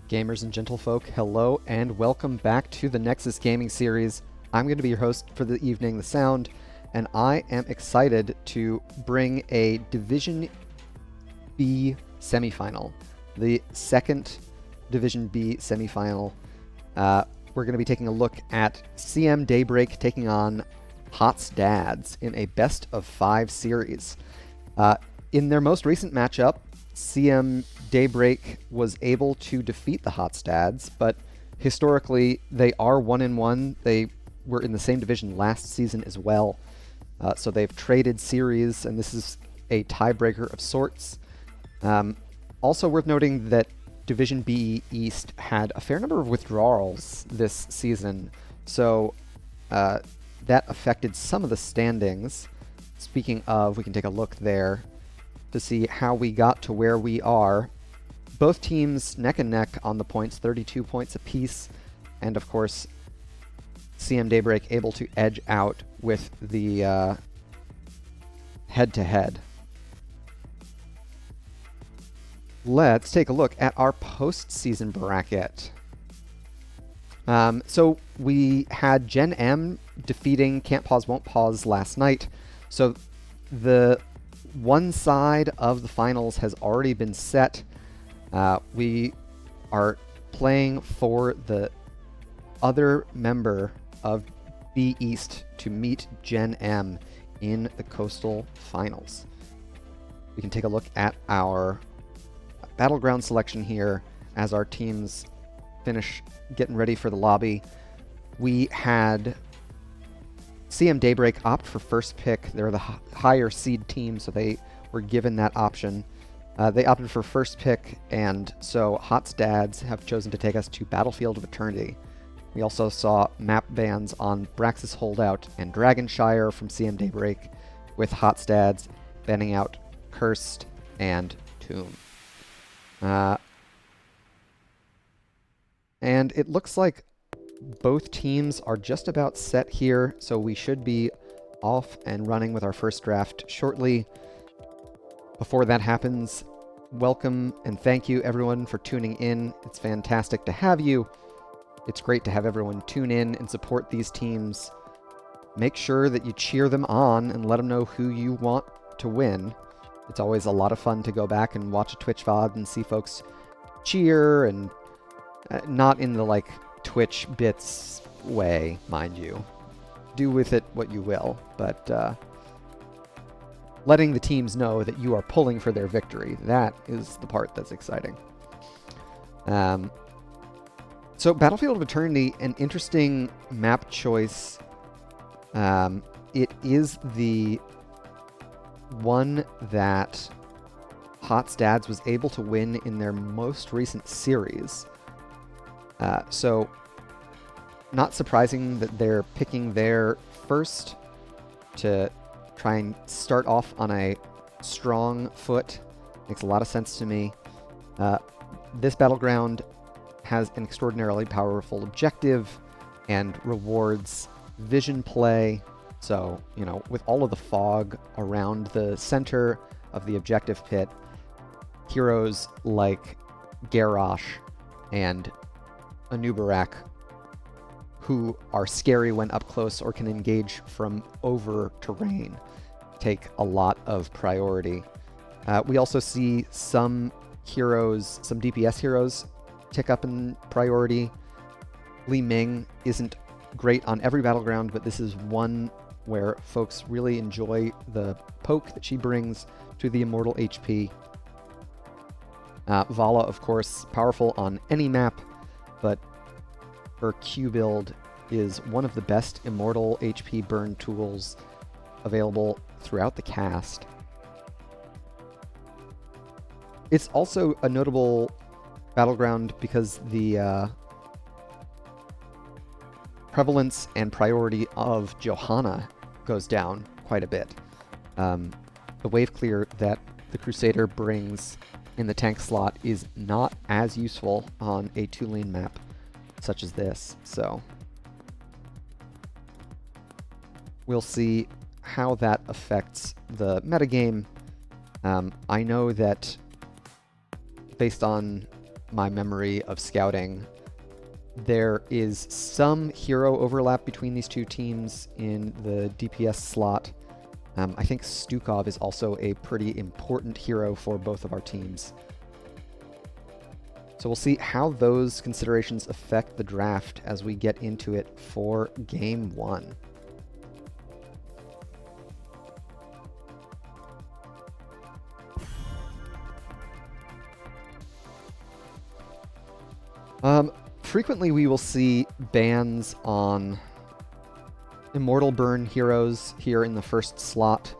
Gamers and gentlefolk, hello and welcome back to the Nexus Gaming Series. I'm going to be your host for the evening, The Sound, and I am excited to bring a Division B semifinal, the second Division B semifinal. We're going to be taking a look at CM Daybreak taking on HOTS Dads in a best of 5 series. In their most recent matchup, CM Daybreak was able to defeat the HOTS Dads, but historically they are 1-1. They were in the same division last season as well, so they've traded series, and this is a tiebreaker of sorts. Also worth noting that Division B East had a fair number of withdrawals this season, so that affected some of the standings. Speaking of, we can take a look there to see how we got to where we are. Both teams neck and neck on the points, 32 points apiece, and of course CM Daybreak able to edge out with the head-to-head. Let's take a look at our postseason bracket. So we had Gen M defeating Can't Pause Won't Pause last night, so the one side of the finals has already been set. We are playing for the other member of B East to meet Gen M in the Coastal Finals. We can take a look at our battleground selection here as our teams finish getting ready for the lobby. We had CM Daybreak opt for first pick. They're the higher seed team, so they were given that option. They opted for first pick, and so HOTS Dads have chosen to take us to Battlefield of Eternity. We also saw map bans on Braxis Holdout and Dragonshire from CM Daybreak, with HOTS Dads banning out Cursed and Tomb. And it looks like both teams are just about set here, so we should be off and running with our first draft shortly. Before that happens, welcome and thank you everyone for tuning in. It's fantastic to have you. It's great to have everyone tune in and support these teams. Make sure that you cheer them on and let them know who you want to win. It's always a lot of fun to go back and watch a Twitch VOD and see folks cheer, and not in the like Twitch bits way, mind you. Do with it what you will, but letting the teams know that you are pulling for their victory, that is the part that's exciting. So Battlefield of Eternity, an interesting map choice. It is the one that Hotstads was able to win in their most recent series. So not surprising that they're picking their first to try and start off on a strong foot. Makes a lot of sense to me. This battleground has an extraordinarily powerful objective and rewards vision play. So, you know, with all of the fog around the center of the objective pit, heroes like Garrosh and Anubarak, who are scary when up close or can engage from over terrain, take a lot of priority. We also see some heroes, some DPS heroes, tick up in priority. Li Ming isn't great on every battleground, but this is one where folks really enjoy the poke that she brings to the immortal HP. Vala, of course, powerful on any map, but her Q build is one of the best immortal HP burn tools available throughout the cast. It's also a notable battleground because the prevalence and priority of Johanna goes down quite a bit. The wave clear that the Crusader brings in the tank slot is not as useful on a 2-lane map such as this, so we'll see how that affects the metagame. I know that based on my memory of scouting, there is some hero overlap between these two teams in the DPS slot. I think Stukov is also a pretty important hero for both of our teams. So we'll see how those considerations affect the draft as we get into it for Game 1. Frequently we will see bans on Immortal Burn heroes here in the first slot.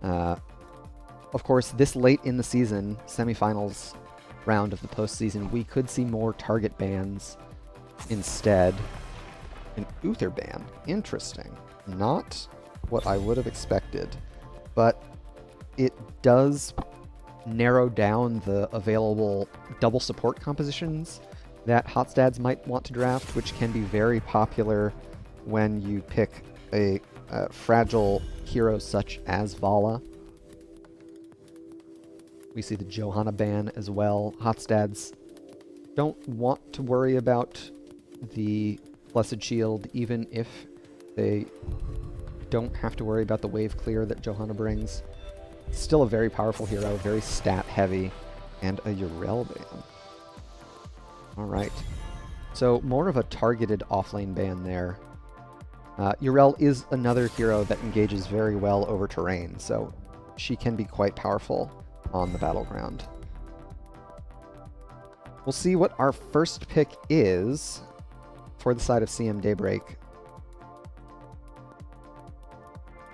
Of course, this late in the season, semifinals round of the postseason, we could see more target bans instead. An Uther ban. Interesting. Not what I would have expected, but it does narrow down the available double support compositions that Hotstads might want to draft, which can be very popular when you pick a fragile hero such as Vala. We see the Johanna ban as well. Hotstads don't want to worry about the Blessed Shield, even if they don't have to worry about the wave clear that Johanna brings. Still a very powerful hero, very stat heavy, and a Yrel ban. Alright, so more of a targeted offlane ban there. Yrel is another hero that engages very well over terrain, so she can be quite powerful on the battleground. We'll see what our first pick is for the side of CM Daybreak.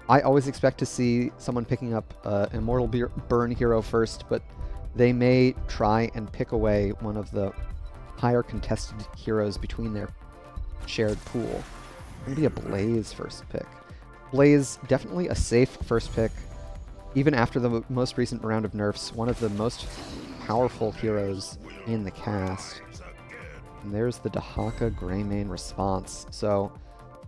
I always expect to see someone picking up an Immortal Burn hero first, but they may try and pick away one of the higher contested heroes between their shared pool. Maybe a Blaze first pick. Blaze, definitely a safe first pick. Even after the most recent round of nerfs, one of the most powerful heroes in the cast. And there's the Dahaka Greymane response. So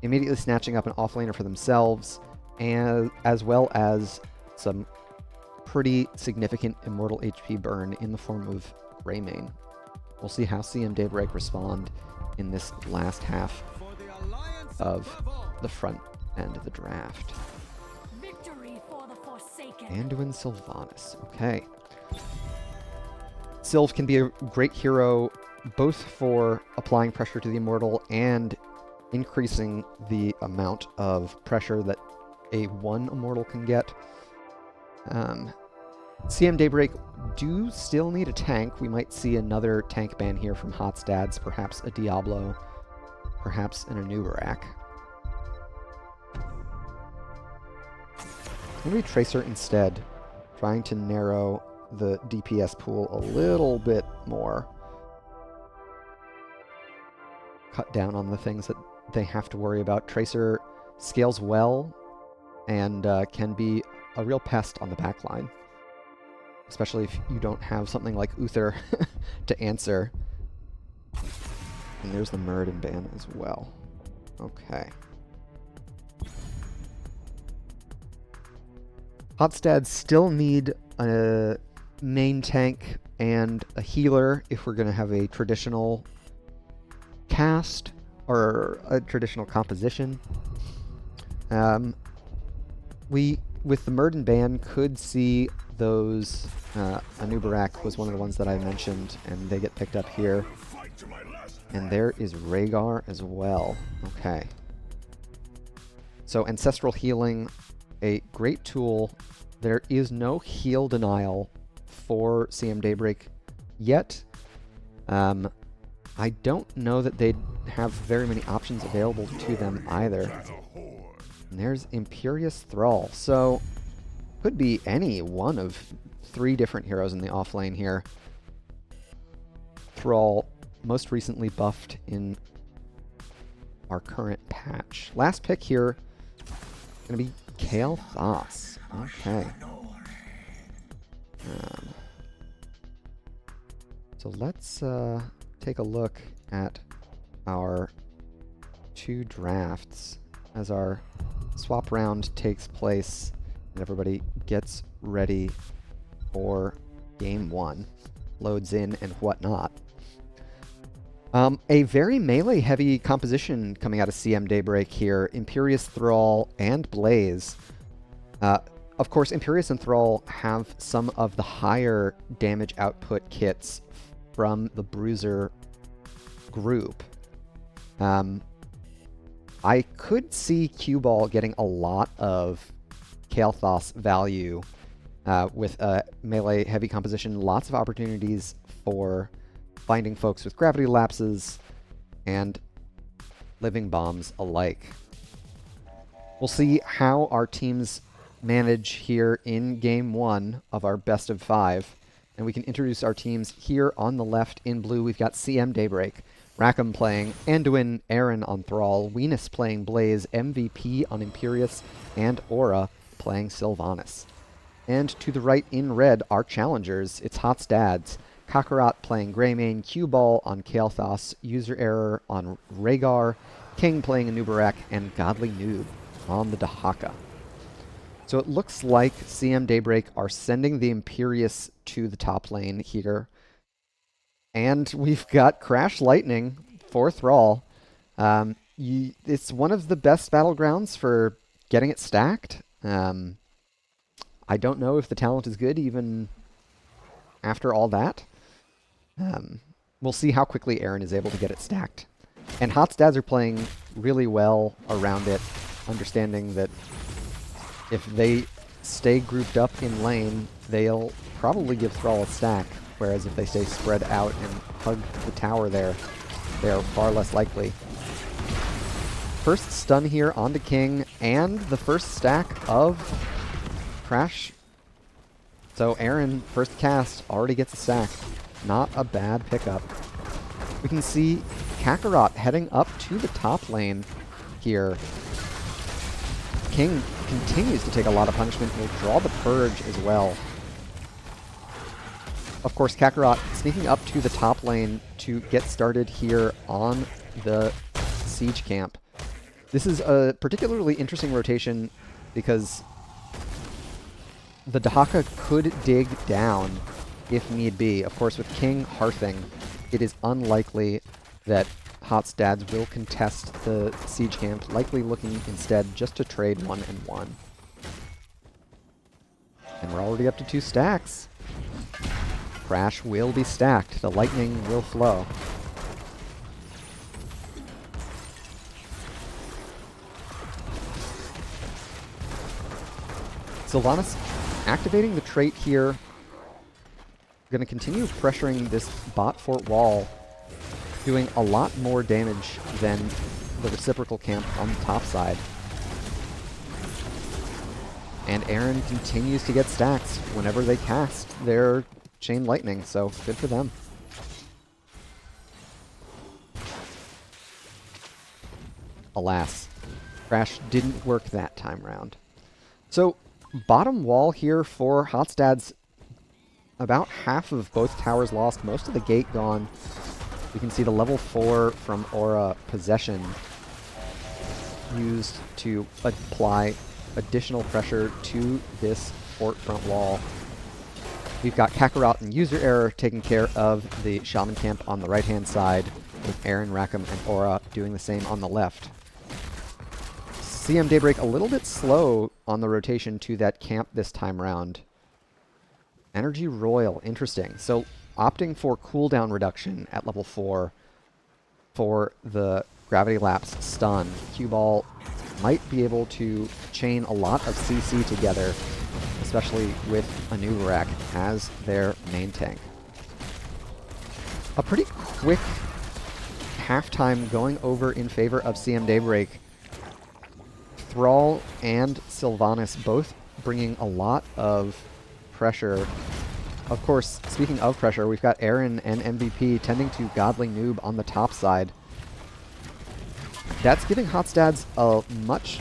immediately snatching up an offlaner for themselves, and as well as some pretty significant immortal HP burn in the form of Greymane. We'll see how CM Daybreak respond in this last half of the front end of the draft. Anduin Sylvanas. Okay. Sylv can be a great hero both for applying pressure to the immortal and increasing the amount of pressure that a one immortal can get. CM Daybreak do still need a tank. We might see another tank ban here from Hotstads, perhaps a Diablo, perhaps an Anubarak. Maybe Tracer instead, trying to narrow the DPS pool a little bit more. Cut down on the things that they have to worry about. Tracer scales well and can be a real pest on the backline, especially if you don't have something like Uther to answer. And there's the Muradin ban as well. Okay. Hotstads still need a main tank and a healer if we're going to have a traditional cast or a traditional composition. We, with the Muradin ban, could see those. Anubarak was one of the ones that I mentioned, and they get picked up here. And there is Rhaegar as well. Okay. So Ancestral Healing, a great tool. There is no heal denial for CM Daybreak yet. I don't know that they'd have very many options available to them either. And there's Imperious Thrall. So could be any one of 3 different heroes in the offlane here. Thrall, most recently buffed in our current patch. Last pick here, gonna be Kael'thas. Okay. So let's take a look at our 2 drafts as our swap round takes place and everybody gets ready for game 1, loads in and whatnot. A very melee-heavy composition coming out of CM Daybreak here. Imperious Thrall and Blaze. Of course, Imperious and Thrall have some of the higher damage output kits from the Bruiser group. I could see Cue Ball getting a lot of Kael'thas value with a melee-heavy composition. Lots of opportunities for finding folks with gravity lapses and living bombs alike. We'll see how our teams manage here in game 1 of our best of 5. And we can introduce our teams here on the left in blue. We've got CM Daybreak, Rackham playing Anduin, Aaron on Thrall, Weenus playing Blaze, MVP on Imperious, and Aura playing Sylvanas. And to the right in red, our challengers, it's Hotstads, Kakarot playing Greymane, Cue-Ball on Kael'thas, User Error on Rhaegar, King playing Anubarak, and Godly Noob on the Dahaka. So it looks like CM Daybreak are sending the Imperious to the top lane here. And we've got Crash Lightning for Thrall. It's one of the best battlegrounds for getting it stacked. I don't know if the talent is good even after all that. We'll see how quickly Aaron is able to get it stacked. And Hotstads are playing really well around it, understanding that if they stay grouped up in lane, they'll probably give Thrall a stack, whereas if they stay spread out and hug the tower there, they are far less likely. First stun here onto King, and the first stack of Crash. So Aaron, first cast, already gets a stack. Not a bad pickup. We can see Kakarot heading up to the top lane here. King continues to take a lot of punishment. He'll draw the Purge as well. Of course, Kakarot sneaking up to the top lane to get started here on the siege camp. This is a particularly interesting rotation because the Dahaka could dig down if need be. Of course, with King hearthing, it is unlikely that Hotstads will contest the siege camp, likely looking instead just to trade 1 and 1. And we're already up to 2 stacks. Crash will be stacked. The lightning will flow. Sylvanas activating the trait here. Going to continue pressuring this bot fort wall, doing a lot more damage than the reciprocal camp on the top side. And Aaron continues to get stacks whenever they cast their Chain Lightning, so good for them. Alas, Crash didn't work that time round. So, bottom wall here for Hotstads, about half of both towers lost, most of the gate gone. You can see the level 4 from Aura Possession used to apply additional pressure to this fort front wall. We've got Kakarot and User Error taking care of the Shaman camp on the right-hand side, with Aaron, Rackham, and Aura doing the same on the left. CM Daybreak a little bit slow on the rotation to that camp this time round. Energy Royal, interesting. So opting for cooldown reduction at level 4 for the Gravity Lapse stun. Cue Ball might be able to chain a lot of CC together, especially with Anubarak as their main tank. A pretty quick halftime going over in favor of CM Daybreak. Thrall and Sylvanas both bringing a lot of pressure. Of course, speaking of pressure, we've got Aaron and MVP tending to Godly Noob on the top side. That's giving Hotstads a much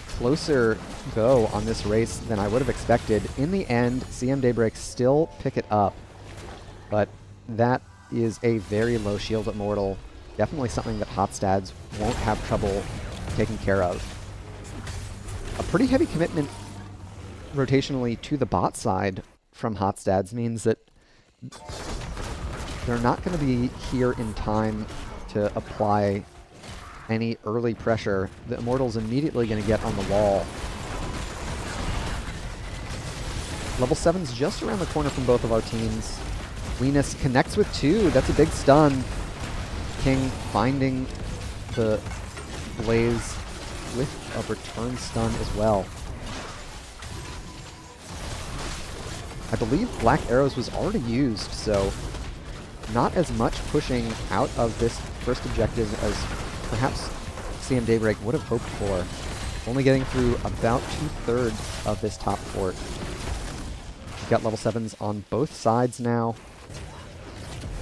closer go on this race than I would have expected. In the end, CM Daybreak still pick it up, but that is a very low shield Immortal. Definitely something that Hotstads won't have trouble taking care of. A pretty heavy commitment rotationally to the bot side from Hotstads means that they're not going to be here in time to apply any early pressure. The Immortal's immediately going to get on the wall. Level 7's just around the corner from both of our teams. Venus connects with 2. That's a big stun. King finding the Blaze with a return stun as well. I believe Black Arrows was already used, so not as much pushing out of this first objective as perhaps CM Daybreak would have hoped for. Only getting through about 2/3 of this top fort. We've got level 7s on both sides now.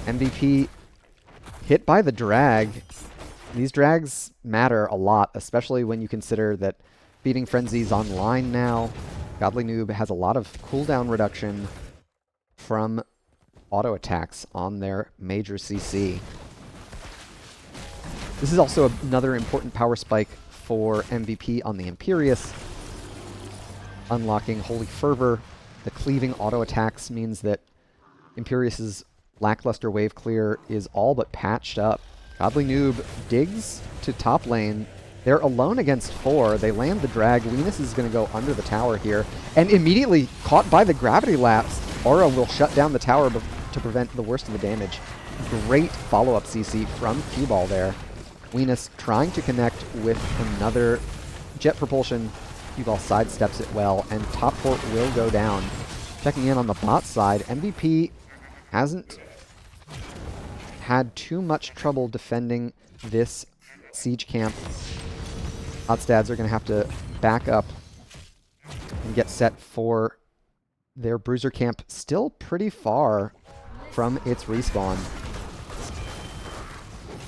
MVP hit by the drag. These drags matter a lot, especially when you consider that Feeding Frenzy's online now. Godly Noob has a lot of cooldown reduction from auto attacks on their major CC. This is also another important power spike for MVP on the Imperius. Unlocking Holy Fervor. The cleaving auto attacks means that Imperius's lackluster wave clear is all but patched up. Godly Noob digs to top lane. They're alone against 4. They land the drag. Venus is going to go under the tower here. And immediately caught by the Gravity Lapse, Aura will shut down the tower to prevent the worst of the damage. Great follow-up CC from Cue Ball there. Venus trying to connect with another jet propulsion. Cue Ball sidesteps it well, and top fort will go down. Checking in on the bot side, MVP hasn't had too much trouble defending this siege camp. Hotstads are going to have to back up and get set for their Bruiser camp, still pretty far from its respawn.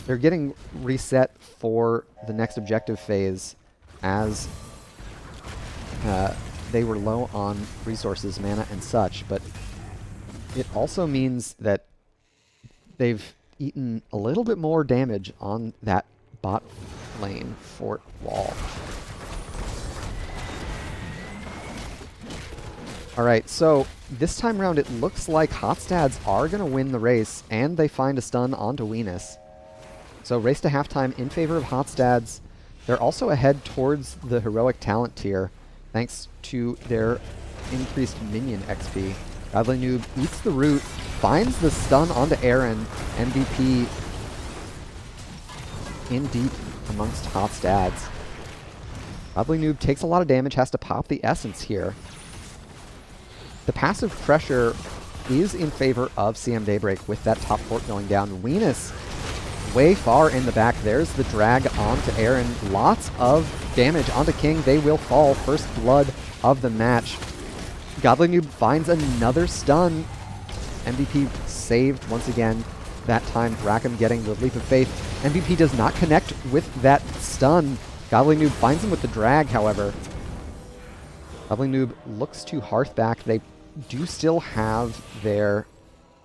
They're getting reset for the next objective phase as they were low on resources, mana, and such, but it also means that they've eaten a little bit more damage on that bot lane fort wall. Alright, so this time around it looks like Hotstads are going to win the race, and they find a stun onto Venus. So race to halftime in favor of Hotstads. They're also ahead towards the heroic talent tier, thanks to their increased minion XP. Godly Noob eats the root, finds the stun onto Aaron. MVP in deep amongst Hotstads. Godly Noob takes a lot of damage, has to pop the essence here. The passive pressure is in favor of CM Daybreak with that top fort going down. Venus way far in the back. There's the drag onto Aaron. Lots of damage onto King. They will fall. First blood of the match. Godly Noob finds another stun. MVP saved once again. That time, Rackham getting the leap of faith. MVP does not connect with that stun. Godly Noob finds him with the drag, however. Godly Noob looks to Hearth back. They do still have their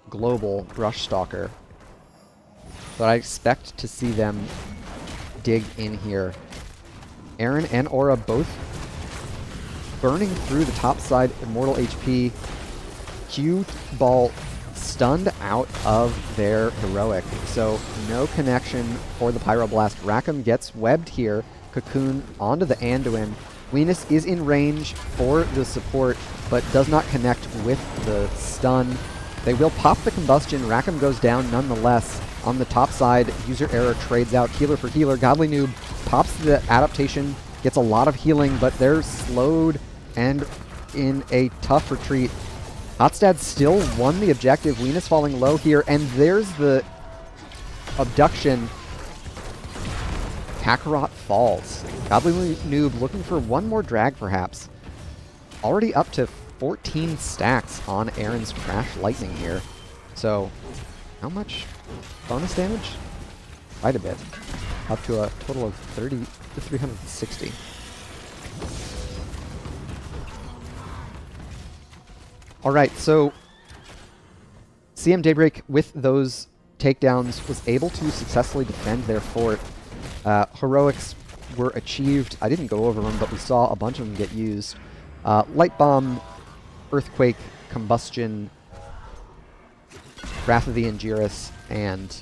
global Brush Stalker, but I expect to see them dig in here. Aaron and Aura both burning through the top side Immortal HP. Q Ball stunned out of their heroic, so no connection for the Pyroblast. Rackham gets webbed here. Cocoon onto the Anduin. Venus is in range for the support, but does not connect with the stun. They will pop the combustion. Rackham goes down nonetheless. On the top side, user error trades out healer for healer. Godly Noob pops the adaptation, gets a lot of healing, but they're slowed and in a tough retreat. Hotstad still won the objective. Venus falling low here, and there's the abduction. Kakarot falls. Godly Noob looking for one more drag, perhaps. Already up to 14 stacks on Aaron's Crash Lightning here. So, how much bonus damage? Quite a bit. Up to a total of 30 to 360. Alright, so CM Daybreak, with those takedowns, was able to successfully defend their fort. Heroics were achieved. I didn't go over them, but we saw a bunch of them get used. Light Bomb, Earthquake, Combustion, Wrath of the Angiris, and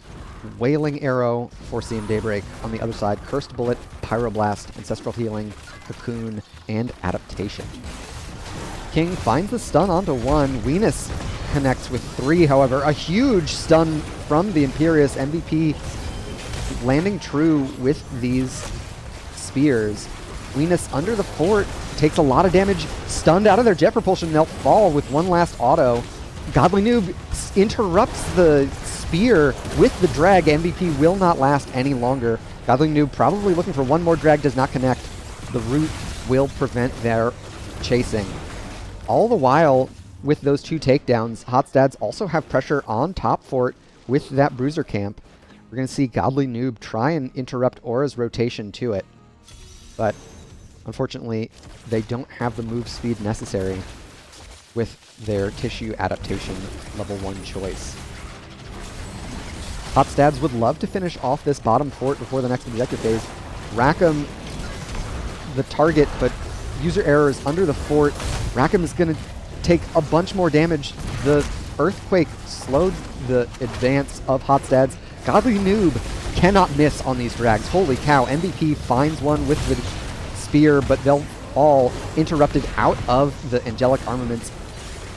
Wailing Arrow for CM Daybreak. On the other side, Cursed Bullet, Pyroblast, Ancestral Healing, Cocoon, and Adaptation. King finds the stun onto one. Venus connects with 3, however. A huge stun from the Imperious. MVP landing true with these spears. Venus under the fort takes a lot of damage, stunned out of their jet propulsion. They'll fall with one last auto. Godly Noob interrupts the spear with the drag. MVP will not last any longer. Godly Noob probably looking for one more drag, does not connect. The root will prevent their chasing. All the while, with those 2 takedowns, Hotstads also have pressure on top fort with that Bruiser camp. We're going to see Godly Noob try and interrupt Aura's rotation to it. But unfortunately, they don't have the move speed necessary with their Tissue Adaptation level 1 choice. Hotstads would love to finish off this bottom fort before the next objective phase. Rackham the target, but user error is under the fort. Rackham is going to take a bunch more damage. The Earthquake slowed the advance of Hotstads. Godly Noob cannot miss on these drags. Holy cow, MVP finds one with the spear, but they'll all interrupted out of the Angelic Armaments.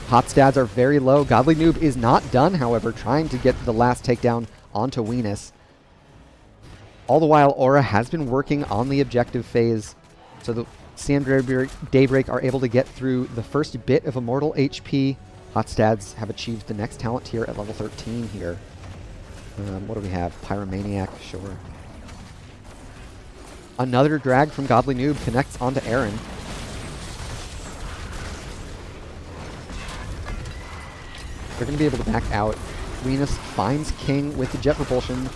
Hotstads are very low. Godly Noob is not done, however, trying to get the last takedown onto Venus. All the while, Aura has been working on the objective phase, so the CM Daybreak are able to get through the first bit of Immortal HP. Hotstads have achieved the next talent tier at level 13 here. What do we have? Pyromaniac, sure. Another drag from Godly Noob connects onto Aaron. They're going to be able to back out. Venus finds King with the jet propulsion.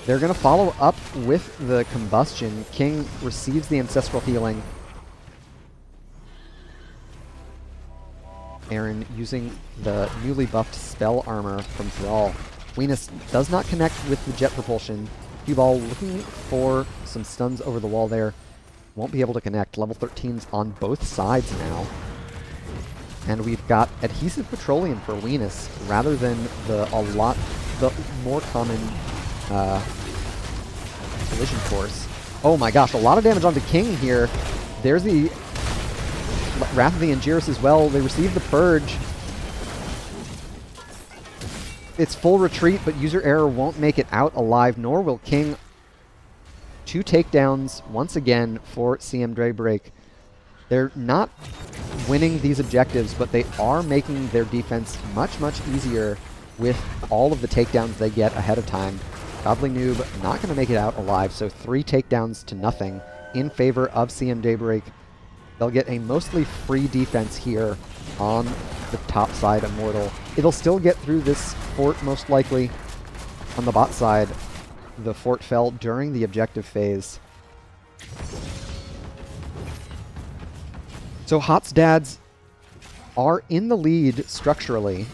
They're going to follow up with the combustion. King receives the ancestral healing. Aaron using the newly buffed spell armor from Thrall. Venus does not connect with the jet propulsion. Cue-Ball looking for some stuns over the wall there. Won't be able to connect. Level 13's on both sides now. And we've got Adhesive Petroleum for Venus rather than the more common collision force. Oh my gosh, a lot of damage onto King here. There's the Wrath of the Angiris as well. They receive the Purge. It's full retreat, but user error won't make it out alive, nor will King. 2 takedowns once again for CM Daybreak. They're not winning these objectives, but they are making their defense much, much easier with all of the takedowns they get ahead of time. Godly Noob not going to make it out alive, so 3 takedowns to nothing in favor of CM Daybreak. They'll get a mostly free defense here on the top side Immortal. It'll still get through this fort most likely. On the bot side, the fort fell during the objective phase. So Hot's Dads are in the lead structurally,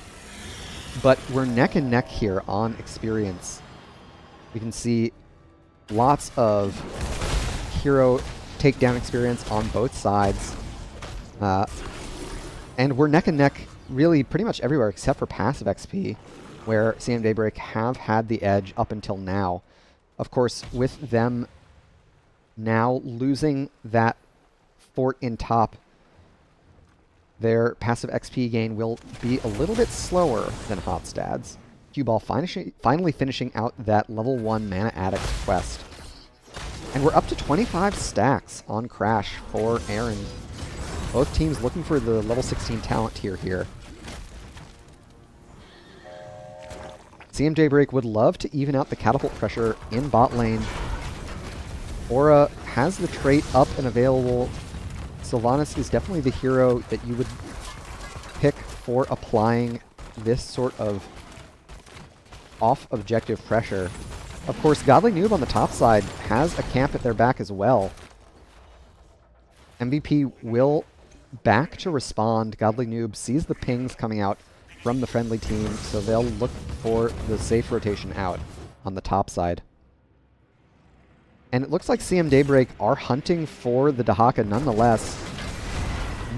but we're neck and neck here on experience. We can see lots of hero takedown experience on both sides. And we're neck and neck really pretty much everywhere except for passive XP, where CM Daybreak have had the edge up until now. Of course, with them now losing that fort in top, their passive XP gain will be a little bit slower than Hot's Dads. Cue Ball finally finishing out that level 1 Mana Addict quest. And we're up to 25 stacks on Crash for Aaron. Both teams looking for the level 16 talent tier here. CM Daybreak would love to even out the catapult pressure in bot lane. Aura has the trait up and available. Sylvanas is definitely the hero that you would pick for applying this sort of off-objective pressure. Of course, Godly Noob on the top side has a camp at their back as well. MVP will back to respond. Godly Noob sees the pings coming out from the friendly team, so they'll look for the safe rotation out on the top side. And it looks like CM Daybreak are hunting for the Dahaka nonetheless.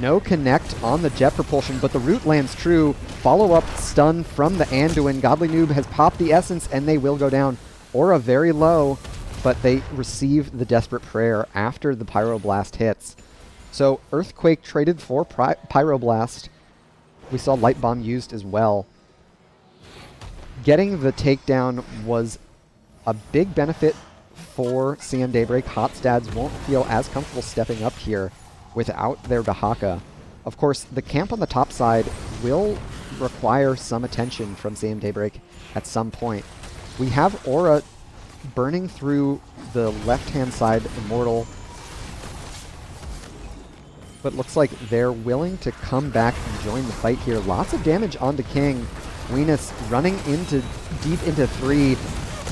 No connect on the jet propulsion, but the root lands true. Follow-up stun from the Anduin. Godly Noob has popped the essence, and they will go down. Aura very low, but they receive the Desperate Prayer after the Pyroblast hits. So Earthquake traded for Pyroblast. We saw Light Bomb used as well. Getting the takedown was a big benefit for CM Daybreak. Hot's Dads won't feel as comfortable stepping up here without their Dahaka. Of course, the camp on the top side will require some attention from CM Daybreak at some point. We have Aura burning through the left-hand side Immortal, but looks like they're willing to come back and join the fight here. Lots of damage onto King. Venus running deep into 3.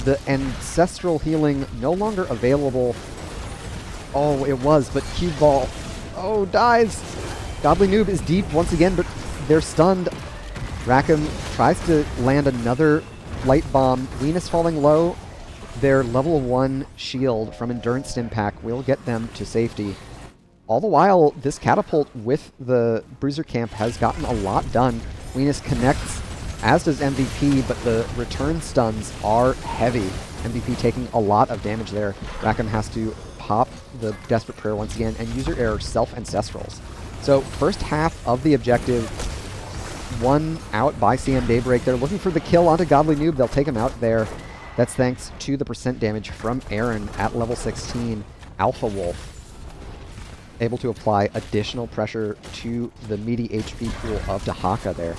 The Ancestral Healing no longer available. Oh, it was, but Cube Ball, oh, dies. Godly Noob is deep once again, but they're stunned. Rackham tries to land another Light Bomb. Venus falling low. Their level 1 shield from Endurance Stim Pack will get them to safety. All the while, this catapult with the Bruiser Camp has gotten a lot done. Venus connects, as does MVP, but the return stuns are heavy. MVP taking a lot of damage there. Rackham has to pop the Desperate Prayer once again and user error self-ancestrals. So first half of the objective, one out by CM Daybreak. They're looking for the kill onto Godly Noob. They'll take him out there. That's thanks to the percent damage from Aaron at level 16. Alpha Wolf able to apply additional pressure to the meaty HP pool of Dahaka there.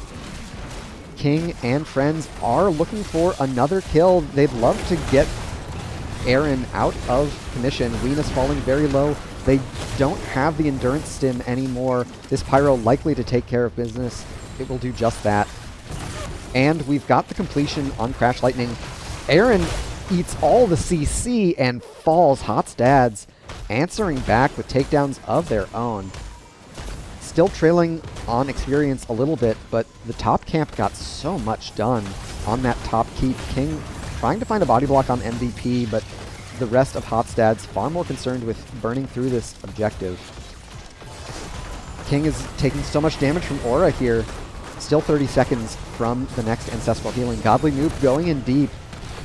King and friends are looking for another kill. They'd love to get Aaron out of commission. Venus falling very low. They don't have the Endurance Stim anymore. This Pyro likely to take care of business. It will do just that. And we've got the completion on Crash Lightning. Aaron eats all the CC and falls. Hot's Dads answering back with takedowns of their own. Still trailing on experience a little bit, but the top camp got so much done on that top keep. King trying to find a body block on MVP, but the rest of Hot's Dads far more concerned with burning through this objective. King is taking so much damage from Aura here. Still 30 seconds from the next Ancestral Healing. Godly Noob going in deep.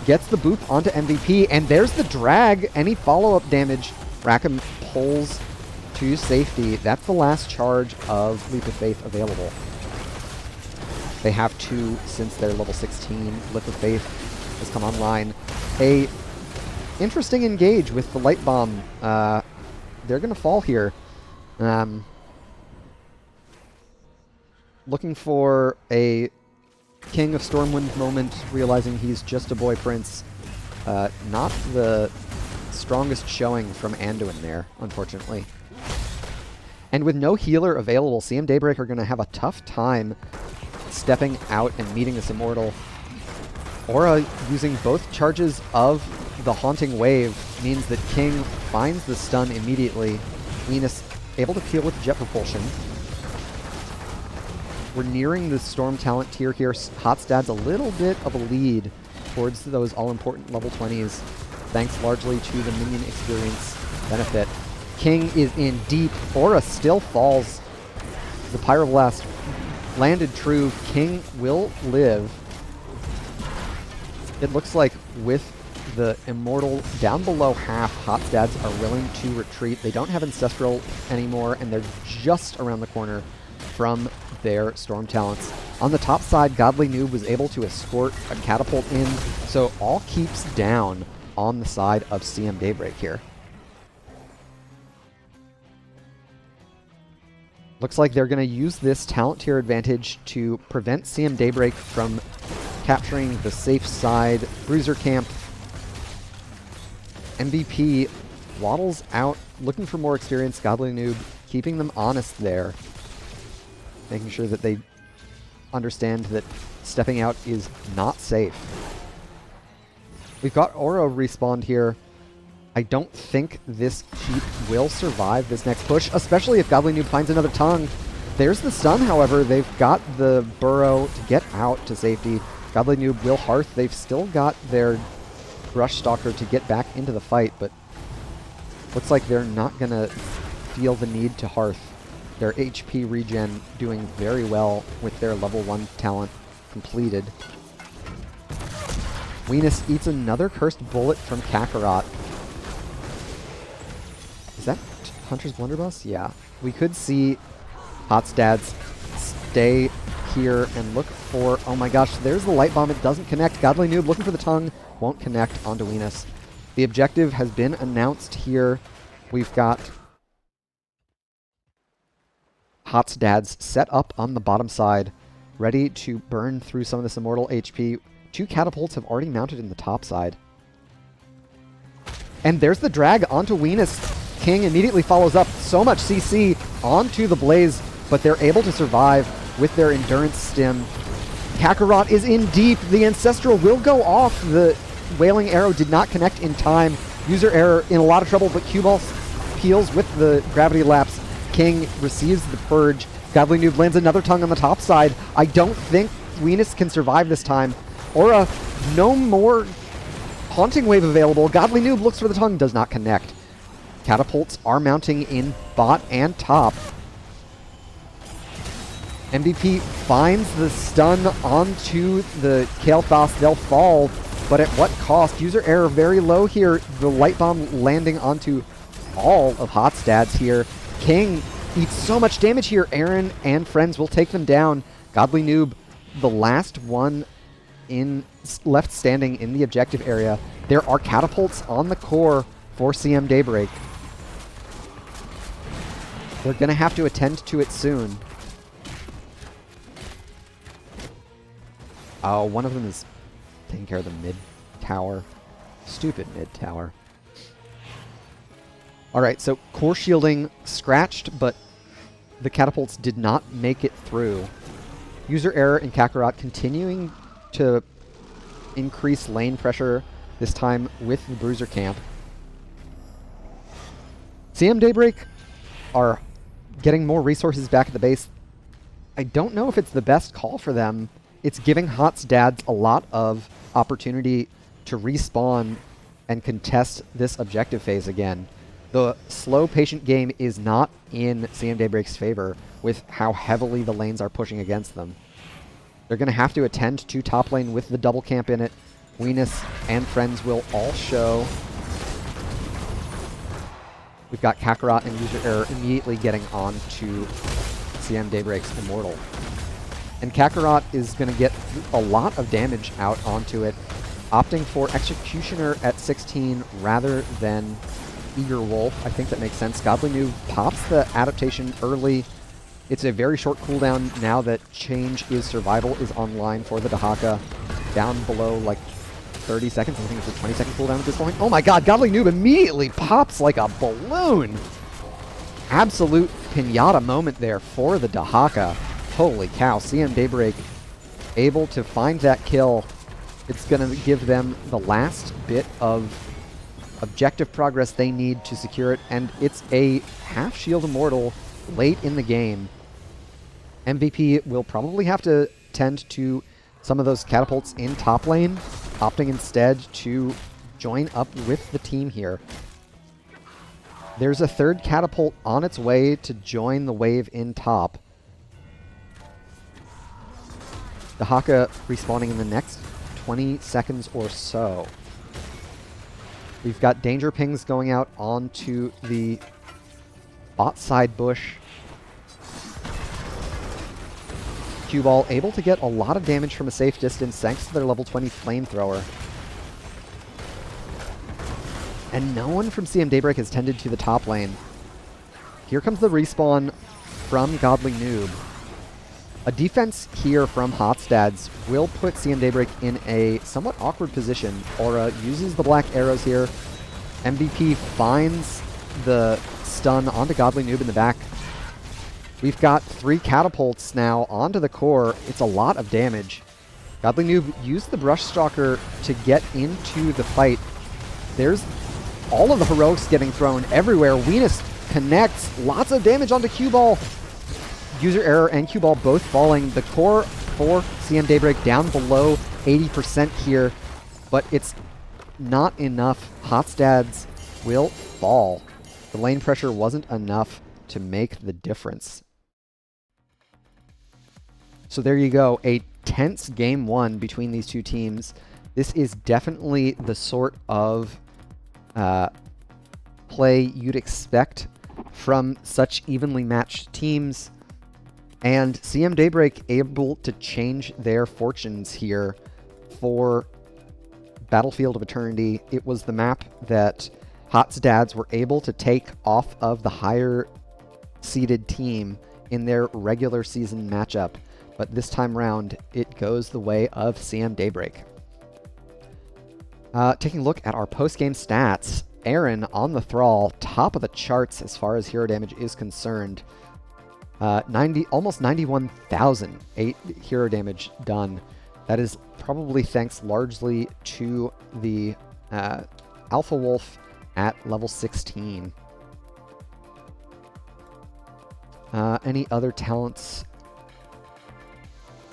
Gets the boop onto MVP, and there's the drag. Any follow-up damage, Rackham pulls to safety. That's the last charge of Leap of Faith available. They have 2 since they're level 16. Leap of Faith has come online. A interesting engage with the Light Bomb. They're going to fall here. Looking for a King of Stormwind moment, realizing he's just a boy prince. Not the strongest showing from Anduin there, unfortunately. And with no healer available, CM Daybreak are going to have a tough time stepping out and meeting this Immortal. Aura using both charges of the Haunting Wave means that King finds the stun immediately. Venus able to peel with Jet Propulsion. We're nearing the Storm talent tier here. Hotstad's a little bit of a lead towards those all-important level 20s, thanks largely to the minion experience benefit. King is in deep. Aura still falls. The Pyroblast landed true. King will live. It looks like with the Immortal down below half, Hotstads are willing to retreat. They don't have Ancestral anymore, and they're just around the corner from their Storm talents. On the top side, Godly Noob was able to escort a Catapult in, so all keeps down on the side of CM Daybreak here. Looks like they're going to use this talent tier advantage to prevent CM Daybreak from capturing the safe side. Bruiser camp. MVP waddles out, looking for more experience. Godly Noob keeping them honest there, making sure that they understand that stepping out is not safe. We've got Aura respawned here. I don't think this keep will survive this next push, especially if Godly Noob finds another tongue. There's the stun, however. They've got the burrow to get out to safety. Godly Noob will Hearth. They've still got their Rush Stalker to get back into the fight, but looks like they're not going to feel the need to Hearth. Their HP regen doing very well with their level 1 talent completed. Venus eats another Cursed Bullet from Kakarot. Is that Hunter's Blunderbuss? Yeah. We could see Hotstads stay here and look for... Oh my gosh, there's the Light Bomb. It doesn't connect. Godly Noob looking for the tongue. Won't connect onto Venus. The objective has been announced here. We've got Hotstads set up on the bottom side, ready to burn through some of this Immortal HP. 2 catapults have already mounted in the top side. And there's the drag onto Venus. King immediately follows up. So much CC onto the Blaze, but they're able to survive with their Endurance Stim. Kakarot is in deep. The Ancestral will go off. The Wailing Arrow did not connect in time. User error, in a lot of trouble, but Q-Ball peels with the Gravity Lapse. King receives the Purge. Godly Noob lands another tongue on the top side. I don't think Venus can survive this time. Aura, no more Haunting Wave available. Godly Noob looks for the tongue, does not connect. Catapults are mounting in bot and top. MVP finds the stun onto the Kael'thas. They'll fall, but at what cost? User error very low here. The Light Bomb landing onto all of Hotstads here. King eats so much damage here. Aaron and friends will take them down. Godly Noob, the last one left standing in the objective area. There are catapults on the core for CM Daybreak. They're going to have to attend to it soon. Oh, one of them is taking care of the mid tower. Stupid mid tower. Alright, so core shielding scratched, but the catapults did not make it through. User error in Kakarot continuing to increase lane pressure, this time with the Bruiser camp. CM Daybreak are getting more resources back at the base. I don't know if it's the best call for them. It's giving Hotstads a lot of opportunity to respawn and contest this objective phase again. The slow, patient game is not in CM Daybreak's favor with how heavily the lanes are pushing against them. They're going to have to attend to top lane with the double camp in it. Venus and friends will all show. We've got Kakarot and User Error immediately getting on to CM Daybreak's Immortal. And Kakarot is going to get a lot of damage out onto it, opting for Executioner at 16 rather than Eager Wolf. I think that makes sense. Godly Noob pops the adaptation early. It's a very short cooldown now that Change is Survival is online for the Dahaka. Down below like 30 seconds. I think it's a 20-second cooldown at this point. Oh my god, Godly Noob immediately pops like a balloon. absolute pinata moment there for the Dahaka. Holy cow, CM Daybreak able to find that kill. It's going to give them the last bit of objective progress they need to secure it, and it's a half shield immortal late in the game. MVP will probably have to tend to some of those catapults in top lane, opting instead to join up with the team here. There's a third catapult on its way to join the wave in top. Dahaka respawning in the next 20 seconds or so. We've got danger pings going out onto the bot side bush. Cue Ball able to get a lot of damage from a safe distance thanks to their level 20 flamethrower. And no one from CM Daybreak has tended to the top lane. Here comes the respawn from Godly Noob. A defense here from Hotstads will put CM Daybreak in a somewhat awkward position. Aura uses the black arrows here. MVP finds the stun onto Godly Noob in the back. We've got 3 catapults now onto the core. It's a lot of damage. Godly Noob used the Brush Stalker to get into the fight. There's all of the heroics getting thrown everywhere. Venus connects. Lots of damage onto Cue Ball. User error and Cue Ball both falling. The core for CM Daybreak down below 80% here, but it's not enough. Hotstads will fall. The lane pressure wasn't enough to make the difference. So there you go, a tense game 1 between these two teams. This is definitely the sort of play you'd expect from such evenly matched teams. And CM Daybreak able to change their fortunes here for Battlefield of Eternity. It was the map that Hotstads were able to take off of the higher seeded team in their regular season matchup. But this time round, it goes the way of CM Daybreak. Taking a look at our post-game stats, Aaron on the Thrall, top of the charts as far as hero damage is concerned. Almost 91,000 hero damage done. That is probably thanks largely to the Alpha Wolf at level 16. Any other talents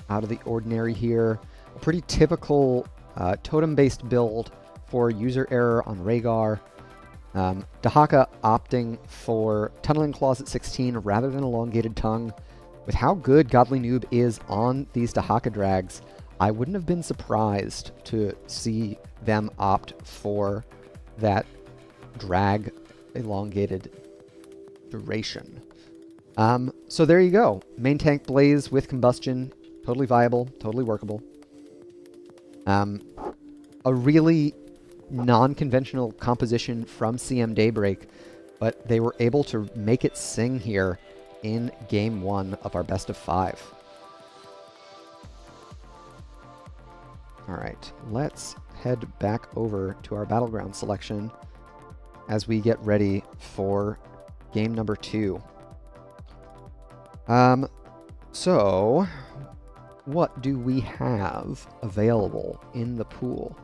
out of the ordinary here? A pretty typical totem-based build for user error on Rhaegar. Dahaka opting for Tunneling Claws at 16 rather than Elongated Tongue. With how good Godly Noob is on these Dahaka drags, I wouldn't have been surprised to see them opt for that drag elongated duration. So there you go. Main tank Blaze with Combustion. Totally viable, totally workable. A really non-conventional composition from CM Daybreak, but they were able to make it sing here in game 1 of our best of 5. All right, let's head back over to our Battleground selection as we get ready for game number 2. So what do we have available in the pool?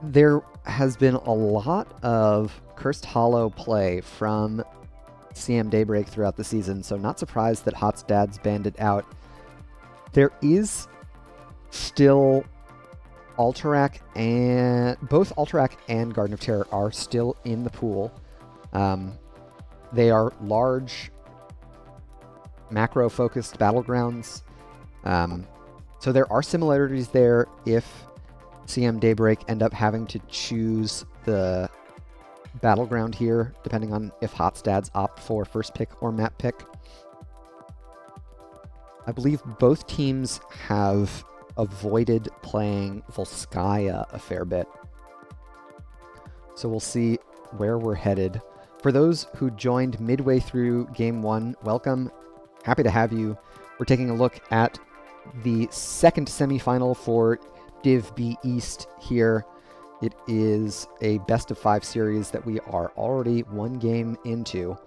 There has been a lot of Cursed Hollow play from CM Daybreak throughout the season, so not surprised that Hotstads banned it out. There is still Alterac, and both Alterac and Garden of Terror are still in the pool. They are large, macro-focused battlegrounds. So there are similarities there if CM Daybreak end up having to choose the battleground here, depending on if Hotstads opt for first pick or map pick. I believe both teams have avoided playing Volskaya a fair bit. So we'll see where we're headed. For those who joined midway through Game 1, welcome. Happy to have you. We're taking a look at the second semifinal for Div B East here. It is a best-of-5 series that we are already one game into.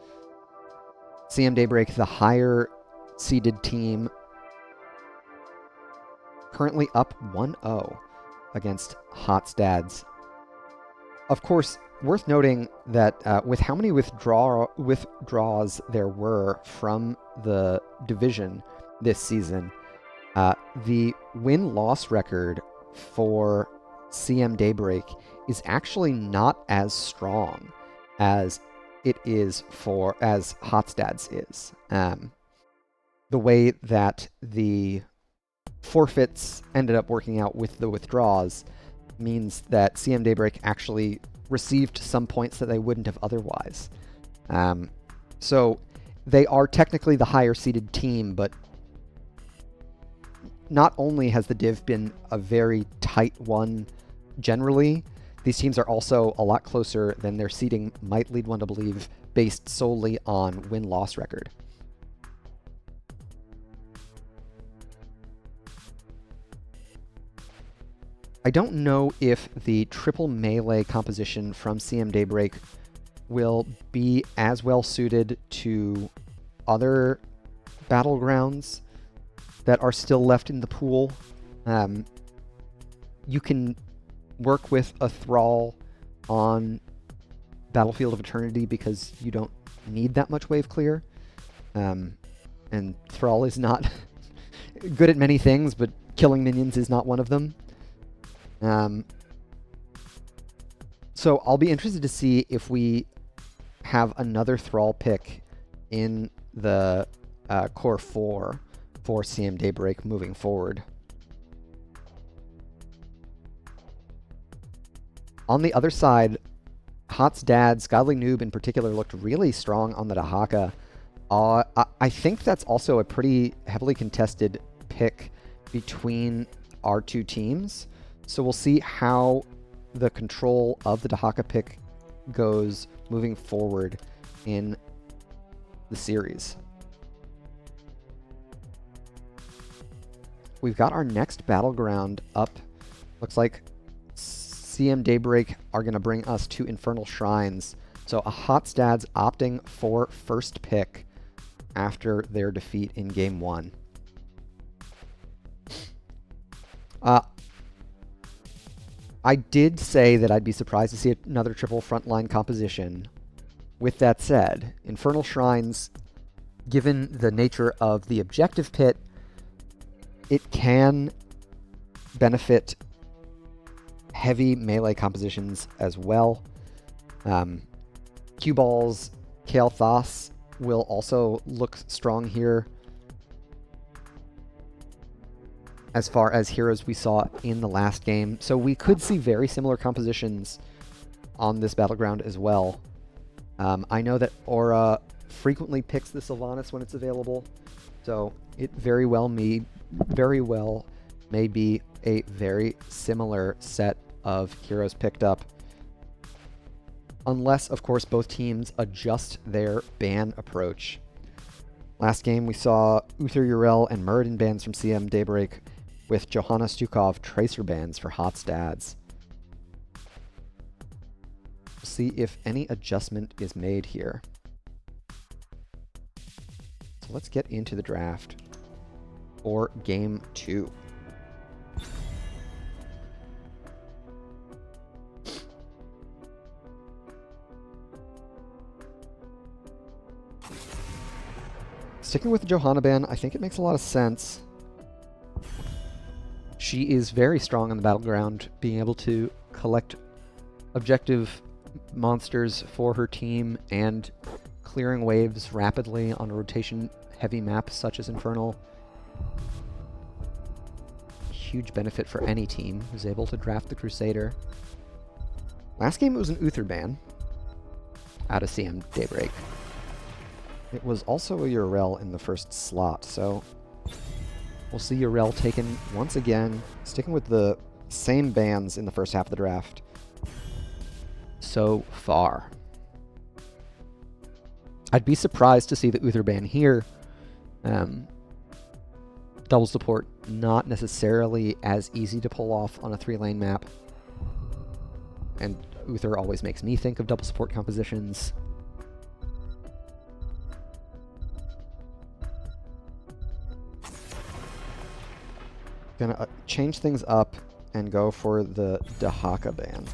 CM Daybreak, the higher-seeded team, currently up 1-0 against Hotstads. Of course, worth noting that with how many withdrawals there were from the division this season, the win-loss record for CM Daybreak is actually not as strong as it is as Hotstads is. The way that the forfeits ended up working out with the withdraws means that CM Daybreak actually received some points that they wouldn't have otherwise. So they are technically the higher seeded team, but not only has the div been a very tight one generally, these teams are also a lot closer than their seeding might lead one to believe, based solely on win-loss record. I don't know if the triple melee composition from CM Daybreak will be as well suited to other battlegrounds that are still left in the pool. You can work with a Thrall on Battlefield of Eternity because you don't need that much wave clear. And Thrall is not good at many things, but killing minions is not one of them. So I'll be interested to see if we have another Thrall pick in the Core 4 for CM Daybreak moving forward. On the other side, Hotstads, Godly Noob in particular, looked really strong on the Dahaka. I think that's also a pretty heavily contested pick between our two teams. So we'll see how the control of the Dahaka pick goes moving forward in the series. We've got our next battleground up. Looks like CM Daybreak are going to bring us to Infernal Shrines. So a Hotstads opting for first pick after their defeat in Game 1. I did say that I'd be surprised to see another triple frontline composition. With that said, Infernal Shrines, given the nature of the objective pit, it can benefit heavy melee compositions as well. Cue Balls, Kael'thas will also look strong here as far as heroes we saw in the last game. So we could see very similar compositions on this battleground as well. I know that Aura frequently picks the Sylvanas when it's available, so it very well may be a very similar set of heroes picked up. Unless, of course, both teams adjust their ban approach. Last game we saw Uther Uriel and Muradin bans from CM Daybreak, with Johanna Stukov Tracer bans for Hotstads. We'll see if any adjustment is made here. So let's get into the draft for Game 2. Sticking with the Johanna ban, I think it makes a lot of sense. She is very strong on the battleground, being able to collect objective monsters for her team and clearing waves rapidly on a rotation-heavy map such as Infernal. Huge benefit for any team who's able to draft the Crusader. Last game it was an Uther ban out of CM Daybreak. It was also a Uriel in the first slot, so we'll see Uriel taken once again, sticking with the same bans in the first half of the draft so far. I'd be surprised to see the Uther ban here. Double support, not necessarily as easy to pull off on a 3-lane map. and Uther always makes me think of double support compositions. Gonna change things up and go for the Dahaka ban.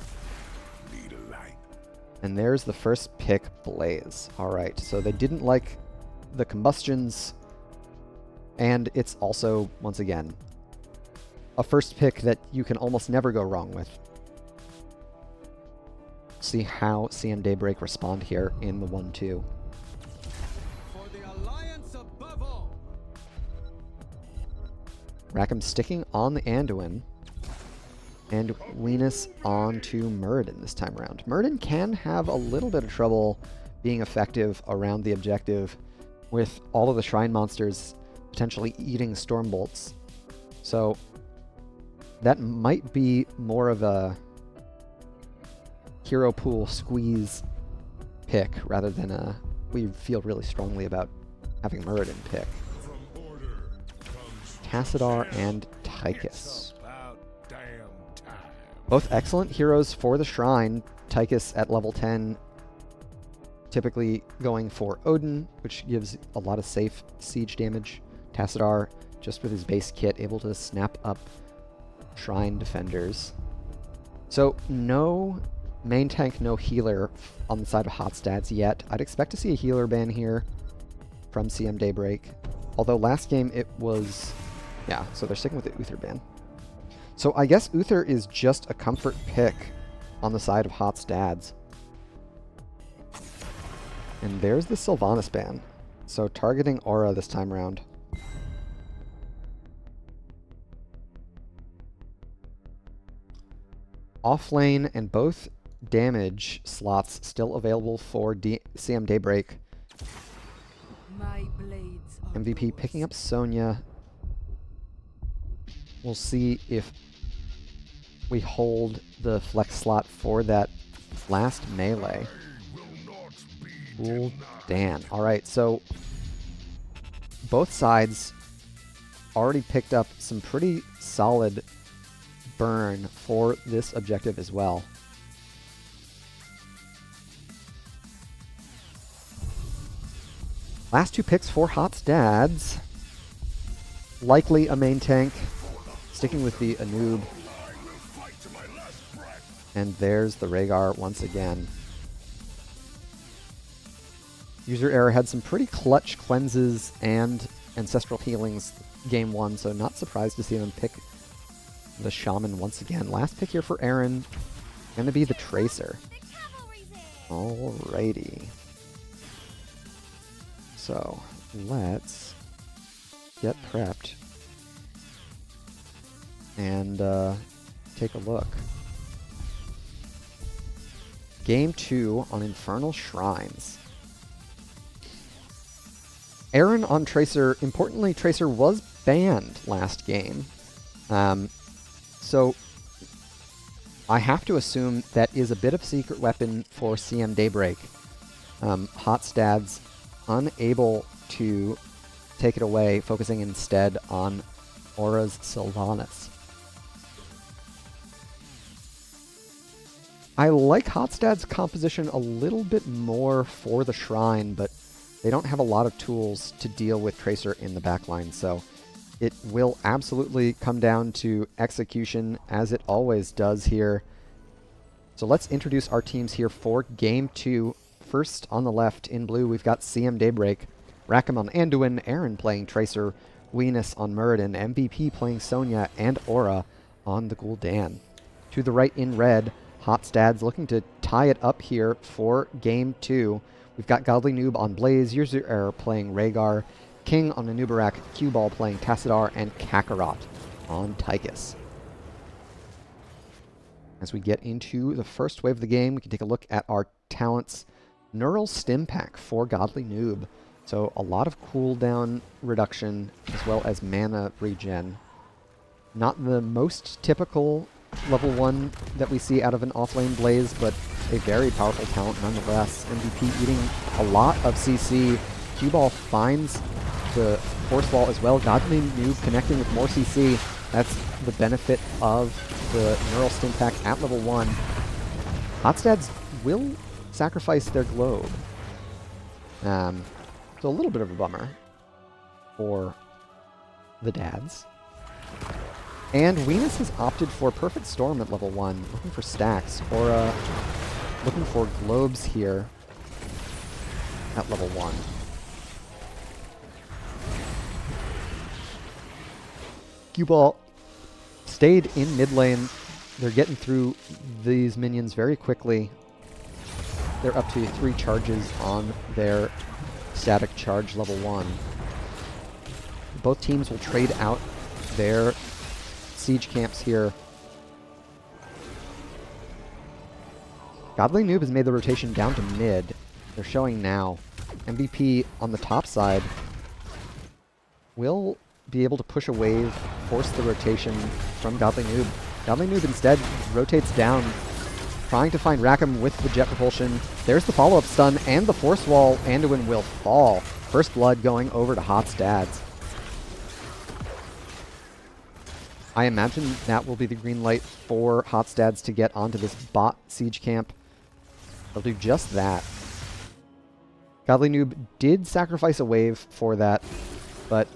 And there's the first pick, Blaze. Alright, so they didn't like the combustions, and it's also, once again, a first pick that you can almost never go wrong with. See how CM Daybreak respond here in the 1-2. For the alliance above all. Rackham sticking on the Anduin, and Venus on to Muradin this time around. Muradin can have a little bit of trouble being effective around the objective with all of the Shrine monsters potentially eating Stormbolts. So that might be more of a hero pool squeeze pick rather than a we feel really strongly about having Muradin pick. Tassadar and Tychus. Both excellent heroes for the Shrine. Tychus at level 10, typically going for Odin, which gives a lot of safe siege damage. Tassadar, just with his base kit, able to snap up Shrine defenders. So no main tank, no healer on the side of Hotstads yet. I'd expect to see a healer ban here from CM Daybreak. Although last game it was... yeah, so they're sticking with the Uther ban. So I guess Uther is just a comfort pick on the side of Hotstads. And there's the Sylvanas ban. So targeting Aura this time around. Offlane and both damage slots still available for CM Daybreak. My blades are MVP yours. picking up Sonya. We'll see if we hold the flex slot for that last melee. Ooh, Dan. Alright, so both sides already picked up some pretty solid burn for this objective as well. Last two picks for Hotstads. Likely a main tank, sticking with the Anub. And there's the Rhaegar once again. User Error had some pretty clutch cleanses and ancestral healings game one, so not surprised to see them pick the Shaman once again. Last pick here for Aaron, gonna be the Tracer. Alrighty. So, let's get prepped and take a look. Game 2 on Infernal Shrines. Aaron on Tracer. Importantly, Tracer was banned last game. So I have to assume that is a bit of a secret weapon for CM Daybreak. Hotstads unable to take it away, focusing instead on Aura's Sylvanas. I like Hotstad's composition a little bit more for the Shrine, but they don't have a lot of tools to deal with Tracer in the backline, so it will absolutely come down to execution, as it always does here. So let's introduce our teams here for Game 2. First, on the left, in blue, we've got CM Daybreak, Rackham on Anduin, Aaron playing Tracer, Venus on Muradin, MVP playing Sonya, and Aura on the Gul'dan. To the right, in red, Hotstads looking to tie it up here for Game 2. We've got Godly Noob on Blaze, User Error playing Rhaegar, King on Anubarak, Q-Ball playing Tassadar, and Kakarot on Tychus. As we get into the first wave of the game, we can take a look at our talents. Neural Stim Pack for Godly Noob. So a lot of cooldown reduction as well as mana regen. Not the most typical level 1 that we see out of an offlane Blaze, but a very powerful talent nonetheless. MVP eating a lot of CC. Q-Ball finds the Force Wall as well. Godly Noob connecting with more CC. That's the benefit of the Neural Stim Pack at level 1. Hotstads will sacrifice their globe. So a little bit of a bummer for the dads. And Venus has opted for Perfect Storm at level 1, looking for stacks, or looking for globes here at level 1. Cue Ball stayed in mid lane. They're getting through these minions very quickly. They're up to 3 charges on their static charge level 1. Both teams will trade out their siege camps here. Godly Noob has made the rotation down to mid. They're showing now. MVP on the top side will be able to push a wave, force the rotation from Godly Noob. Godly Noob instead rotates down, trying to find Rackham with the jet propulsion. There's the follow-up stun and the force wall. Anduin will fall. First blood going over to Hot's dads. I imagine that will be the green light for Hot's dads to get onto this bot siege camp. They'll do just that. Godly Noob did sacrifice a wave for that, but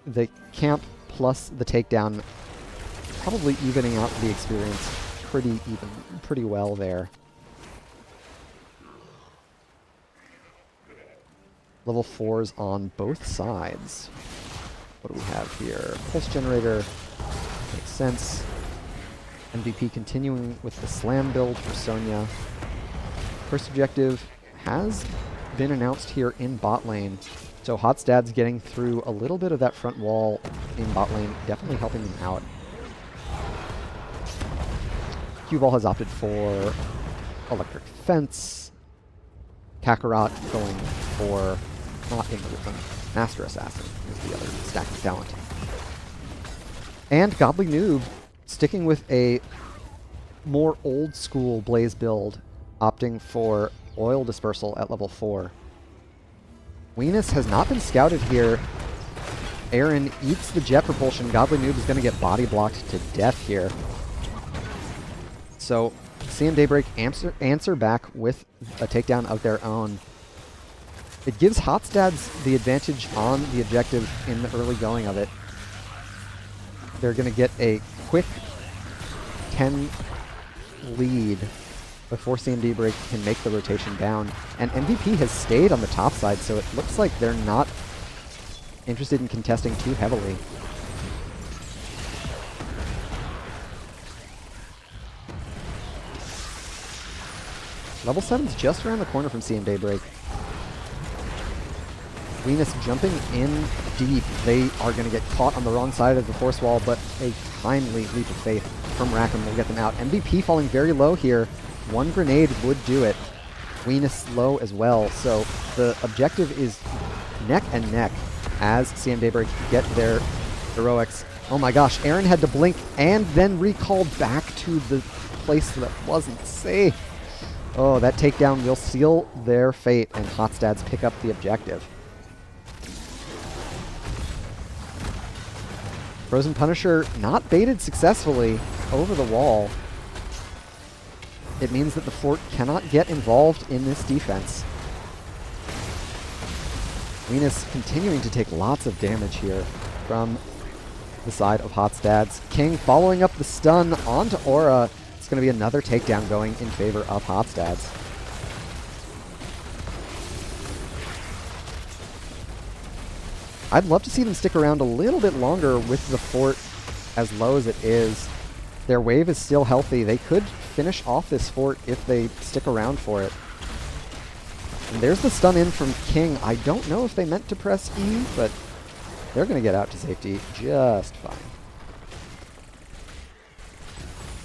the camp plus the takedown probably evening out the experience pretty well there. Level 4s on both sides. What do we have here? Pulse generator. Makes sense. MVP continuing with the slam build for Sonya. First objective has been announced here in bot lane. So Hot's dad's getting through a little bit of that front wall in bot lane, definitely helping them out. Cue Ball has opted for Electric Fence. Kakarot going for, not Ingriffin, Master Assassin is the other stacking talent. And Godly Noob sticking with a more old school Blaze build, opting for Oil Dispersal at level 4. Venus has not been scouted here. Aaron eats the jet propulsion. Godly Noob is going to get body blocked to death here. So CM Daybreak answer back with a takedown of their own. It gives Hotstads the advantage on the objective in the early going of it. They're going to get a quick 10 lead before CM Daybreak can make the rotation down. And MVP has stayed on the top side, so it looks like they're not interested in contesting too heavily. Level 7's just around the corner from CM Daybreak. Venus jumping in deep. They are going to get caught on the wrong side of the force wall, but a timely leap of faith from Rackham will get them out. MVP falling very low here. One grenade would do it. Venus low as well, so the objective is neck and neck as CM Daybreak get their heroics. Oh my gosh, Aaron had to blink and then recalled back to the place that wasn't safe. Oh, that takedown will seal their fate, and Hotstads pick up the objective. Frozen Punisher not baited successfully over the wall. It means that the fort cannot get involved in this defense. Venus continuing to take lots of damage here from the side of Hotstads. King following up the stun onto Aura. It's going to be another takedown going in favor of Hotstads. I'd love to see them stick around a little bit longer with the fort as low as it is. Their wave is still healthy. They could finish off this fort if they stick around for it. And there's the stun in from King. I don't know if they meant to press E, but they're going to get out to safety just fine.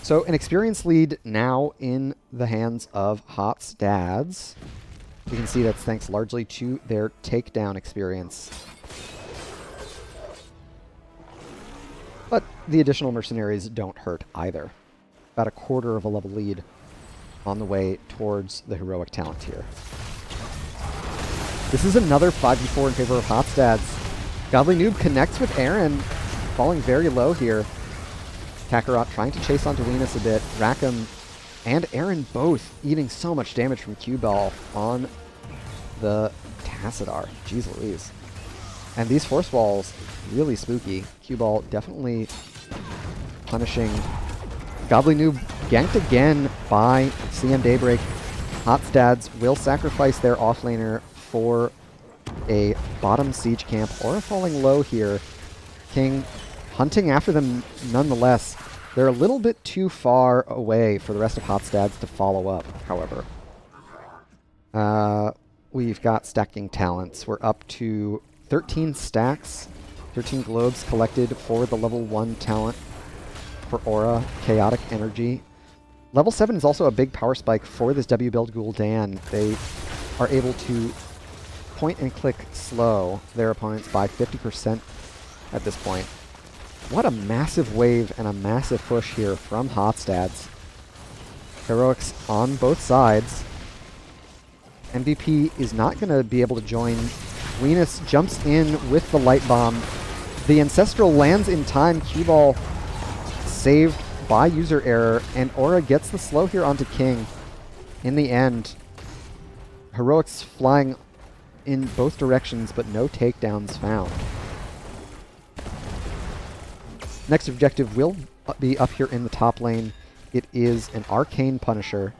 So an experience lead now in the hands of Hotstads. You can see that's thanks largely to their takedown experience. But the additional mercenaries don't hurt either. About a quarter of a level lead on the way towards the heroic talent here. This is another 5v4 in favor of Hotstads. Godly Noob connects with Aaron, falling very low here. Kakarot trying to chase onto Venus a bit. Rackham and Aaron both eating so much damage from Q-Ball on the Tassadar. Jeez Louise. And these force walls, really spooky. Q-Ball definitely punishing. Godly Noob ganked again by CM Daybreak. Hotstads will sacrifice their offlaner for a bottom siege camp. Aura falling low here. King hunting after them nonetheless. They're a little bit too far away for the rest of Hotstads to follow up, however. We've got stacking talents. We're up to 13 stacks, 13 globes collected for the level 1 talent for Aura, Chaotic Energy. Level 7 is also a big power spike for this W build Gul'dan. They are able to point and click slow their opponents by 50% at this point. What a massive wave and a massive push here from Hotstads. Heroics on both sides. MVP is not going to be able to join. Venus jumps in with the light bomb. The Ancestral lands in time. Q-Ball saved by user error, and Aura gets the slow here onto King. In the end, Heroics flying in both directions, but no takedowns found. Next objective will be up here in the top lane. It is an Arcane Punisher,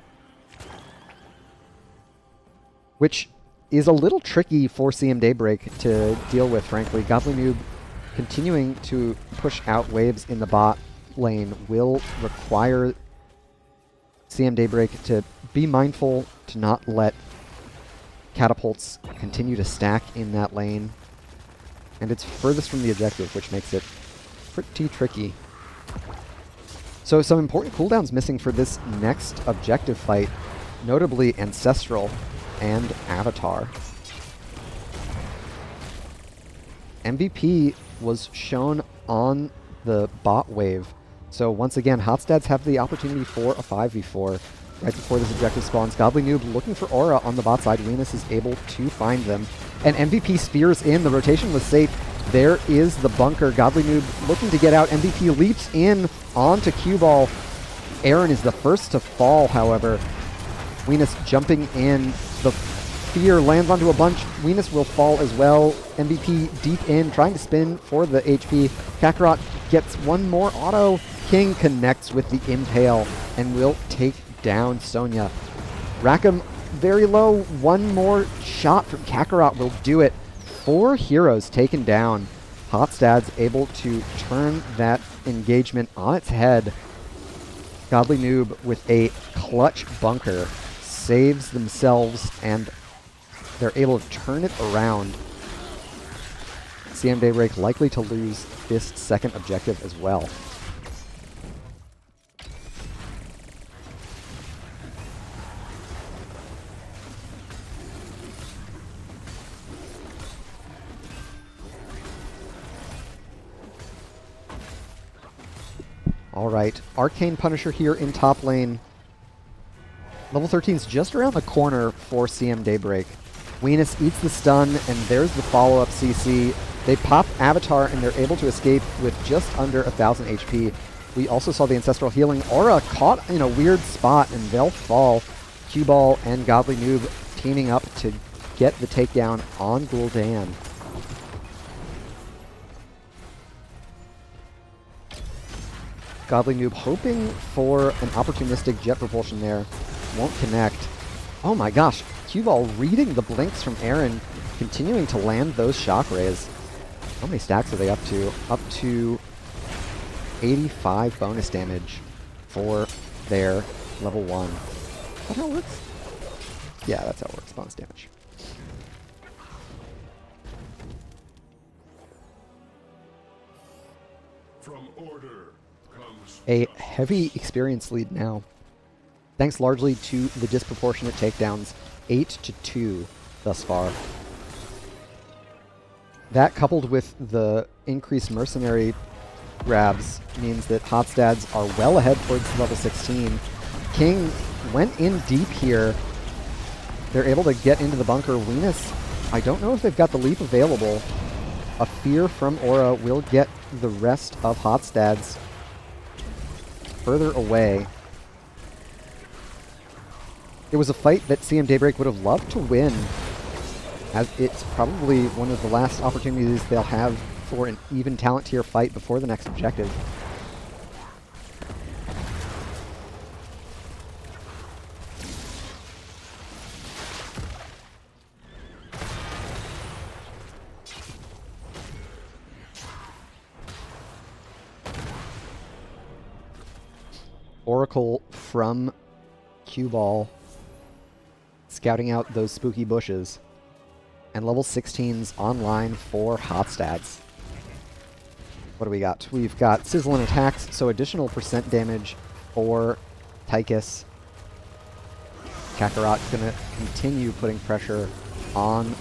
which is a little tricky for CM Daybreak to deal with, frankly. Godly Noob continuing to push out waves in the bot lane will require CM Daybreak to be mindful to not let catapults continue to stack in that lane. And it's furthest from the objective, which makes it pretty tricky. So some important cooldowns missing for this next objective fight, notably Ancestral and Avatar. MVP was shown on the bot wave. So once again, Hotstads have the opportunity for a 5v4 right before this objective spawns. Godly Noob looking for Aura on the bot side. Venus is able to find them. And MVP spears in. The rotation was safe. There is the bunker. Godly Noob looking to get out. MVP leaps in onto Q-Ball. Aaron is the first to fall, however. Venus jumping in. The fear lands onto a bunch. Venus will fall as well. MVP deep in, trying to spin for the HP. Kakarot gets one more auto. King connects with the Impale and will take down Sonya. Rackham very low. One more shot from Kakarot will do it. 4 heroes taken down. Hotstads able to turn that engagement on its head. Godly Noob with a clutch bunker saves themselves, and they're able to turn it around. CM Daybreak likely to lose this second objective as well. Alright, Arcane Punisher here in top lane. Level 13 is just around the corner for CM Daybreak. Venus eats the stun, and there's the follow-up CC. They pop Avatar, and they're able to escape with just under 1,000 HP. We also saw the Ancestral healing. Aura caught in a weird spot, and they'll fall. Q-Ball and Godly Noob teaming up to get the takedown on Gul'dan. Godly Noob hoping for an opportunistic jet propulsion there. Won't connect. Oh my gosh, Q-Ball reading the blinks from Aaron, continuing to land those shock rays. How many stacks are they up to? Up to 85 bonus damage for their level 1. Is that how it works? Yeah, that's how it works, bonus damage. From order comes A heavy experience lead now, thanks largely to the disproportionate takedowns, 8-2 thus far. That coupled with the increased mercenary grabs means that Hotstads are well ahead towards level 16. King went in deep here. They're able to get into the bunker. Venus, I don't know if they've got the leap available. A fear from Aura will get the rest of Hotstads further away. It was a fight that CM Daybreak would have loved to win, as it's probably one of the last opportunities they'll have for an even talent tier fight before the next objective. Oracle from Cue Ball, scouting out those spooky bushes. And level 16's online for Hotstats. What do we got? We've got Sizzling Attacks, so additional percent damage for Tychus. Kakarot's going to continue putting pressure on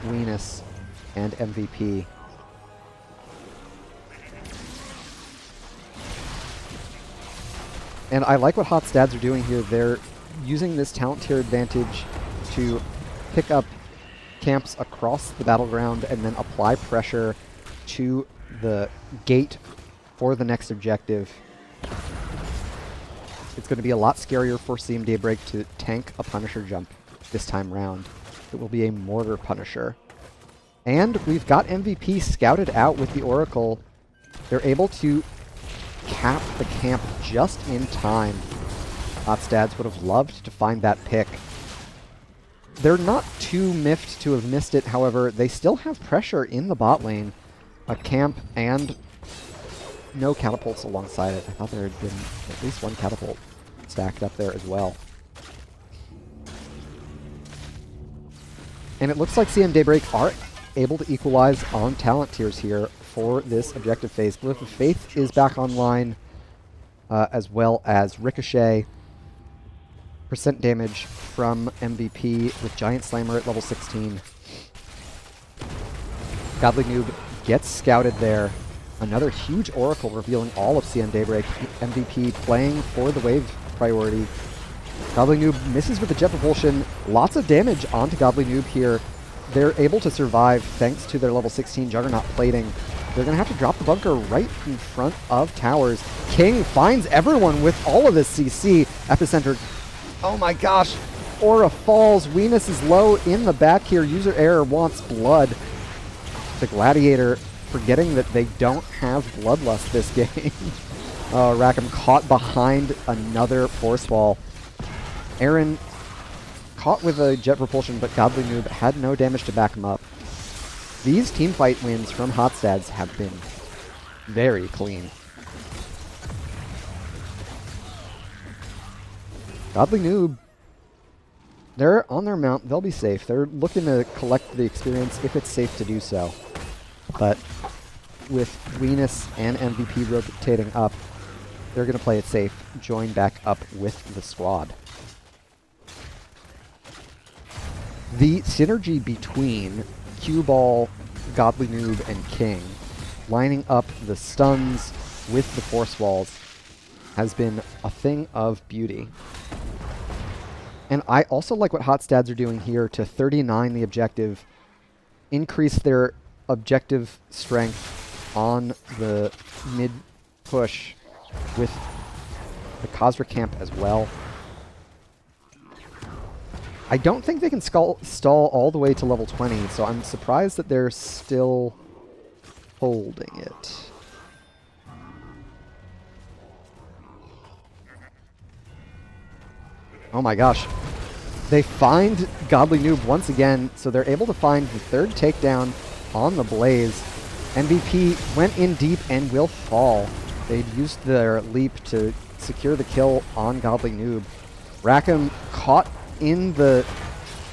Venus and MVP. And I like what Hotstats are doing here. They're using this talent tier advantage to pick up camps across the battleground and then apply pressure to the gate for the next objective. It's going to be a lot scarier for CM Daybreak to tank a Punisher jump this time round. It will be a Mortar Punisher. And we've got MVP scouted out with the Oracle. They're able to cap the camp just in time. Hotstats would have loved to find that pick. They're not too miffed to have missed it, however, they still have pressure in the bot lane. A camp and no catapults alongside it. I thought there had been at least one catapult stacked up there as well. And it looks like CM Daybreak are able to equalize on talent tiers here for this objective phase. Glyph of Faith is back online, as well as Ricochet. Percent damage from MVP with Giant Slammer at level 16. Godly Noob gets scouted there. Another huge Oracle revealing all of CM Daybreak. MVP playing for the wave priority. Godly Noob misses with the Jet Propulsion. Lots of damage onto Godly Noob here. They're able to survive thanks to their level 16 Juggernaut plating. They're going to have to drop the bunker right in front of towers. King finds everyone with all of this CC. Epicenter. Oh my gosh. Aura falls. Venus is low in the back here. User error wants blood. The Gladiator forgetting that they don't have Bloodlust this game. Oh, Rackham caught behind another force wall. Aaron caught with a Jet Propulsion, but Godly Noob had no damage to back him up. These teamfight wins from Hotstats have been very clean. Godly Noob, they're on their mount. They'll be safe. They're looking to collect the experience if it's safe to do so. But with Venus and MVP rotating up, they're going to play it safe, join back up with the squad. The synergy between Cue Ball, Godly Noob, and King, lining up the stuns with the force walls, has been a thing of beauty. And I also like what Hotstats are doing here to 39 the objective, increase their objective strength on the mid push with the Khazra camp as well. I don't think they can stall all the way to level 20, so I'm surprised that they're still holding it. Oh my gosh. They find Godly Noob once again, so they're able to find the third takedown on the Blaze. MVP went in deep and will fall. They'd used their leap to secure the kill on Godly Noob. Rackham caught in the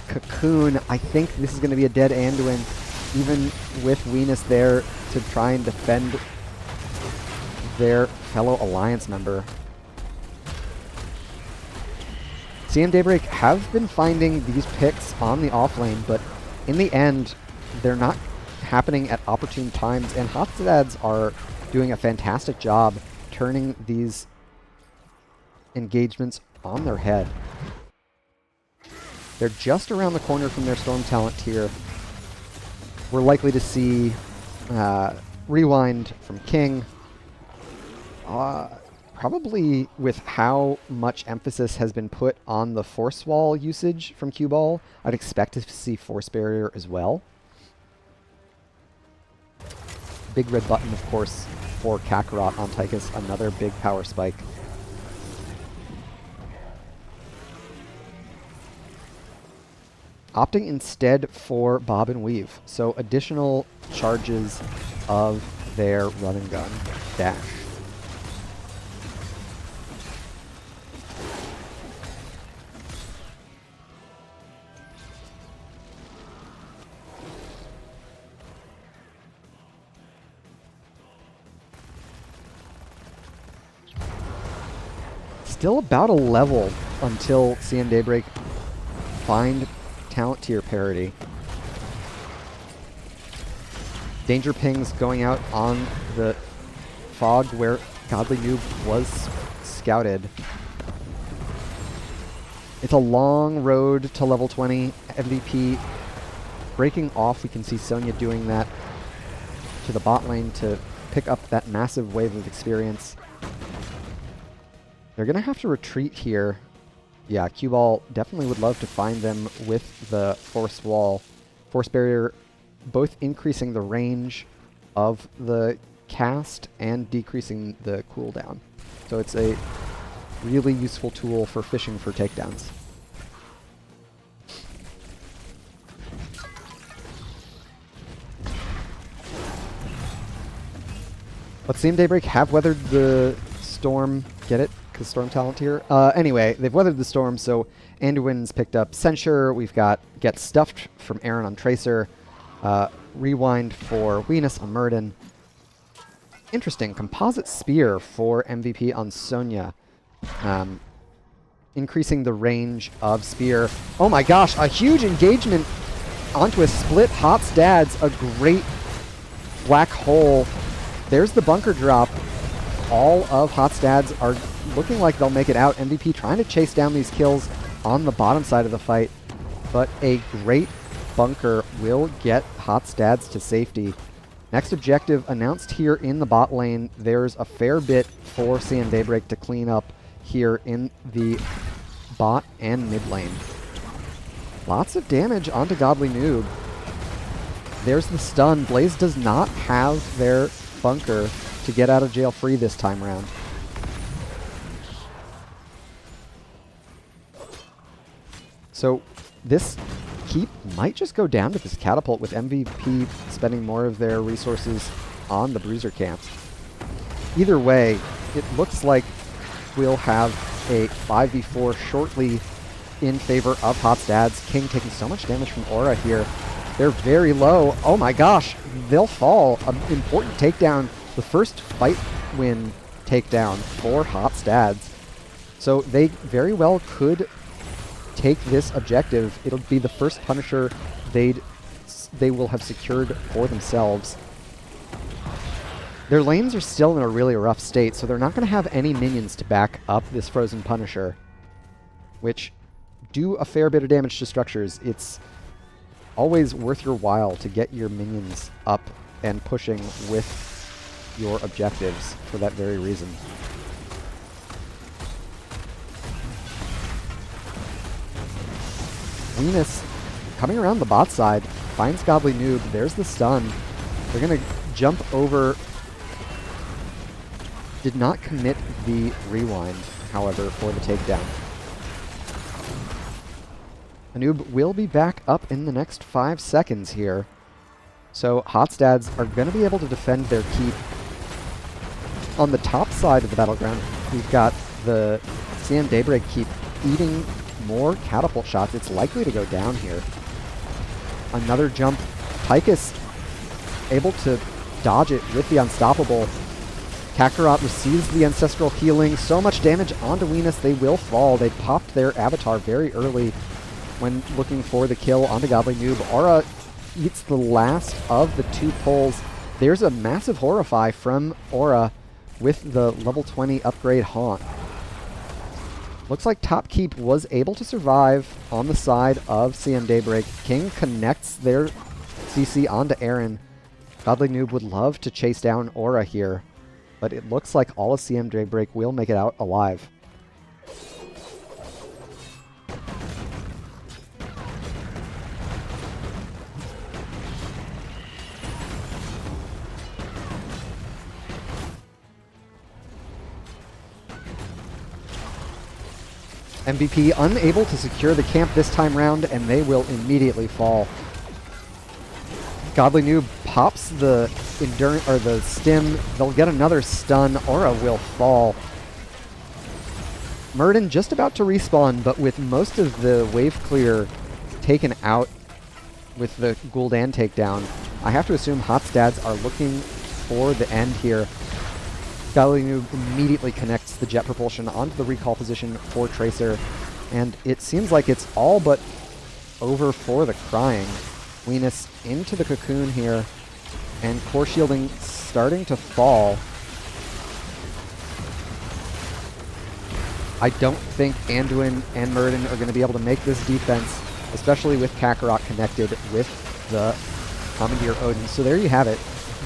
cocoon. I think this is going to be a dead Anduin, even with Venus there to try and defend their fellow Alliance member. CM Daybreak have been finding these picks on the offlane, but in the end, they're not happening at opportune times, and Hotstats are doing a fantastic job turning these engagements on their head. They're just around the corner from their Storm talent tier. We're likely to see Rewind from King. probably with how much emphasis has been put on the Force Wall usage from Cue Ball, I'd expect to see Force Barrier as well. Big red button, of course, for Kakarot on Tychus, another big power spike. Opting instead for Bob and Weave, so additional charges of their run and gun dash. Still about a level until CN Daybreak find talent tier parity. Danger pings going out on the fog where Godly Noob was scouted. It's a long road to level 20. MVP breaking off. We can see Sonya doing that to the bot lane to pick up that massive wave of experience. They're going to have to retreat here. Yeah, Cue Ball definitely would love to find them with the Force Wall. Force Barrier both increasing the range of the cast and decreasing the cooldown. So it's a really useful tool for fishing for takedowns. Let's see, Daybreak have weathered the storm. Get it? Because storm talent here. Anyway, they've weathered the storm, so Anduin's picked up Censure. We've got Get Stuffed from Aaron on Tracer. Rewind for Venus on Murden. Interesting. Composite Spear for MVP on Sonya. Increasing the range of Spear. Oh my gosh, a huge engagement onto a split Hot Stads. A great black hole. There's the bunker drop. All of Hot Stads are looking like they'll make it out. MVP trying to chase down these kills on the bottom side of the fight, but a great bunker will get Hot Stads to safety. Next objective announced here in the bot lane. There's a fair bit for CN Daybreak to clean up here in the bot and mid lane. Lots of damage onto Godly Noob. There's the stun. Blaze does not have their bunker to get out of jail free this time around. So this keep might just go down to this catapult with MVP spending more of their resources on the bruiser camp. Either way, it looks like we'll have a 5v4 shortly in favor of Hot Stads. King taking so much damage from Aura here. They're very low. Oh my gosh, they'll fall. An important takedown. The first fight win takedown for Hot Stads. So they very well could take this objective. It'll be the first Punisher they will have secured for themselves. Their lanes are still in a really rough state, so they're not going to have any minions to back up this Frozen Punisher, which do a fair bit of damage to structures. It's always worth your while to get your minions up and pushing with your objectives for that very reason. Venus coming around the bot side finds Godly Noob. There's the stun. They're going to jump over. Did not commit the rewind, however, for the takedown. Noob will be back up in the next 5 seconds here. So Hot Stads are going to be able to defend their keep. On the top side of the battleground, we've got the CN Daybreak keep eating more catapult shots. It's likely to go down here. Another jump. Tychus able to dodge it with the Unstoppable. Kakarot receives the Ancestral Healing. So much damage onto Venus, they will fall. They popped their avatar very early when looking for the kill onto Godly Noob. Aura eats the last of the 2 pulls. There's a massive Horrify from Aura with the level 20 upgrade Haunt. Looks like Top Keep was able to survive on the side of CN Daybreak. King connects their CC onto Aaron. Godly Noob would love to chase down Aura here. but it looks like all of CM Daybreak will make it out alive. MVP unable to secure the camp this time round, and they will immediately fall. Godly Noob pops the endurance or the stim. They'll get another stun. Aura will fall. Murden just about to respawn, but with most of the wave clear taken out with the Gul'dan takedown, I have to assume Hotstads are looking for the end here. Godly Noob immediately connects the jet propulsion onto the recall position for Tracer, and it seems like it's all but over for the Crying. Venus into the cocoon here, and core shielding starting to fall. I don't think Anduin and Murden are going to be able to make this defense, especially with Kakarot connected with the Commandeer Odin. So there you have it.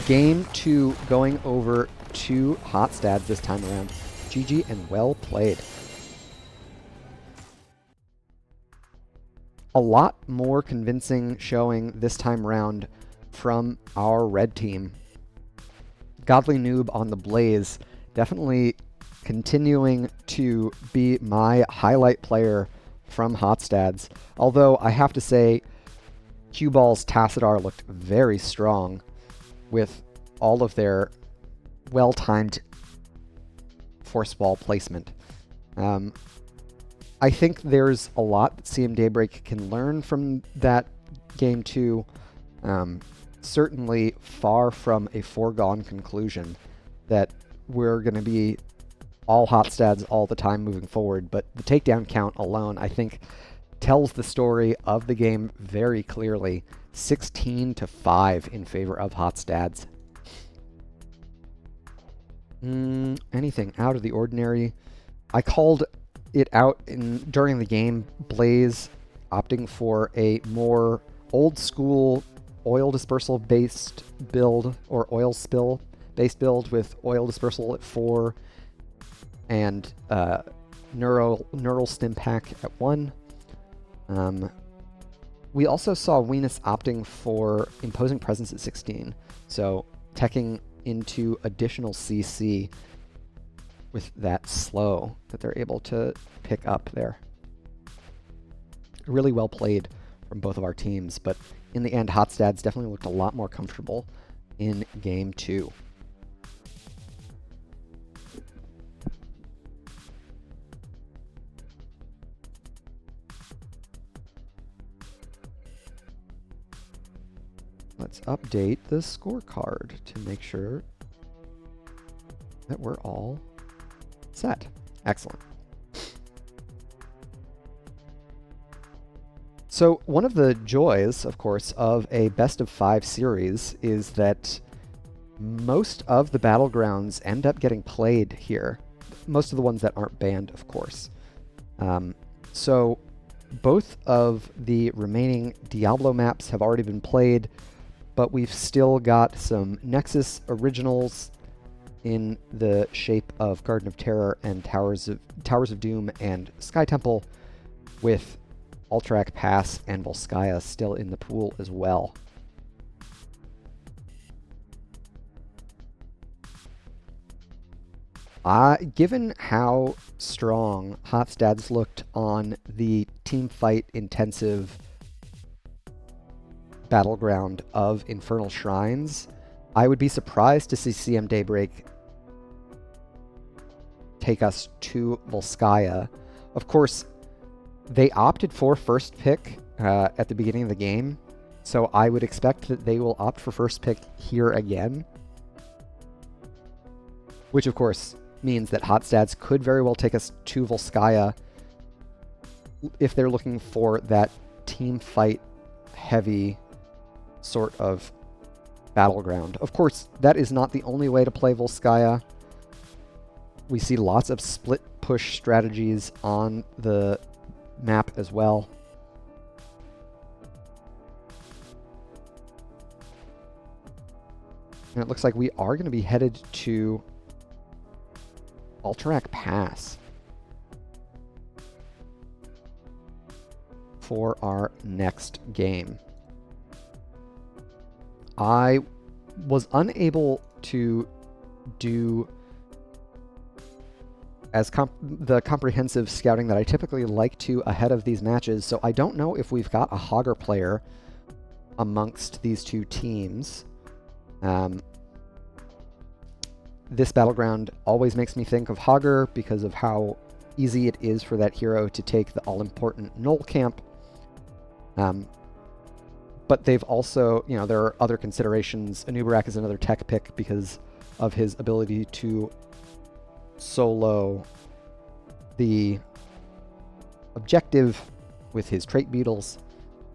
Game 2 going over to Hotstads this time around. GG and well played. A lot more convincing showing this time round from our red team. Godly Noob on the Blaze, definitely continuing to be my highlight player from Hotstads. Although I have to say, Q-Ball's Tassadar looked very strong with all of their well-timed force ball placement. I think there's a lot that CM Daybreak can learn from that game 2. Certainly far from a foregone conclusion that we're going to be all Hotstads all the time moving forward, but the takedown count alone, I think, tells the story of the game very clearly. 16-5 in favor of Hotstads. Anything out of the ordinary? I called it out during the game. Blaze opting for a more old school oil dispersal based build, or oil spill based build with oil dispersal at 4 and neural stim pack at 1. We also saw Venus opting for imposing presence at 16, so teching into additional CC with that slow that they're able to pick up there. Really well played from both of our teams, but in the end, Hotstads definitely looked a lot more comfortable in game 2. Let's update the scorecard to make sure that we're all set. Excellent. So one of the joys, of course, of a best of 5 series is that most of the battlegrounds end up getting played here. Most of the ones that aren't banned, of course. So both of the remaining Diablo maps have already been played, but we've still got some Nexus originals in the shape of Garden of Terror and Towers of Doom and Sky Temple, with Alterac Pass and Volskaya still in the pool as well. Given how strong Hotstads looked on the team fight intensive battleground of Infernal Shrines, I would be surprised to see CM Daybreak take us to Volskaya. Of course, they opted for first pick at the beginning of the game, so I would expect that they will opt for first pick here again, which of course means that Hotstads could very well take us to Volskaya if they're looking for that team fight heavy sort of battleground. Of course, that is not the only way to play Volskaya. We see lots of split push strategies on the map as well. And it looks like we are going to be headed to Alterac pass for our next game. I was unable to do as the comprehensive scouting that I typically like to ahead of these matches, so I don't know if we've got a Hogger player amongst these two teams. This battleground always makes me think of Hogger because of how easy it is for that hero to take the all-important Null camp. But they've also, you know, there are other considerations. Anubarak is another tech pick because of his ability to solo the objective with his trait beetles.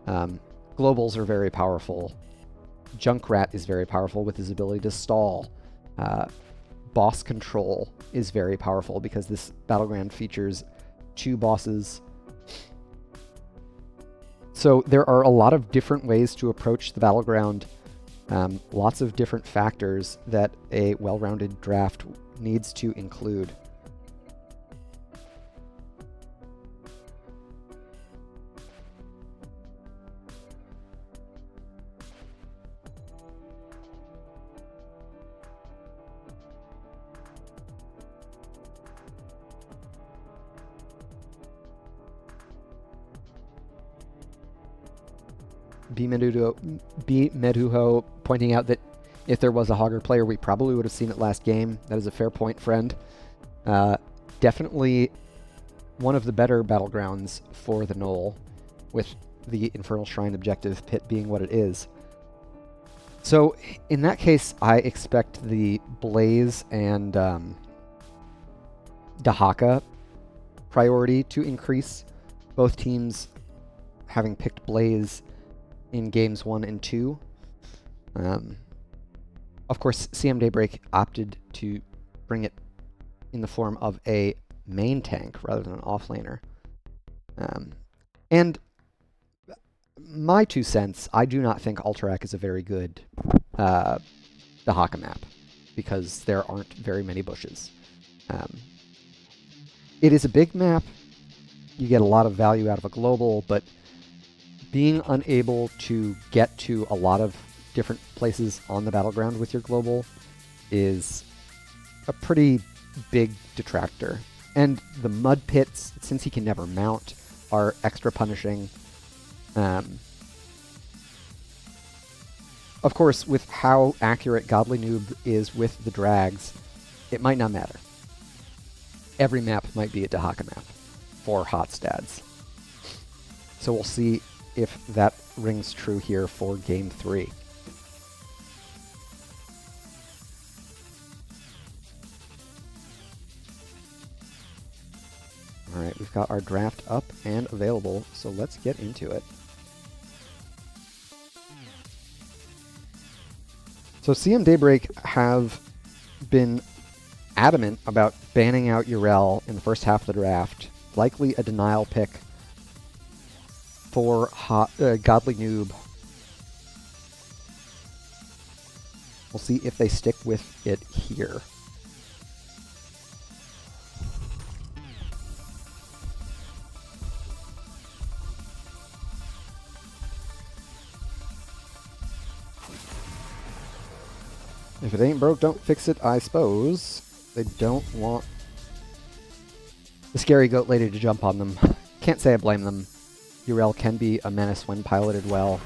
Globals are very powerful. Junkrat is very powerful with his ability to stall. Boss control is very powerful because this battleground features 2 bosses. So there are a lot of different ways to approach the battleground, lots of different factors that a well-rounded draft needs to include. B. Meduho pointing out that if there was a Hogger player, we probably would have seen it last game. That is a fair point, friend. Definitely one of the better battlegrounds for the Knoll, with the Infernal Shrine objective pit being what it is. So in that case, I expect the Blaze and Dahaka priority to increase. Both teams having picked Blaze in games 1 and 2. Of course, CM Daybreak opted to bring it in the form of a main tank rather than an offlaner. And my 2 cents, I do not think Alterac is a very good Dahaka map because there aren't very many bushes. It is a big map. You get a lot of value out of a global, but being unable to get to a lot of different places on the battleground with your global is a pretty big detractor. And the mud pits, since he can never mount, are extra punishing. Of course, with how accurate Godly Noob is with the drags, it might not matter. Every map might be a Dahaka map for hot stads. So we'll see if that rings true here for Game 3. Alright, we've got our draft up and available, so let's get into it. So CM Daybreak have been adamant about banning out Urel in the first half of the draft, likely a denial pick for Godly Noob. We'll see if they stick with it here. If it ain't broke, don't fix it, I suppose. They don't want the scary goat lady to jump on them. Can't say I blame them. Urel can be a menace when piloted well.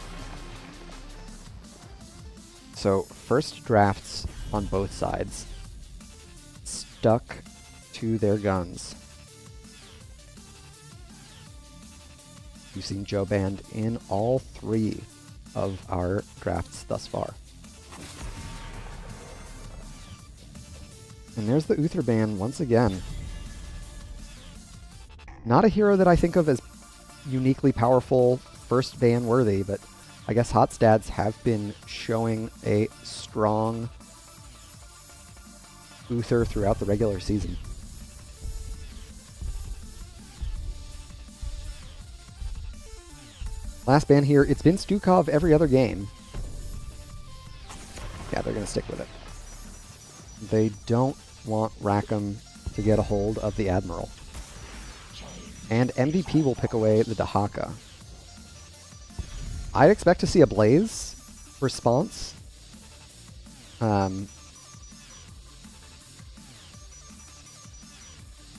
So, first drafts on both sides. Stuck to their guns. You've seen Joe banned in all 3 of our drafts thus far. And there's the Uther ban once again. Not a hero that I think of as uniquely powerful, first ban worthy, but I guess hot stats have been showing a strong Uther throughout the regular season. Last ban here, it's been Stukov every other game. Yeah, they're going to stick with it. They don't want Rackham to get a hold of the Admiral. And MVP will pick away the Dahaka. I'd expect to see a Blaze response.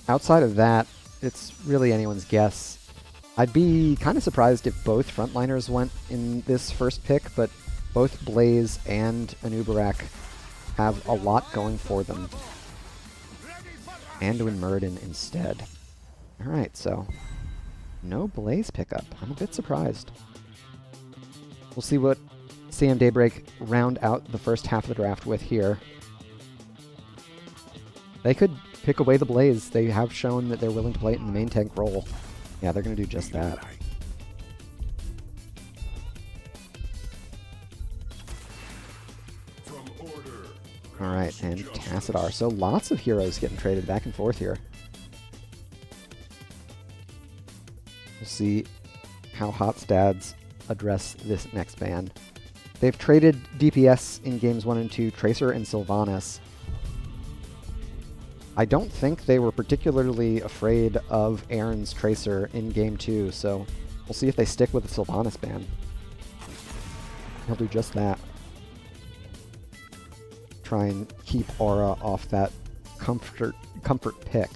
Outside of that, it's really anyone's guess. I'd be kind of surprised if both frontliners went in this first pick, but both Blaze and Anubarak have a lot going for them. Anduin Muradin instead. Alright, so no Blaze pickup. I'm a bit surprised. We'll see what CM Daybreak round out the first half of the draft with here. They could pick away the Blaze. They have shown that they're willing to play it in the main tank role. Yeah, they're going to do just that. Alright, and Tassadar. So lots of heroes getting traded back and forth here. We'll see how Hotstads address this next ban. They've traded DPS in games 1 and 2, Tracer and Sylvanas. I don't think they were particularly afraid of Aaron's Tracer in game 2, so we'll see if they stick with the Sylvanas ban. He'll do just that. Try and keep Aura off that comfort pick.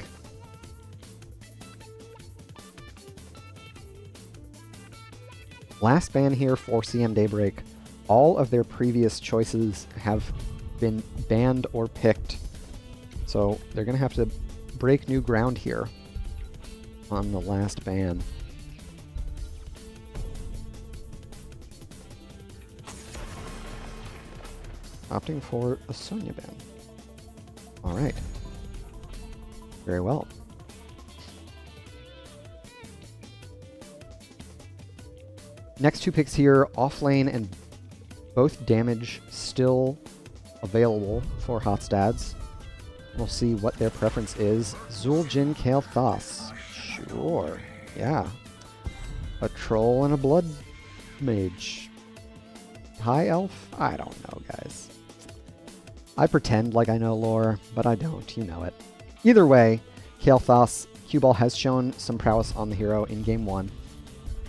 Last ban here for CM Daybreak. All of their previous choices have been banned or picked. So they're going to have to break new ground here on the last ban. Opting for a Sonya ban. Alright. Very well. Next two picks here, offlane and both damage still available for Hotstads. We'll see what their preference is. Zul'jin Kael'thas. Sure. Yeah. A troll and a blood mage. High elf? I don't know, guys. I pretend like I know lore, but I don't. You know it. Either way, Kael'thas, Q-Ball has shown some prowess on the hero in game 1.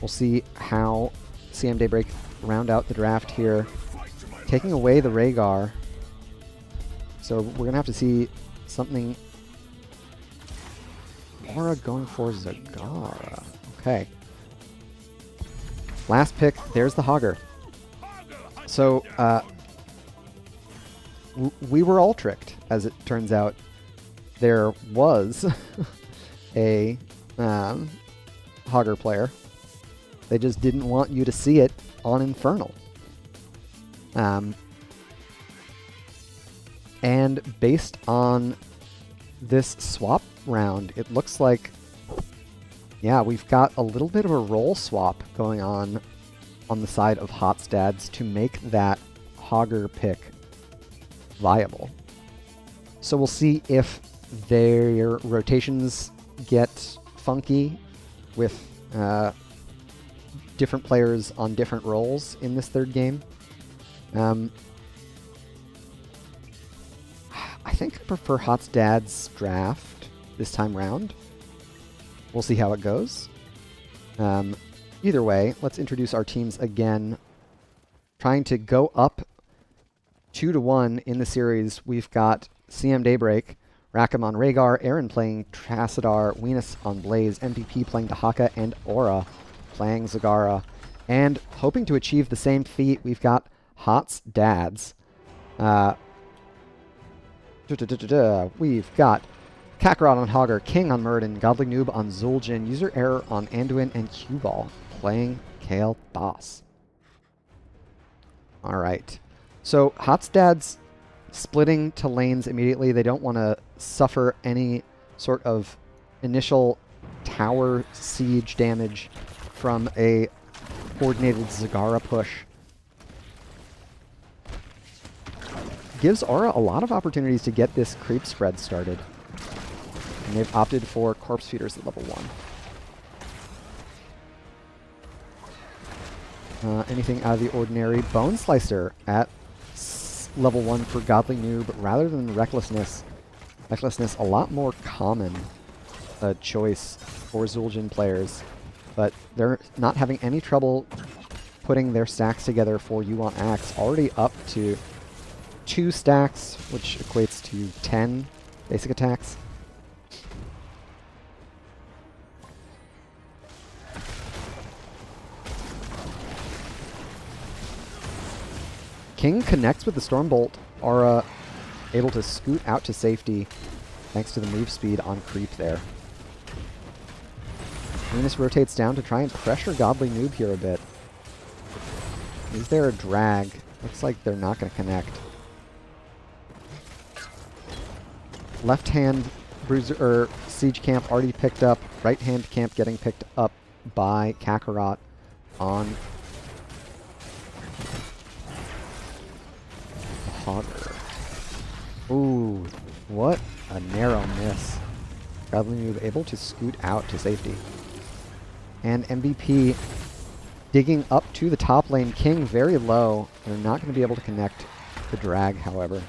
We'll see how CM Daybreak round out the draft here. Taking away the Rhaegar. So we're going to have to see something. Aura going for Zagara. Okay. Last pick, there's the Hogger. So, we were all tricked, as it turns out. There was a Hogger player. They just didn't want you to see it on Infernal. And based on this swap round, it looks like, yeah, we've got a little bit of a role swap going on the side of Hotstads to make that Hogger pick viable. So we'll see if their rotations get funky with different players on different roles in this third game. I think I prefer Hotstads draft this time round. We'll see how it goes. Either way, let's introduce our teams again. Trying to go up 2-1 in the series, we've got CM Daybreak, Rackham on Rhaegar, Aaron playing Tassadar, Venus on Blaze, MVP playing Dahaka, and Aura playing Zagara. And hoping to achieve the same feat, we've got Hotstads. We've got Kakarot on Hogger, King on Muradin, Godly Noob on Zul'jin, User Error on Anduin, and Q-Ball playing Kael'thas. Alright. So Hotstads splitting to lanes immediately. They don't want to suffer any sort of initial tower siege damage from a coordinated Zagara push. Gives Aura a lot of opportunities to get this creep spread started. And they've opted for Corpse Feeders at level 1. Anything out of the ordinary? Bone Slicer at level 1 for Godly Noob. Rather than Recklessness, Fecklessness, a lot more common choice for Zul'jin players, but they're not having any trouble putting their stacks together for Yuan Axe, already up to 2 stacks, which equates to 10 basic attacks. King connects with the Stormbolt, Aura able to scoot out to safety thanks to the move speed on creep there. Venus rotates down to try and pressure Godly Noob here a bit. Is there a drag? Looks like they're not going to connect. Left hand Bruiser Siege Camp already picked up. Right hand camp getting picked up by Kakarot on Hogger. Ooh, what a narrow miss. Godly Noob able to scoot out to safety. And MVP digging up to the top lane. King very low. They're not going to be able to connect the drag, however.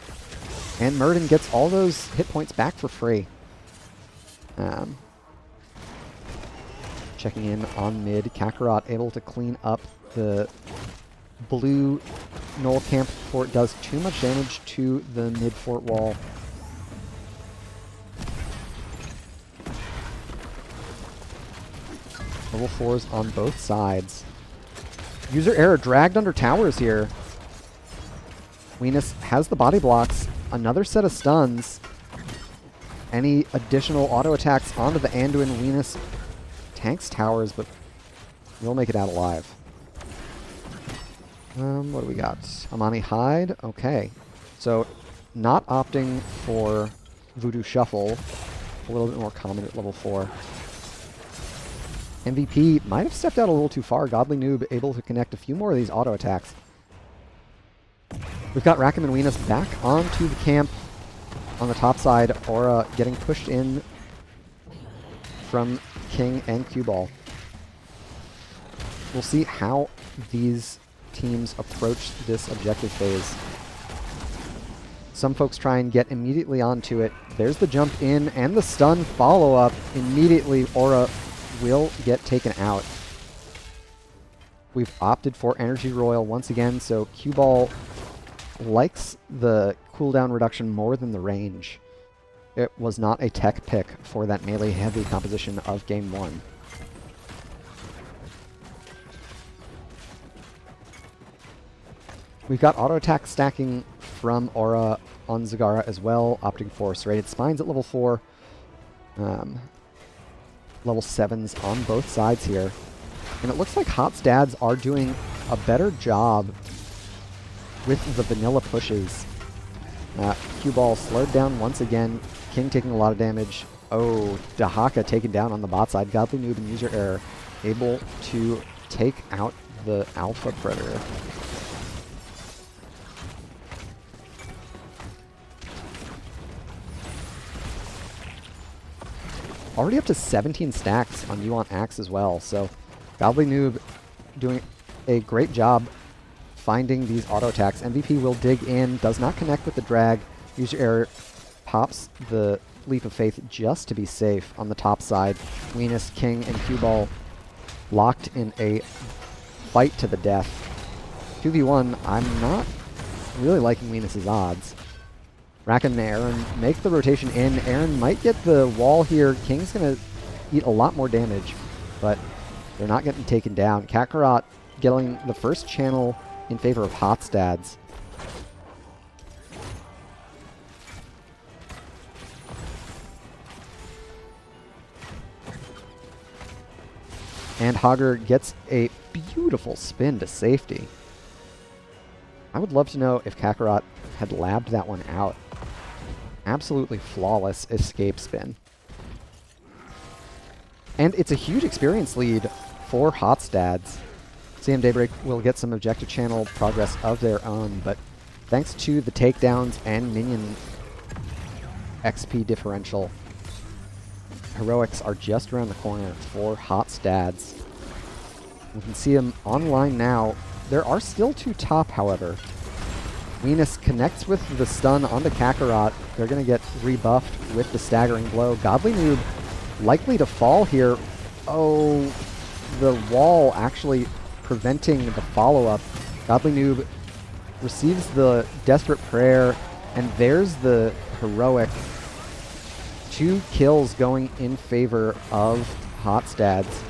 And Murden gets all those hit points back for free. Checking in on mid. Kakarot able to clean up the blue Knoll camp before it does too much damage to the mid fort wall. Level 4s on both sides. User error dragged under towers here. Venus has the body blocks. Another set of stuns. Any additional auto attacks onto the Anduin. Venus tanks towers, but will make it out alive. What do we got? Amani Hyde. Okay. So, not opting for Voodoo Shuffle. A little bit more common at level 4. MVP might have stepped out a little too far. Godly Noob able to connect a few more of these auto attacks. We've got Rakim and Venus back onto the camp on the top side. Aura getting pushed in from King and Cue Ball. We'll see how these teams approach this objective phase. Some folks try and get immediately onto it. There's the jump in and the stun follow-up. Immediately, Aura will get taken out. We've opted for Energy Royal once again, so Cue Ball likes the cooldown reduction more than the range. It was not a tech pick for that melee-heavy composition of Game 1. We've got auto attack stacking from Aura on Zagara as well, opting for Serrated Spines at level 4. Level 7s on both sides here. And it looks like Hot's dads are doing a better job with the vanilla pushes. Cue Ball slowed down once again. King taking a lot of damage. Oh, Dahaka taken down on the bot side. Godly Noob and User Error able to take out the Alpha Predator. Already up to 17 stacks on Yuan Axe as well, so Godly Noob doing a great job finding these auto attacks. MVP will dig in, does not connect with the drag. User Error pops the Leap of Faith just to be safe on the top side. Venus, King, and Cue Ball locked in a fight to the death. 2v1, I'm not really liking Venus's odds. Rakim and Aaron make the rotation in. Aaron might get the wall here. King's going to eat a lot more damage, but they're not getting taken down. Kakarot getting the first channel in favor of Hot's dads. And Hogger gets a beautiful spin to safety. I would love to know if Kakarot had labbed that one out. Absolutely flawless escape spin. And it's a huge experience lead for Hot's dads. CM Daybreak will get some objective channel progress of their own, but thanks to the takedowns and minion XP differential, heroics are just around the corner for Hot's dads. You can see them online now. There are still 2 top, however. Venus connects with the stun onto Kakarot. They're going to get rebuffed with the staggering blow. Godly Noob likely to fall here. Oh, the wall actually preventing the follow-up. Godly Noob receives the Desperate Prayer, and there's the heroic. 2 kills going in favor of Hotstads.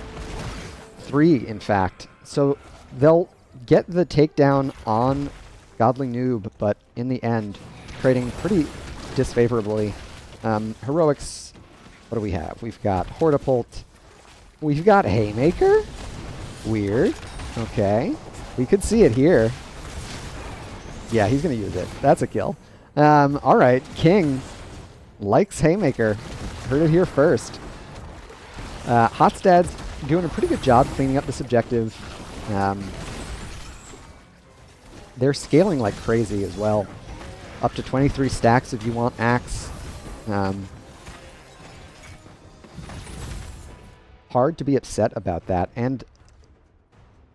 3, in fact. So they'll get the takedown on Godly Noob, but in the end, trading pretty disfavorably. Heroics, what do we have? We've got Hortipult. We've got Haymaker? Weird. Okay. We could see it here. Yeah, he's going to use it. That's a kill. All right. King likes Haymaker. Heard it here first. Hotstad's doing a pretty good job cleaning up this objective. They're scaling like crazy as well. Up to 23 stacks if you want Axe. Hard to be upset about that. And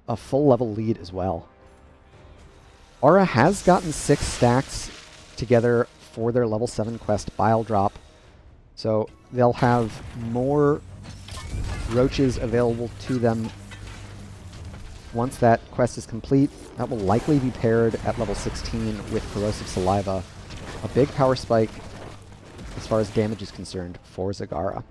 a full level lead as well. Aura has gotten 6 stacks together for their level 7 quest Bile Drop. So they'll have more roaches available to them once that quest is complete. That will likely be paired at level 16 with Corrosive Saliva. A big power spike as far as damage is concerned for Zagara.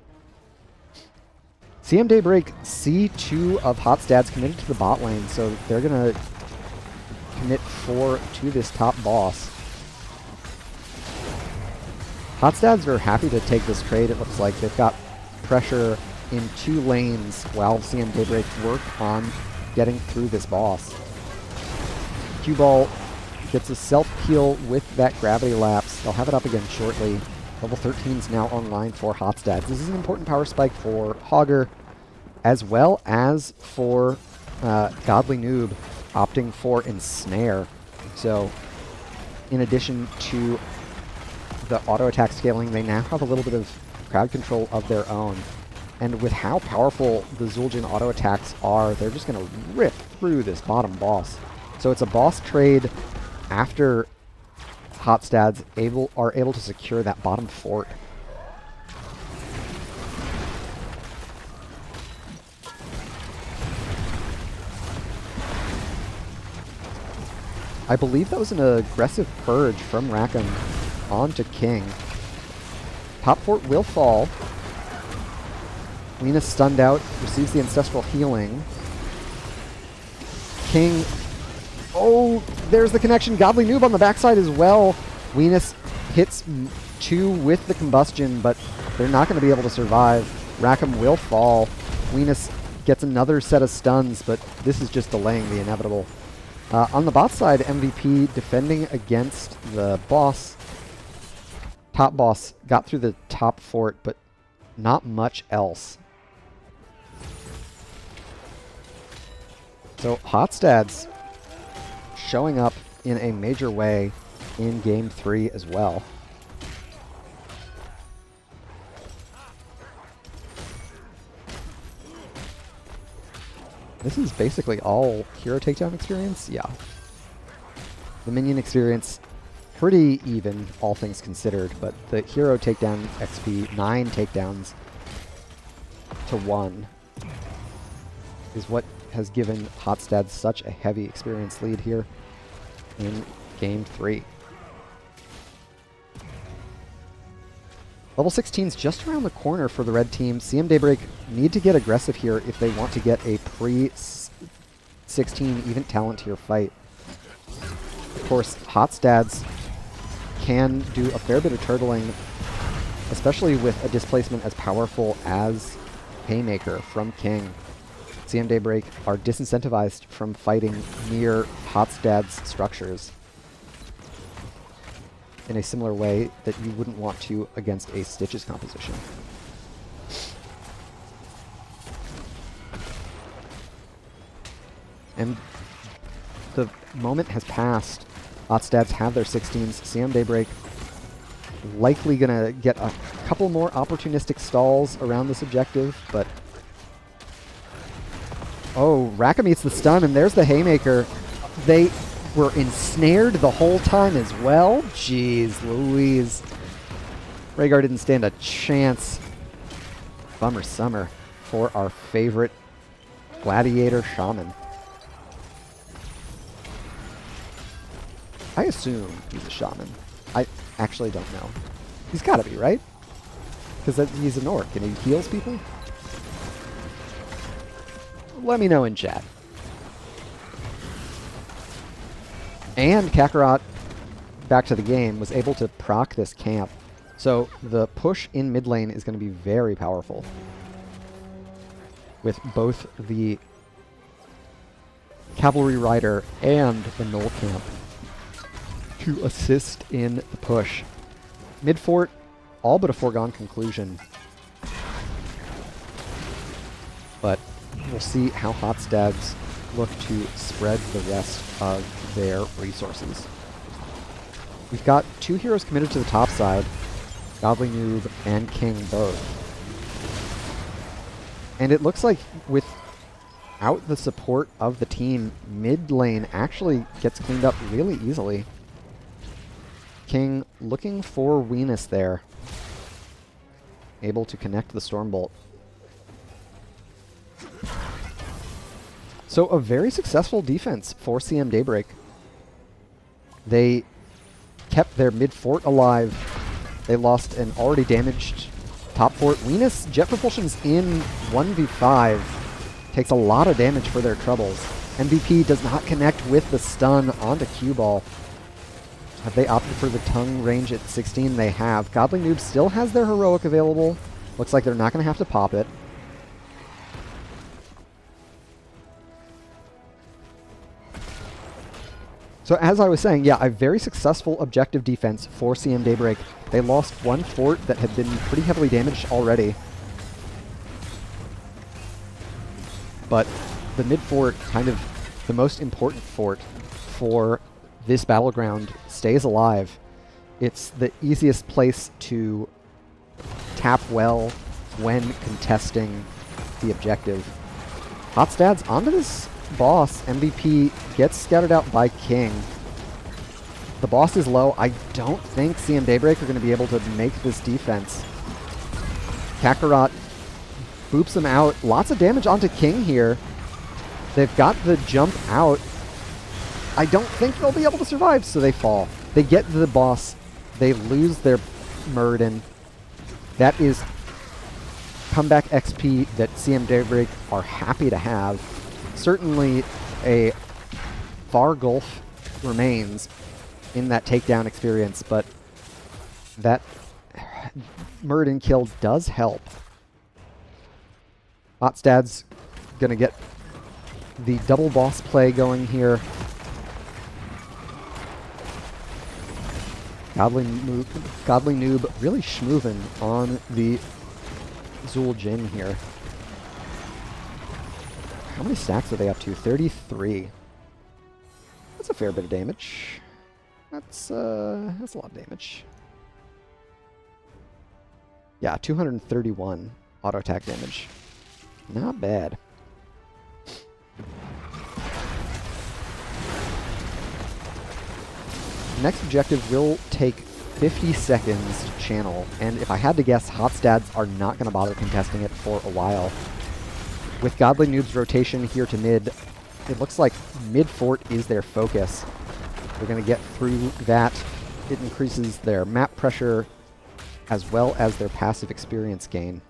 CM Daybreak, C2 of Hotstads committed to the bot lane, so they're going to commit 4 to this top boss. Hotstads are happy to take this trade. It looks like they've got pressure in 2 lanes while CM Daybreak work on getting through this boss. Q-Ball gets a self-heal with that Gravity Lapse. They'll have it up again shortly. Level 13 is now online for Hotstads. This is an important power spike for Hogger, as well as for Godly Noob opting for Ensnare. So, in addition to the auto attack scaling, they now have a little bit of crowd control of their own. And with how powerful the Zul'jin auto attacks are, they're just going to rip through this bottom boss. So it's a boss trade after Hotstads are able to secure that bottom fort. I believe that was an aggressive purge from Rackham onto King. Top fort will fall. Lena stunned out, receives the Ancestral Healing. King, oh, there's the connection. Godly Noob on the backside as well. Venus hits 2 with the Combustion, but they're not going to be able to survive. Rackham will fall. Venus gets another set of stuns, but this is just delaying the inevitable. On the bot side, MVP defending against the boss. Top boss got through the top fort, but not much else. So Hotstads showing up in a major way in Game 3 as well. This is basically all hero takedown experience? Yeah. The minion experience, pretty even, all things considered, but the hero takedown XP, 9 takedowns to 1, is what has given Hotstads such a heavy experience lead here in Game 3. Level 16 is just around the corner for the red team. CM Daybreak need to get aggressive here if they want to get a pre-16 event talent tier fight. Of course, Hotstads can do a fair bit of turtling, especially with a displacement as powerful as Haymaker from King. CM Daybreak are disincentivized from fighting near Hotstads' structures in a similar way that you wouldn't want to against a Stitches composition. And the moment has passed. Hotstads have their 16s. CM Daybreak likely gonna get a couple more opportunistic stalls around this objective, but oh, Rackham eats the stun, and there's the Haymaker. They were ensnared the whole time as well. Jeez Louise. Rhaegar didn't stand a chance. Bummer summer for our favorite gladiator shaman. I assume he's a shaman. I actually don't know. He's gotta be, right? Because he's an orc and he heals people? Let me know in chat. And Kakarot, back to the game, was able to proc this camp. So the push in mid lane is going to be very powerful. With both the Cavalry Rider and the Knoll camp to assist in the push. Mid fort, all but a foregone conclusion. But we'll see how Hotstads look to spread the rest of their resources. We've got 2 heroes committed to the top side, Godly Noob and King both. And it looks like without the support of the team, mid lane actually gets cleaned up really easily. King looking for Venus there. Able to connect the Stormbolt. So a very successful defense for CM Daybreak. They kept their mid fort alive. They lost an already damaged top fort. Venus jet propulsion's in 1v5. Takes a lot of damage for their troubles. MVP does not connect with the stun onto Cue Ball. Have they opted for the tongue range at 16? They have. Godly Noob still has their heroic available. Looks like they're not going to have to pop it. So as I was saying, yeah, a very successful objective defense for CM Daybreak. They lost one fort that had been pretty heavily damaged already. But the mid fort, kind of the most important fort for this battleground, stays alive. It's the easiest place to tap well when contesting the objective. Hotstads onto this boss. MVP gets scouted out by King. The boss is low. I don't think CM Daybreak are going to be able to make this defense. Kakarot boops him out. Lots of damage onto King here. They've got the jump out. I don't think they'll be able to survive, so they fall. They get to the boss. They lose their Muradin. That is comeback XP that CM Daybreak are happy to have. Certainly a far gulf remains in that takedown experience, but that Muradin kill does help. Hotstad's gonna get the double boss play going here. Godly Noob really schmoovin' on the Zul Jin here. How many stacks are they up to? 33. That's a fair bit of damage. That's a lot of damage. Yeah, 231 auto attack damage. Not bad. Next objective will take 50 seconds to channel, and if I had to guess, Hotstads are not going to bother contesting it for a while. With Godly Noob's rotation here to mid, it looks like mid fort is their focus. They're going to get through that. It increases their map pressure as well as their passive experience gain.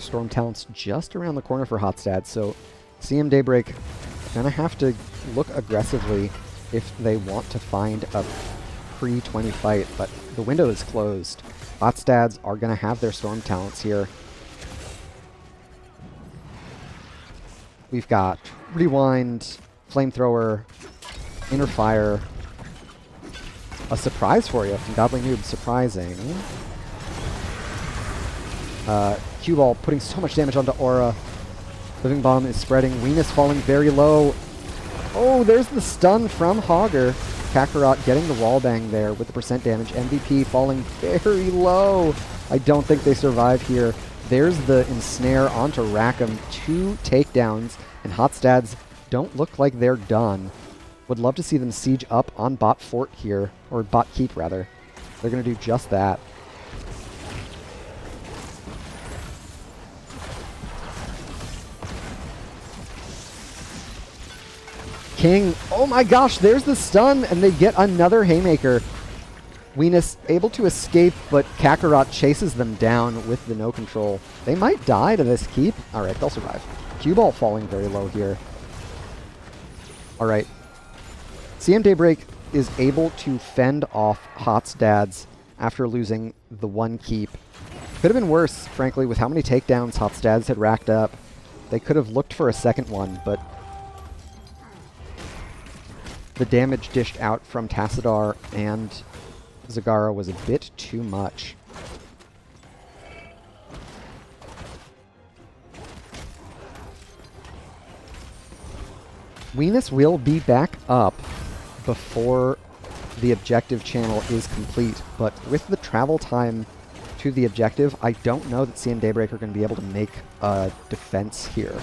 Storm Talent's just around the corner for Hotstad, so CM Daybreak gonna have to look aggressively if they want to find a pre-20 fight, but the window is closed. Hotstads are gonna have their Storm Talents here. We've got Rewind, Flamethrower, Inner Fire, a surprise for you from Godly Noob, surprising. Cue Ball putting so much damage onto Aura. Living Bomb is spreading. Venus falling very low. Oh, there's the stun from Hogger. Kakarot getting the wallbang there with the percent damage. MVP falling very low. I don't think they survive here. There's the ensnare onto Rackham. 2 takedowns, and Hotstads don't look like they're done. Would love to see them siege up on bot fort here, or bot keep rather. They're going to do just that. King, oh my gosh, there's the stun, and they get another Haymaker. Venus able to escape, but Kakarot chases them down with the no control. They might die to this keep. Alright, they'll survive. Cue ball falling very low here. Alright. CM Daybreak is able to fend off Hot's dads after losing the one keep. Could have been worse, frankly, with how many takedowns Hot's dads had racked up. They could have looked for a second one, but the damage dished out from Tassadar and Zagara was a bit too much. Venus will be back up before the objective channel is complete, but with the travel time to the objective, I don't know that CM Daybreak are going to be able to make a defense here.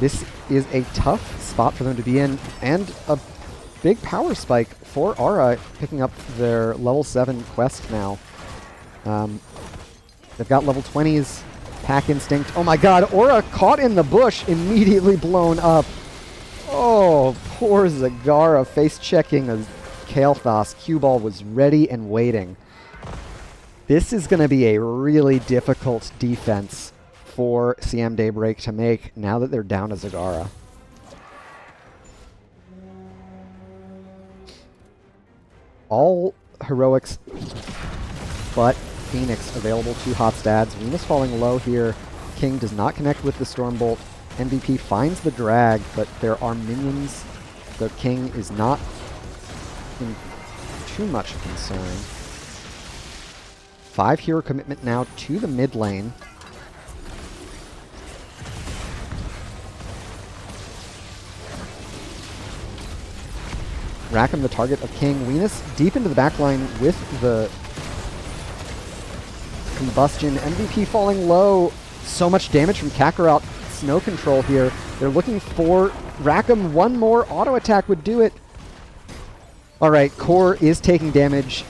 This is a tough spot for them to be in, and a big power spike for Aura, picking up their level 7 quest now. They've got level 20s, Pack Instinct. Oh my god, Aura caught in the bush, immediately blown up. Oh, poor Zagara face-checking a Kael'thas. Cue ball was ready and waiting. This is going to be a really difficult defense for CM Daybreak to make now that they're down to Zagara. All heroics but Phoenix available to Hot's dads. Venus falling low here. King does not connect with the Stormbolt. MVP finds the drag, but there are minions. The King is not in too much concern. 5 hero commitment now to the mid lane. Rackham the target of King. Venus deep into the backline with the combustion. MVP falling low. So much damage from Kakarot. Snow control here. They're looking for Rackham. One more auto attack would do it. Alright, Core is taking damage.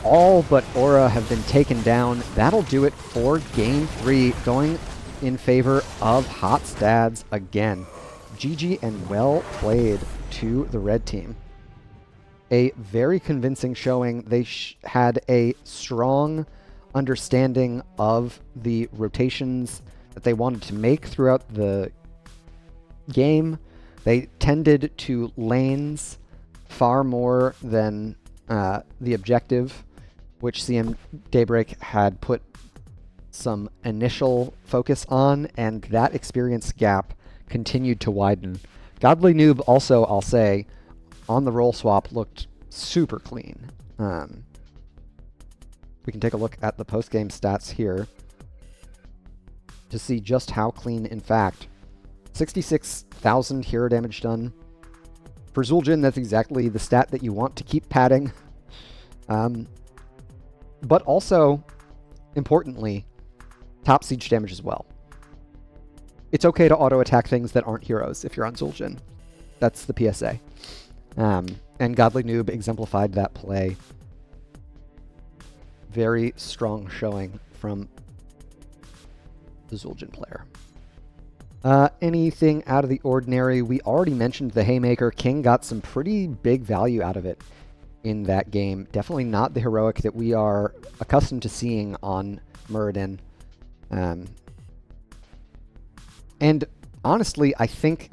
All but Aura have been taken down. That'll do it for Game 3, going in favor of Hot's dads again. GG and well played to the red team. A very convincing showing. They had a strong understanding of the rotations that they wanted to make throughout the game. They tended to lanes far more than the objective, which CM Daybreak had put some initial focus on, and that experience gap continued to widen. Godly Noob also, I'll say, on the role swap looked super clean. We can take a look at the post-game stats here to see just how clean, in fact. 66,000 hero damage done. For Zul'jin, that's exactly the stat that you want to keep padding. But also, importantly, top siege damage as well. It's okay to auto-attack things that aren't heroes if you're on Zul'jin. That's the PSA. And Godly Noob exemplified that play. Very strong showing from the Zul'jin player. Anything out of the ordinary? We already mentioned the Haymaker. King got some pretty big value out of it in that game. Definitely not the heroic that we are accustomed to seeing on Muradin. And honestly, I think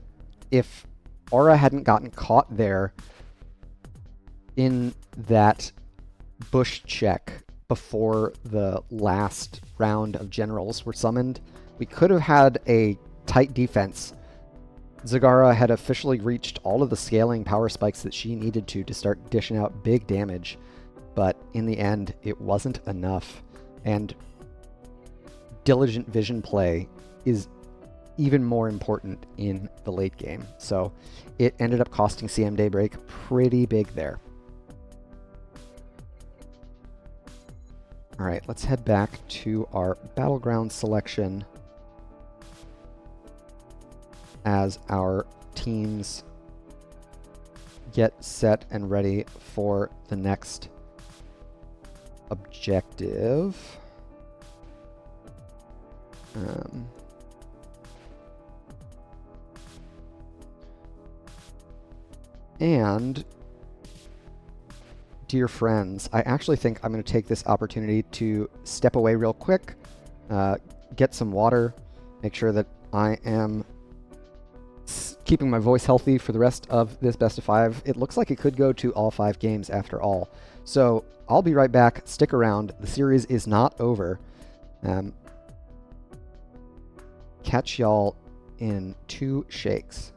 if Aura hadn't gotten caught there in that bush check before the last round of generals were summoned, we could have had a tight defense. Zagara had officially reached all of the scaling power spikes that she needed to start dishing out big damage, but in the end, it wasn't enough. And diligent vision play is even more important in the late game. So it ended up costing CM Daybreak pretty big there. All right, let's head back to our battleground selection. as our teams get set and ready for the next objective. And dear friends, I actually think I'm going to take this opportunity to step away real quick, get some water, make sure that I am keeping my voice healthy for the rest of this best of 5. It looks like it could go to all 5 games after all. So I'll be right back. Stick around. The series is not over. Catch y'all in 2 shakes.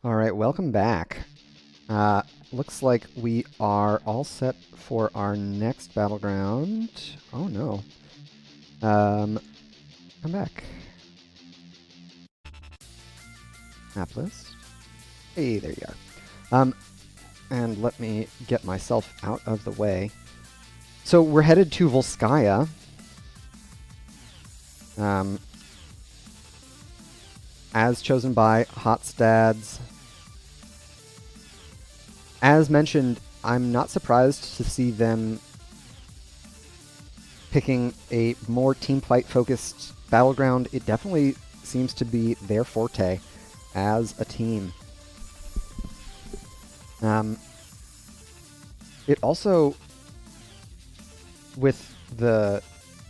All right, welcome back. Looks like we are all set for our next battleground. Oh no. Come back. Map list. Hey, there you are. And let me get myself out of the way. So we're headed to Volskaya. As chosen by Hotstads. As mentioned, I'm not surprised to see them picking a more team fight focused battleground. It definitely seems to be their forte as a team. It also, with the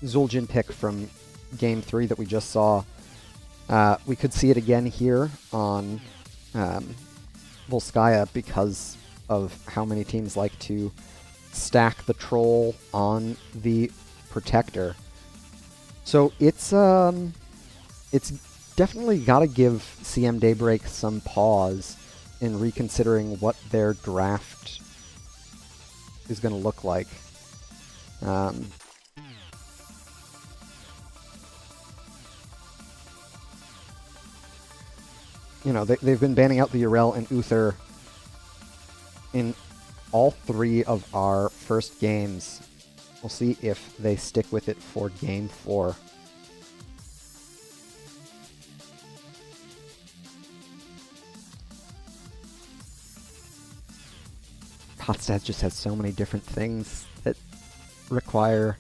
Zul'jin pick from Game 3 that we just saw, we could see it again here on Volskaya because of how many teams like to stack the troll on the protector. So it's definitely got to give CM Daybreak some pause in reconsidering what their draft is going to look like. You know, they've been banning out the Urel and Uther in all 3 of our first games. We'll see if they stick with it for Game 4. Hotstats just has so many different things that require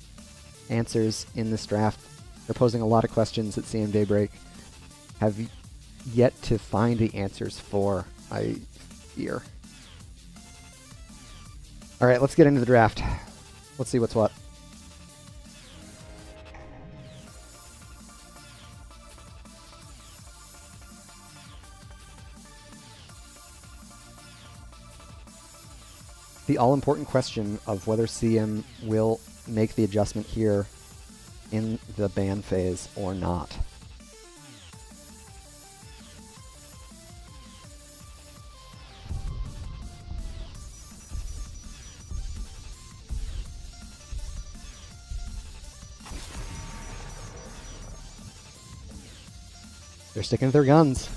answers in this draft. They're posing a lot of questions that CM Daybreak have yet to find the answers for, I fear. All right, let's get into the draft. Let's see what's what. the all-important question of whether CM will make the adjustment here in the ban phase or not. They're sticking to their guns.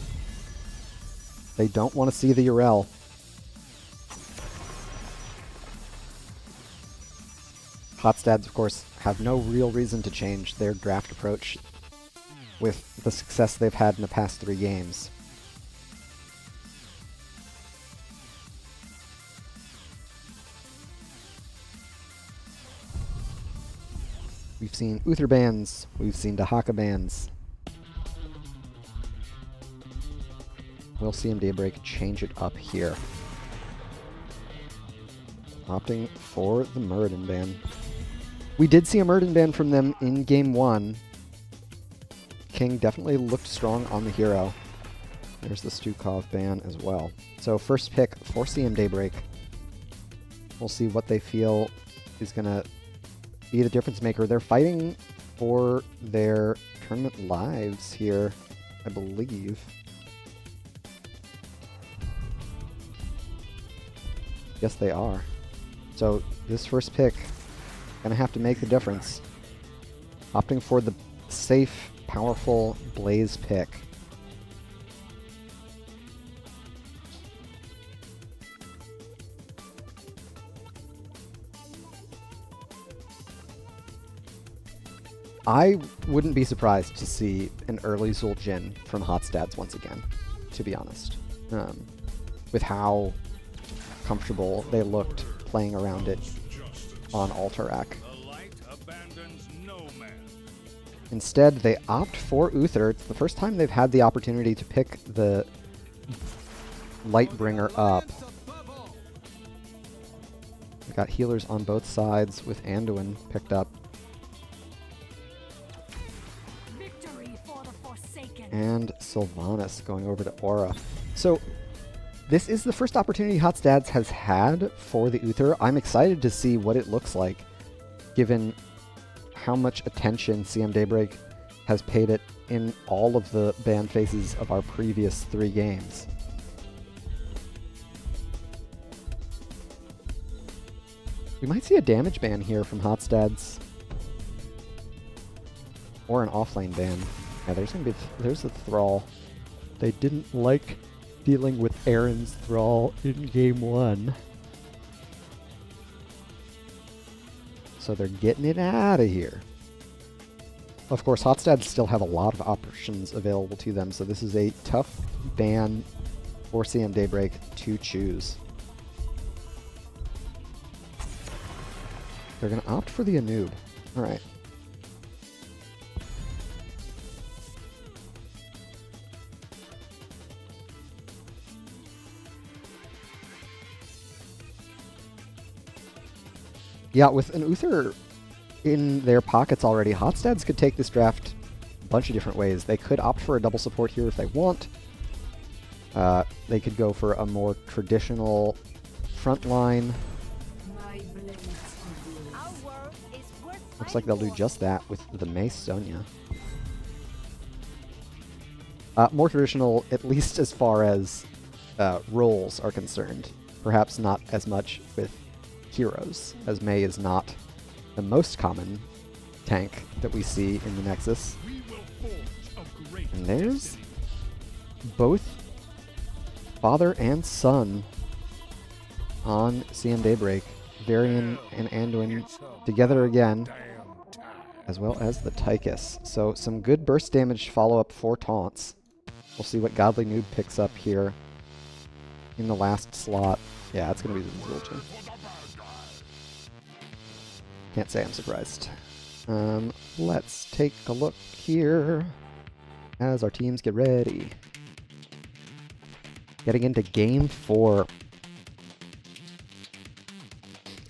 They don't want to see the Urel. Hotstads, of course, have no real reason to change their draft approach with the success they've had in the past 3 games. We've seen Uther bans, we've seen Dahaka bans. We'll see Daybreak change it up here. Opting for the Muradin ban. We did see a Muradin ban from them in game 1. King definitely looked strong on the hero. There's the Stukov ban as well. So first pick for CM Daybreak. We'll see what they feel is going to be the difference maker. They're fighting for their tournament lives here, I believe. Yes, they are. So this first pick gonna have to make the difference. Opting for the safe, powerful Blaze pick. I wouldn't be surprised to see an early Zul'jin from Hotstads once again, to be honest. With how comfortable they looked playing around it on Alterac. Instead, they opt for Uther. It's the first time they've had the opportunity to pick the Lightbringer up. We've got healers on both sides with Anduin picked up. And Sylvanas going over to Aura. So this is the first opportunity Hotstads has had for the Uther. I'm excited to see what it looks like, given how much attention CM Daybreak has paid it in all of the ban phases of our previous 3 games. We might see a damage ban here from Hotstads. Or an offlane ban. Yeah, there's a Thrall. They didn't like dealing with Aaron's Thrall in game 1. So they're getting it out of here. Of course, Hotstads still have a lot of options available to them, so this is a tough ban for CM Daybreak to choose. They're going to opt for the Anub. Alright. Yeah, with an Uther in their pockets already, Hotstads could take this draft a bunch of different ways. They could opt for a double support here if they want. They could go for a more traditional front line. Looks like they'll do just that with the Mace Sonya. More traditional, at least as far as roles are concerned. Perhaps not as much with heroes, as Mei is not the most common tank that we see in the Nexus. And there's both father and son on CM Daybreak. Varian and Anduin together again, as well as the Tychus. So some good burst damage follow-up for taunts. We'll see what Godly Noob picks up here in the last slot. Yeah, it's going to be the Zul'jin. Can't say I'm surprised. Let's take a look here as our teams get ready. Getting into game 4.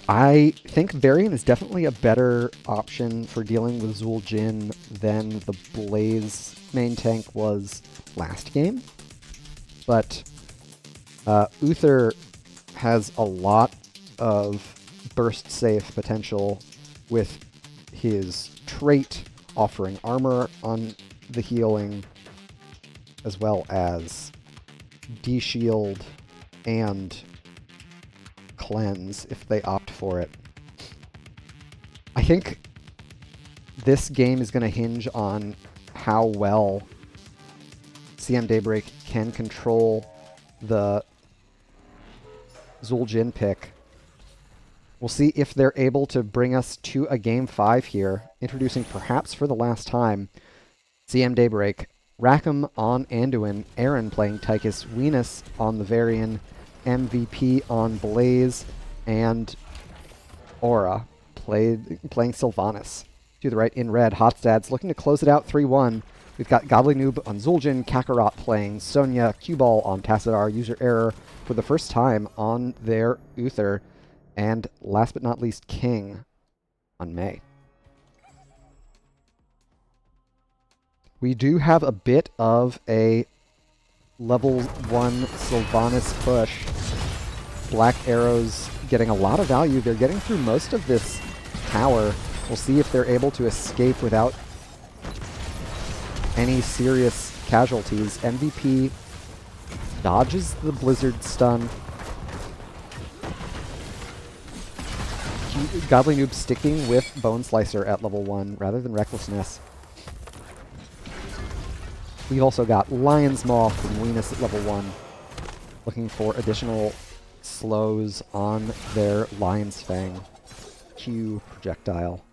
I think Varian is definitely a better option for dealing with Zul'jin than the Blaze main tank was last game. But Uther has a lot of burst safe potential with his trait offering armor on the healing, as well as de-shield and cleanse if they opt for it. I think this game is going to hinge on how well CM Daybreak can control the Zul'jin pick. We'll see if they're able to bring us to a Game 5 here, introducing perhaps for the last time CM Daybreak, Rackham on Anduin, Aaron playing Tychus, Venus on the Varian, MVP on Blaze, and Aura playing Sylvanas. To the right in red, Hotstads looking to close it out 3-1. We've got Godly Noob on Zul'jin, Kakarot playing Sonya, Q-Ball on Tassadar, User Error for the first time on their Uther, and last but not least, King on Mei. We do have a bit of a level 1 Sylvanas push. Black Arrows getting a lot of value. They're getting through most of this tower. We'll see if they're able to escape without any serious casualties. MVP dodges the Blizzard stun. Godly Noob sticking with Bone Slicer at level 1 rather than Recklessness. We've also got Lion's Maw from Venus at level 1, looking for additional slows on their Lion's Fang Q projectile.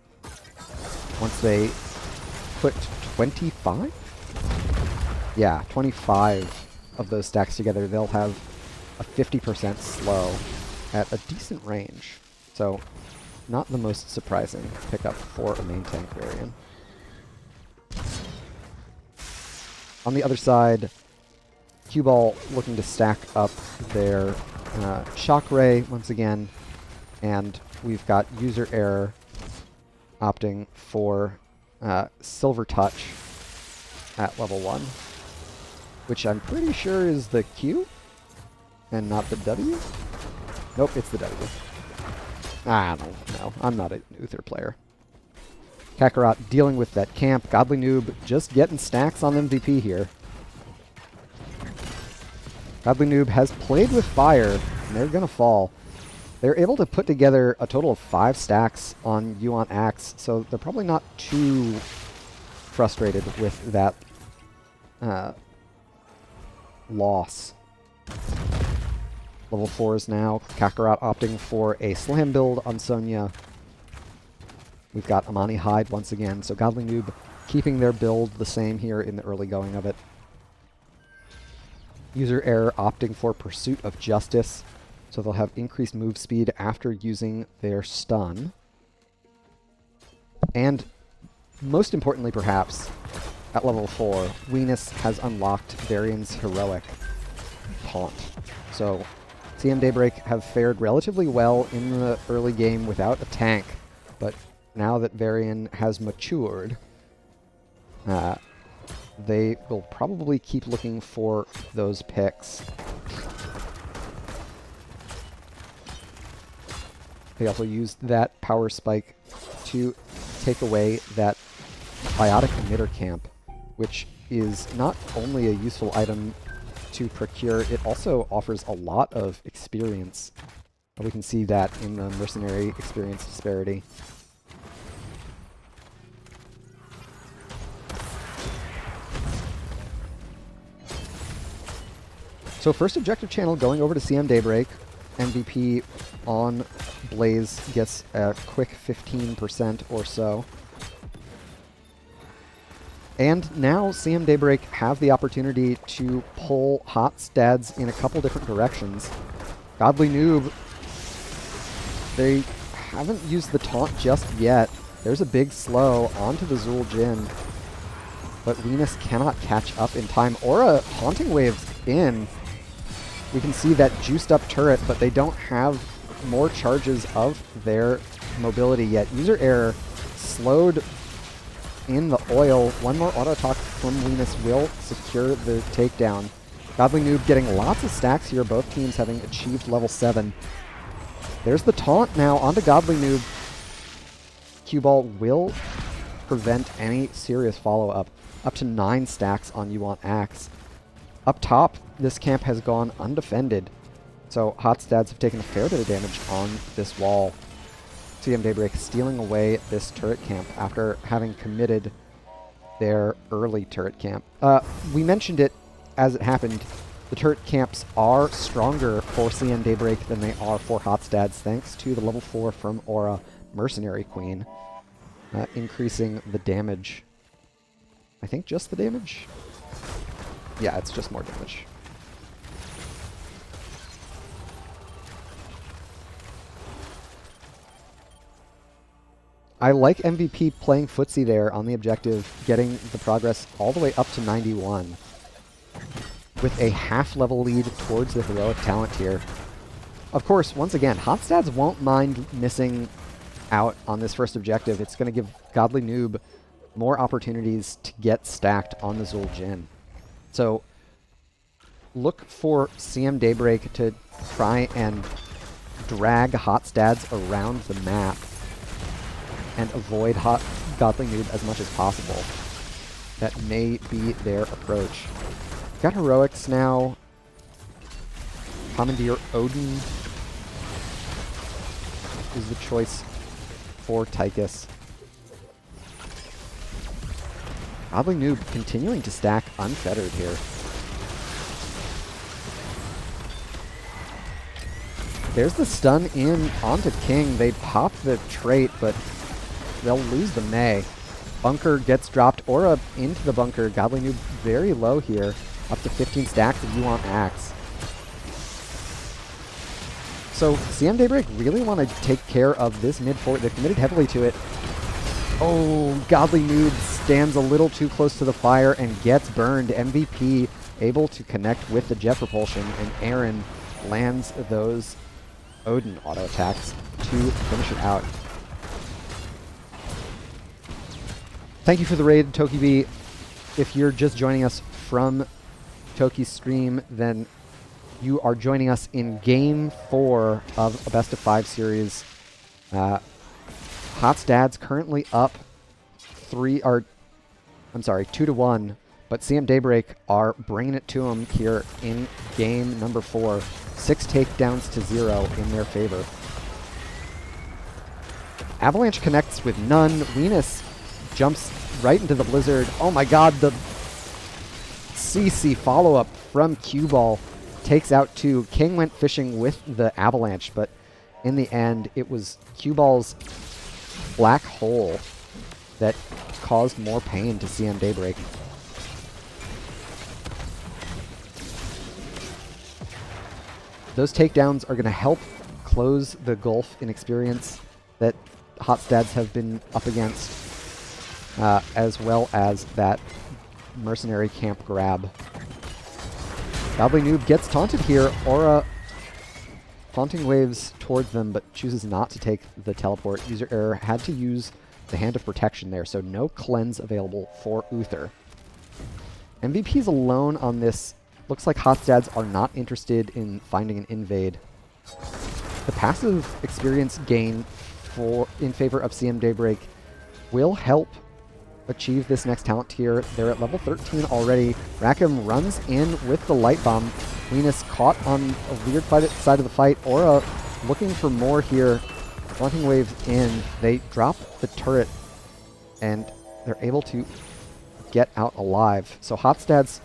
Once they put 25? Yeah, 25 of those stacks together, they'll have a 50% slow at a decent range. So, not the most surprising pickup for a main tank variant. On the other side, Q-Ball looking to stack up their Shock Ray once again, and we've got User Error opting for Silver Touch at level 1, which I'm pretty sure is the Q and not the W. Nope, it's the W. I don't know. I'm not an Uther player. Kakarot dealing with that camp. Godly Noob just getting stacks on MVP here. Godly Noob has played with fire, and they're going to fall. They're able to put together a total of 5 stacks on Yuan Axe, so they're probably not too frustrated with that loss. Level 4s now. Kakarot opting for a slam build on Sonya. We've got Amani Hyde once again, so Godly Noob keeping their build the same here in the early going of it. User Error opting for Pursuit of Justice, so they'll have increased move speed after using their stun. And most importantly perhaps, at level 4, Venus has unlocked Varian's Heroic Taunt. So CM Daybreak have fared relatively well in the early game without a tank, but now that Varian has matured, they will probably keep looking for those picks. They also used that power spike to take away that biotic emitter camp, which is not only a useful item to procure, it also offers a lot of experience. We can see that in the mercenary experience disparity. So first objective channel going over to CM Daybreak. MVP on Blaze gets a quick 15% or so. And now CM Daybreak have the opportunity to pull Hotstads in a couple different directions. Godly Noob, they haven't used the taunt just yet. There's a big slow onto the Zul'jin, but Venus cannot catch up in time. Aura Haunting Waves in. We can see that juiced up turret, but they don't have more charges of their mobility yet. User Error slowed in the oil. One more auto talk from Venus will secure the takedown. Godly Noob getting lots of stacks here, both teams having achieved level 7. There's the taunt now onto Godly Noob. Cue Ball will prevent any serious follow-up. Up to 9 stacks on You Want Axe. Up top, this camp has gone undefended. So Hotstads have taken a fair bit of damage on this wall. CM Daybreak stealing away this turret camp after having committed their early turret camp. We mentioned it as it happened. The turret camps are stronger for CM Daybreak than they are for Hotstads, thanks to the level 4 from Aura Mercenary Queen, increasing the damage. I think just the damage? Yeah, it's just more damage. I like MVP playing footsie there on the objective, getting the progress all the way up to 91. With a half-level lead towards the heroic talent here. Of course, once again, Hotstads won't mind missing out on this first objective. It's going to give Godly Noob more opportunities to get stacked on the Zul Jin. So, look for CM Daybreak to try and drag Hotstads around the map and avoid Godly Noob as much as possible. That may be their approach. Got Heroics now. Commandeer Odin is the choice for Tychus. Godly Noob continuing to stack unfettered here. There's the stun in onto King. They pop the trait, but they'll lose the Mei. Bunker gets dropped. Aura into the bunker. Godly Noob very low here. Up to 15 stacks if you want Axe. So CM Daybreak really want to take care of this mid fort. They've committed heavily to it. Oh, Godly Noob stands a little too close to the fire and gets burned. MVP able to connect with the jet propulsion, and Aaron lands those Odin auto attacks to finish it out. Thank you for the raid, TokiB. If you're just joining us from Toki's stream, then you are joining us in Game 4 of a Best of 5 series. Hotstads currently up 2-1, but CM Daybreak are bringing it to them here in game number 4. 6 takedowns to 0 in their favor. Avalanche connects with none. Venus jumps right into the blizzard. Oh my god, the CC follow-up from Cue Ball takes out 2. King went fishing with the Avalanche, but in the end, it was Cue Ball's black hole that caused more pain to CM Daybreak. Those takedowns are going to help close the gulf in experience that Hotstads have been up against, as well as that mercenary camp grab. Godly Noob gets taunted here. Aura taunting waves towards them, but chooses not to take the teleport. User error, had to use the Hand of Protection there, so no cleanse available for Uther. MVP's alone on this. Looks like Hotstads are not interested in finding an invade. The passive experience gain in favor of CM Daybreak will help achieve this next talent tier. They're at level 13 already. Rackham runs in with the light bomb. Venus caught on a weird side of the fight. Aura looking for more here. Flaunting waves in. They drop the turret and they're able to get out alive. So Hotstads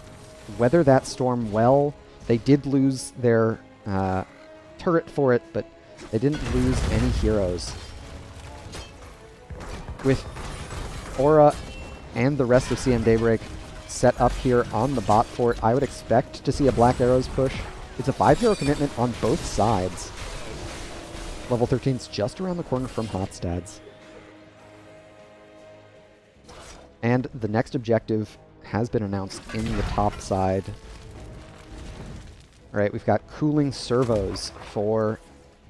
weather that storm well. They did lose their turret for it, but they didn't lose any heroes. With Aura and the rest of CM Daybreak set up here on the bot fort, I would expect to see a Black Arrows push. It's a 5-hero commitment on both sides. Level 13's just around the corner from Hotstads. And the next objective has been announced in the top side. Alright, we've got cooling servos for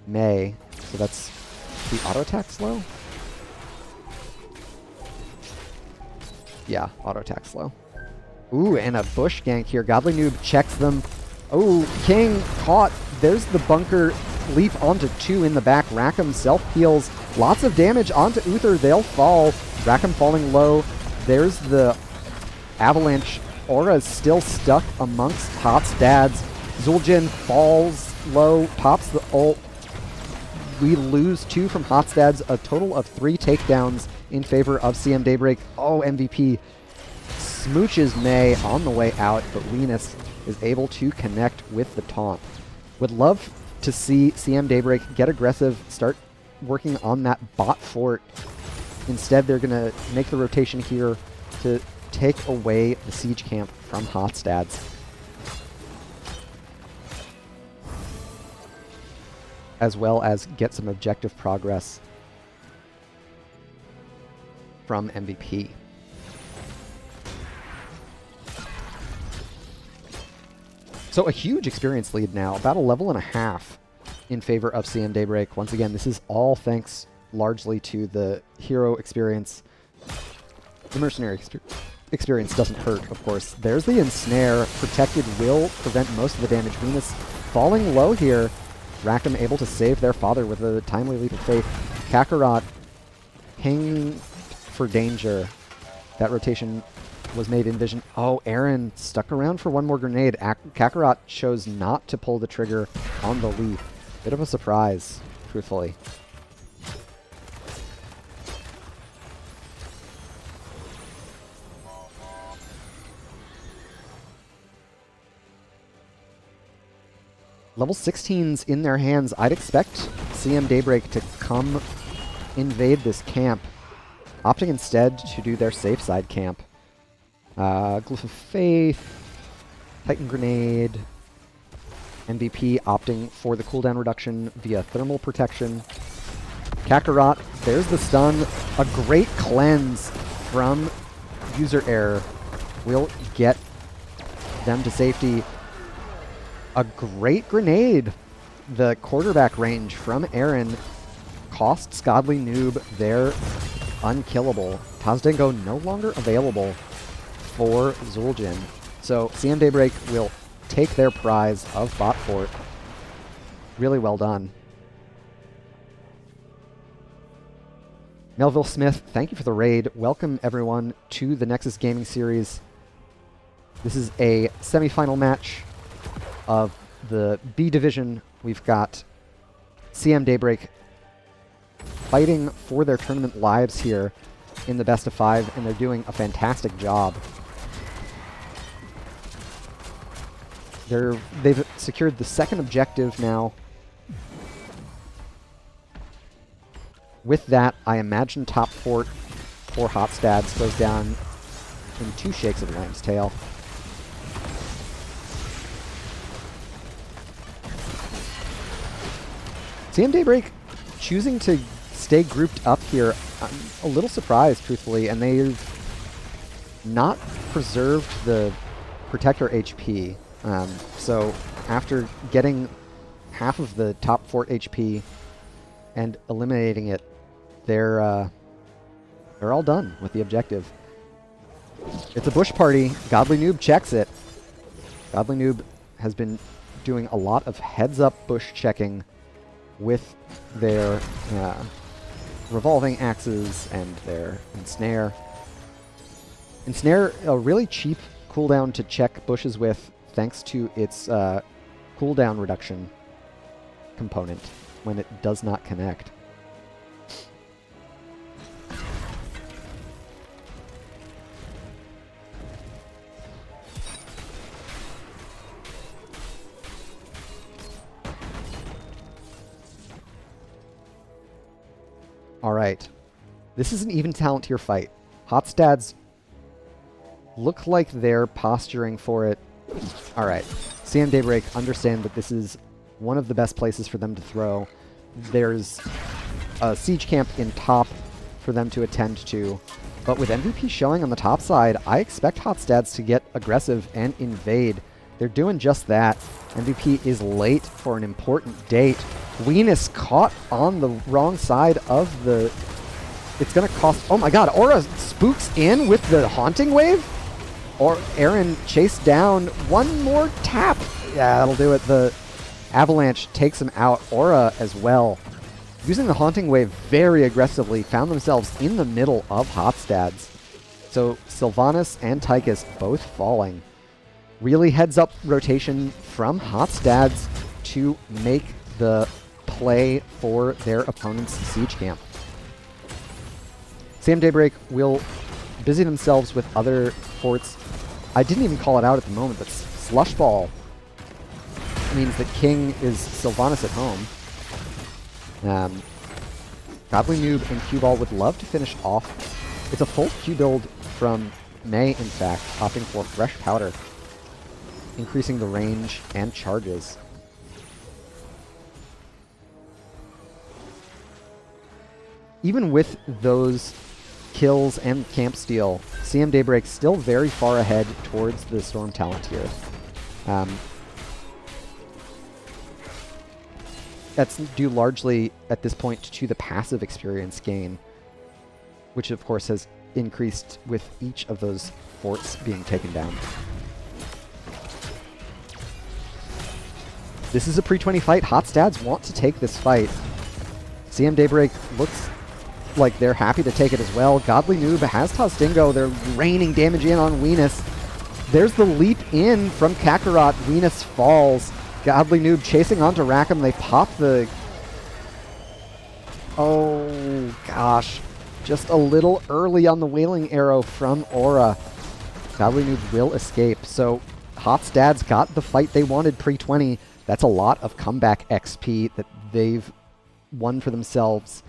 Mei. So that's the auto attack slow? Yeah, auto attack slow. Ooh, and a bush gank here. Godly Noob checks them. Oh, King caught. There's the bunker leap onto 2 in the back. Rackham self-heals. Lots of damage onto Uther. They'll fall. Rackham falling low. There's the avalanche. Aura is still stuck amongst Hot's dads. Zul'jin falls low, pops the ult. We lose 2 from Hot's dads, a total of 3 takedowns in favor of CM Daybreak. Oh, MVP smooches May on the way out, but Venus is able to connect with the taunt. Would love to see CM Daybreak get aggressive, start working on that bot fort. Instead, they're going to make the rotation here to take away the siege camp from Hot's dads, as well as get some objective progress from MVP. So a huge experience lead now, about a level and a half in favor of CM Daybreak. Once again, this is all thanks largely to the hero experience. The mercenary experience doesn't hurt, of course. There's the ensnare. Protected will prevent most of the damage. Venus falling low here. Rackham able to save their father with a timely leap of faith. Kakarot hanging for danger. That rotation was made in vision. Oh, Aaron stuck around for one more grenade. Kakarot chose not to pull the trigger on the leap. Bit of a surprise, truthfully. Level 16's in their hands. I'd expect CM Daybreak to come invade this camp, opting instead to do their safe side camp. Glyph of Faith, Titan Grenade, MVP opting for the cooldown reduction via thermal protection. Kakarot, there's the stun. A great cleanse from user error will get them to safety. A great grenade. The quarterback range from Aaron costs Godly Noob their unkillable. Tazdengo no longer available for Zul'jin. So CM Daybreak will take their prize of bot fort. Really well done. Melville Smith, thank you for the raid. Welcome everyone to the Nexus Gaming Series. This is a semi-final match of the B division. We've got CM Daybreak fighting for their tournament lives here in the best of 5, and they're doing a fantastic job. They've secured the second objective now. With that, I imagine top fort for Hotstads goes down in 2 shakes of a lamb's tail. CM Daybreak choosing to stay grouped up here. I'm a little surprised, truthfully, and they've not preserved the Protector HP. So after getting half of the top fort HP and eliminating it, they're all done with the objective. It's a bush party. Godly Noob checks it. Godly Noob has been doing a lot of heads-up bush checking with their revolving axes and their ensnare. Ensnare, a really cheap cooldown to check bushes with, thanks to its cooldown reduction component when it does not connect. Alright. This is an even talent tier fight. Hotstads look like they're posturing for it. Alright. CM Daybreak understand that this is one of the best places for them to throw. There's a siege camp in top for them to attend to. But with MVP showing on the top side, I expect Hotstads to get aggressive and invade. They're doing just that. MVP is late for an important date. Venus caught on the wrong side of the... It's going to cost... Oh my god, Aura spooks in with the Haunting Wave? Or Aaron chased down one more tap. Yeah, that'll do it. The Avalanche takes him out. Aura as well, using the Haunting Wave very aggressively, found themselves in the middle of Hotstads. So Sylvanas and Tychus both falling. Really heads up rotation from Hotstads to make the play for their opponent's siege camp. Sam Daybreak will busy themselves with other forts. I didn't even call it out at the moment, but Slush Ball means that King is Sylvanas at home. Godly Noob and Q Ball would love to finish off. It's a full Q build from May, in fact, opting for Fresh Powder, increasing the range and charges. Even with those kills and camp steal, CM Daybreak still very far ahead towards the Storm talent here. That's due largely at this point to the passive experience gain, which of course has increased with each of those forts being taken down. This is a pre-20 fight. Hotstads want to take this fight. CM Daybreak looks like they're happy to take it as well. Godly Noob has Tozdingo. They're raining damage in on Venus. There's the leap in from Kakarot. Venus falls. Godly Noob chasing onto Rackham. They pop the... Oh, gosh. Just a little early on the Wailing Arrow from Aura. Godly Noob will escape. So Hotstads got the fight they wanted pre-20. That's a lot of comeback XP that they've won for themselves.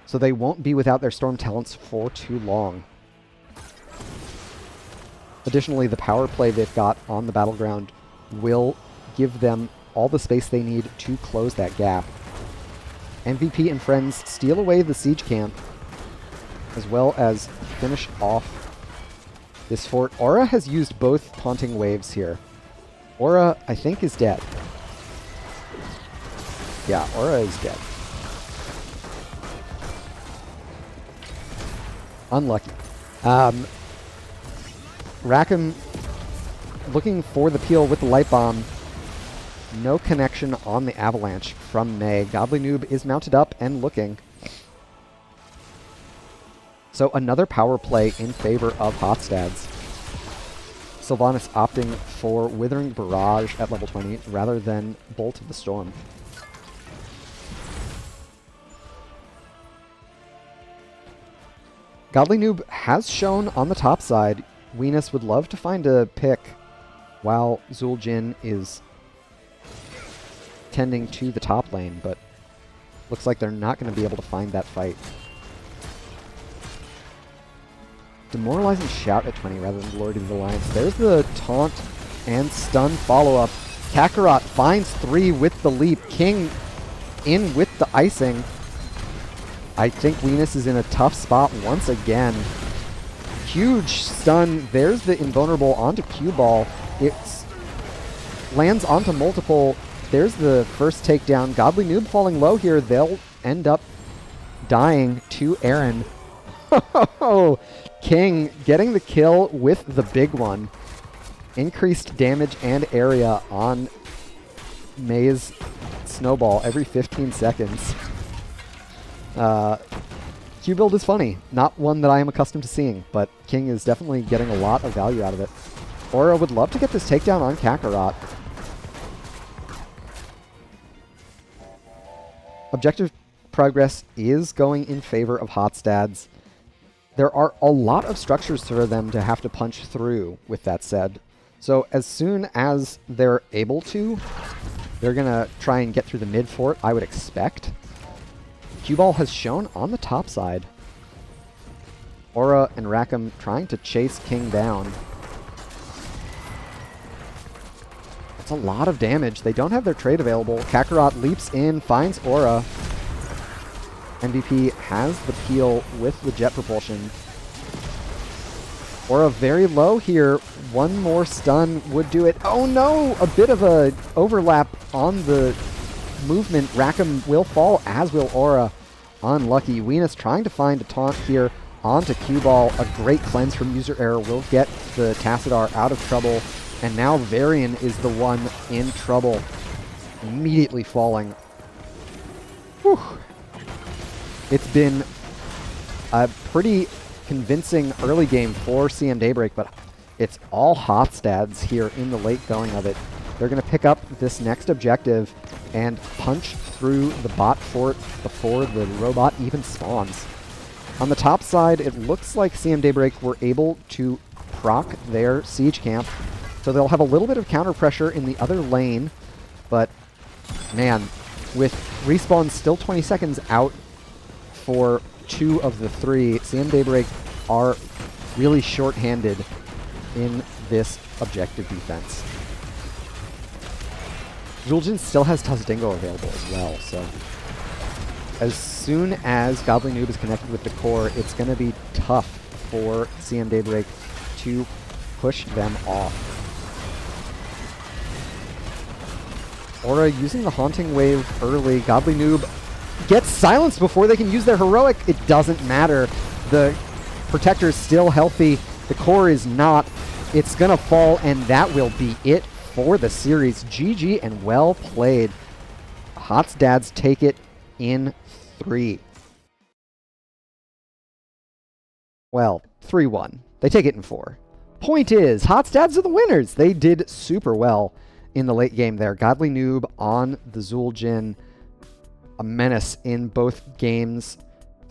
So they won't be without their Storm talents for too long. Additionally, the power play they've got on the battleground will give them all the space they need to close that gap. MVP and friends steal away the siege camp, as well as finish off this fort. Aura has used both Haunting Waves here. Aura, I think, is dead. Yeah, Aura is dead. Unlucky. Rackham looking for the peel with the Light Bomb. No connection on the Avalanche from May. Godly Noob is mounted up and looking. So another power play in favor of Hotstads. Sylvanas opting for Withering Barrage at level 20 rather than Bolt of the Storm. Godly Noob has shown on the top side. Venus would love to find a pick while Zul'jin is tending to the top lane, but looks like they're not going to be able to find that fight. Demoralizing shout at 20 rather than Lord of the Alliance. There's the taunt and stun follow-up. Kakarot finds 3 with the leap. King in with the icing. I think Venus is in a tough spot once again. Huge stun. There's the invulnerable onto Q-Ball. It lands onto multiple. There's the first takedown. Godly Noob falling low here. They'll end up dying to Aaron. King getting the kill with the big one. Increased damage and area on May's Snowball every 15 seconds. Q build is funny. Not one that I am accustomed to seeing, but King is definitely getting a lot of value out of it. Aura would love to get this takedown on Kakarot. Objective progress is going in favor of Hotstads. There are a lot of structures for them to have to punch through, with that said. So as soon as they're able to, they're going to try and get through the mid fort, I would expect. Q-Ball has shown on the top side. Aura and Rackham trying to chase King down. That's a lot of damage. They don't have their trade available. Kakarot leaps in, finds Aura. MVP has the peel with the jet propulsion. Aura very low here. One more stun would do it. Oh no! A bit of a overlap on the movement. Rackham will fall, as will Aura. Unlucky. Venus trying to find a taunt here onto Q-Ball. A great cleanse from user error will get the Tassadar out of trouble. And now Varian is the one in trouble. immediately falling. Whew. It's been a pretty convincing early game for CM Daybreak, but it's all Hofstads here in the late going of it. They're going to pick up this next objective and punch through the bot fort before the robot even spawns. On the top side, it looks like CM Daybreak were able to proc their siege camp, so they'll have a little bit of counter pressure in the other lane, but man, with respawns still 20 seconds out for 2 of the 3, CM Daybreak are really short-handed in this objective defense. Zul'jin still has Tazdingo available as well, so as soon as Goblin Noob is connected with the core, it's going to be tough for CM Daybreak to push them off. Aura using the Haunting Wave early. Goblin Noob gets silenced before they can use their heroic. It doesn't matter. The Protector is still healthy. The core is not. It's going to fall, and that will be it for the series. GG and well played. Hotsdads take it in 3. Well, 3-1. They take it in 4. Point is, Hotstads are the winners. They did super well in the late game there. Godly Noob on the Zul'jin, a menace in both games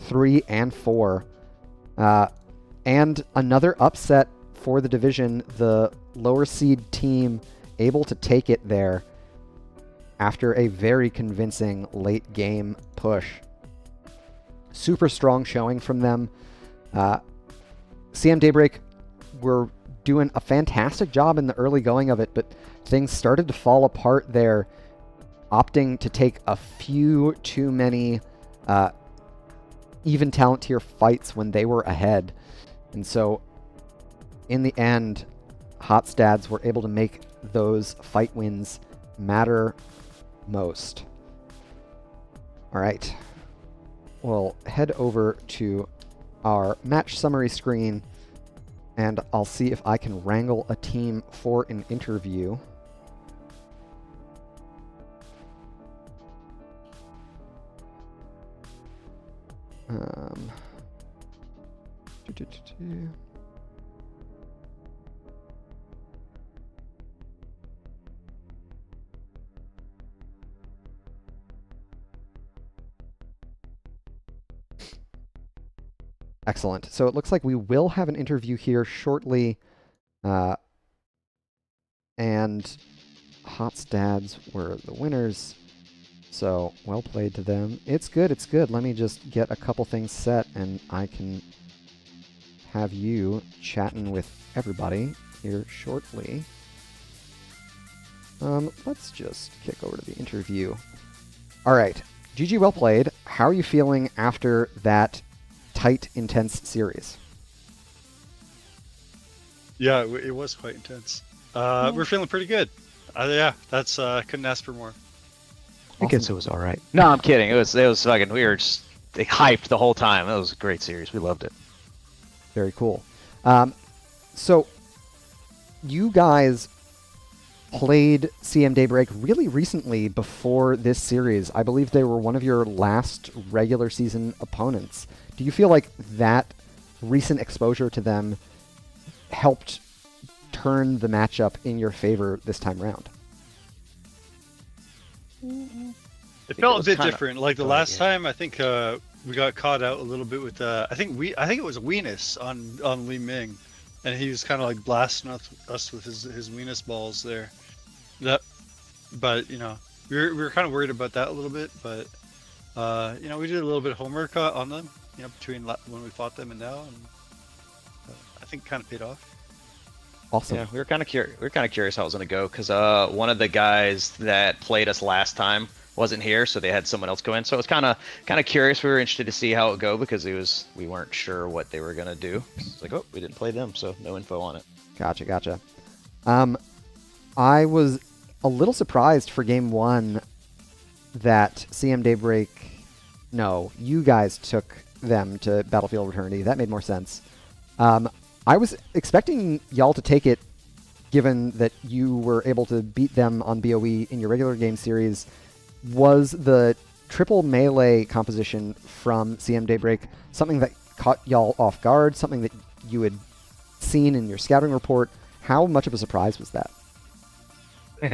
3 and 4. And another upset for the division, the lower seed team able to take it there after a very convincing late game push. Super strong showing from them. CM Daybreak were doing a fantastic job in the early going of it, but things started to fall apart there, opting to take a few too many even talent tier fights when they were ahead. And so in the end, Hotstads were able to make those fight wins matter most. All right. We'll head over to our match summary screen, and I'll see if I can wrangle a team for an interview. Excellent. So it looks like we will have an interview here shortly. And Hotstads were the winners. So well played to them. It's good, it's good. Let me just get a couple things set and I can have you chatting with everybody here shortly. Let's just kick over to the interview. All right. GG, well played. How are you feeling after that tight, intense series? Yeah, it was quite intense. We're feeling pretty good. Yeah, that's couldn't ask for more. I guess it was all right. No, I'm kidding. It was fucking. We were just hyped the whole time. That was a great series. We loved it. Very cool. So you guys played CM Daybreak really recently before this series. I believe they were one of your last regular season opponents. Do you feel like that recent exposure to them helped turn the matchup in your favor this time around? It felt a bit different. Like the last time, I think we got caught out a little bit with I think it was Weenus on Li Ming, and he was kind of like blasting us with his Weenus balls there. But you know, we were kind of worried about that a little bit. But you know, we did a little bit of homework on them, you know, between when we fought them and now, and I think it kind of paid off. Awesome. Yeah, we were kind of curious how it was going to go because one of the guys that played us last time wasn't here, so they had someone else go in. So it was kind of curious. We were interested to see how it would go because we weren't sure what they were going to do. It's like, oh, we didn't play them, so no info on it. Gotcha. I was a little surprised for game 1 that CM Daybreak, no, you guys took them to Battlefield Eternity. That made more sense. I was expecting y'all to take it given that you were able to beat them on BOE in your regular game series, was the triple melee composition from CM Daybreak something that caught y'all off guard, something that you had seen in your scouting report? How much of a surprise was that?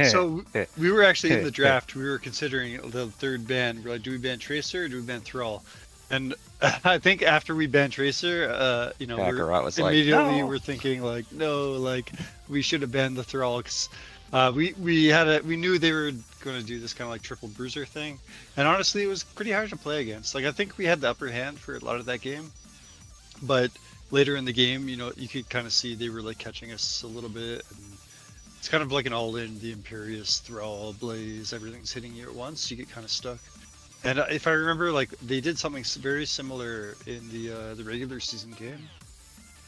So we were actually in the draft. We were considering the third ban. We're like, do we ban Tracer or do we ban Thrall? And I think after we banned Tracer, you know, Kakarot was like, immediately "No." we're thinking like, no, like we should have banned the Thrall. 'Cause, we knew they were going to do this kind of like triple bruiser thing, and honestly, it was pretty hard to play against. Like I think we had the upper hand for a lot of that game, but later in the game, you know, you could kind of see they were like catching us a little bit. And it's kind of like an all-in, the Imperious, Thrall, Blaze, everything's hitting you at once. You get kind of stuck. And if I remember, like they did something very similar in the regular season game,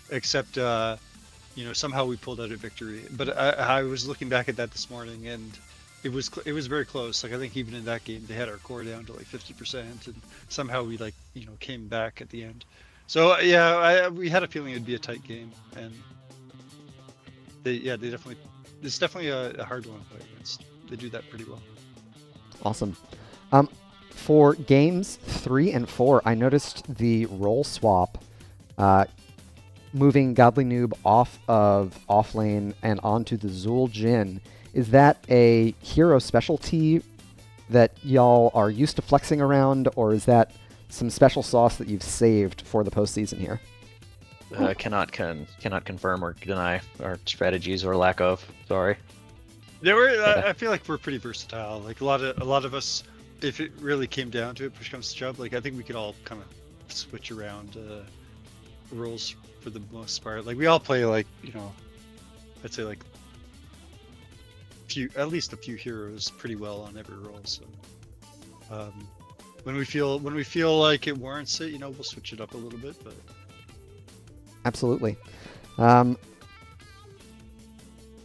except you know, somehow we pulled out a victory. But I was looking back at that this morning, and it was very close. Like I think even in that game, they had our core down to like 50%, and somehow we like, you know, came back at the end. So yeah, we had a feeling it'd be a tight game, and they definitely. It's definitely a hard one to play against. They do that pretty well. Awesome. For games 3 and 4, I noticed the role swap, moving Godly Noob off of offlane and onto the Zul Jin. Is that a hero specialty that y'all are used to flexing around, or is that some special sauce that you've saved for the postseason here? Cannot confirm or deny our strategies or lack of. Sorry. Yeah, I feel like we're pretty versatile. Like a lot of us, if it really came down to it, push comes to shove, like I think we could all kind of switch around roles for the most part. Like we all play like, you know, I'd say like at least a few heroes pretty well on every role. So when we feel like it warrants it, you know, we'll switch it up a little bit, but. Absolutely. Trying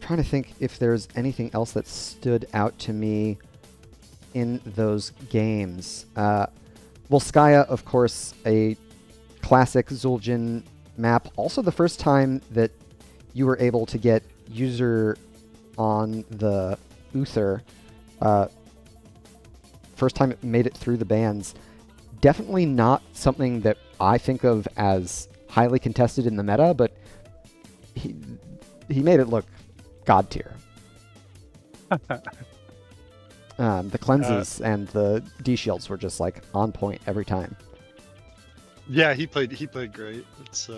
to think if there's anything else that stood out to me in those games. Volskaya, of course, a classic Zul'jin map. Also the first time that you were able to get user on the Uther. First time it made it through the bans. Definitely not something that I think of as highly contested in the meta, but he made it look god tier. The cleanses and the D shields were just like on point every time. Yeah, he played great. It's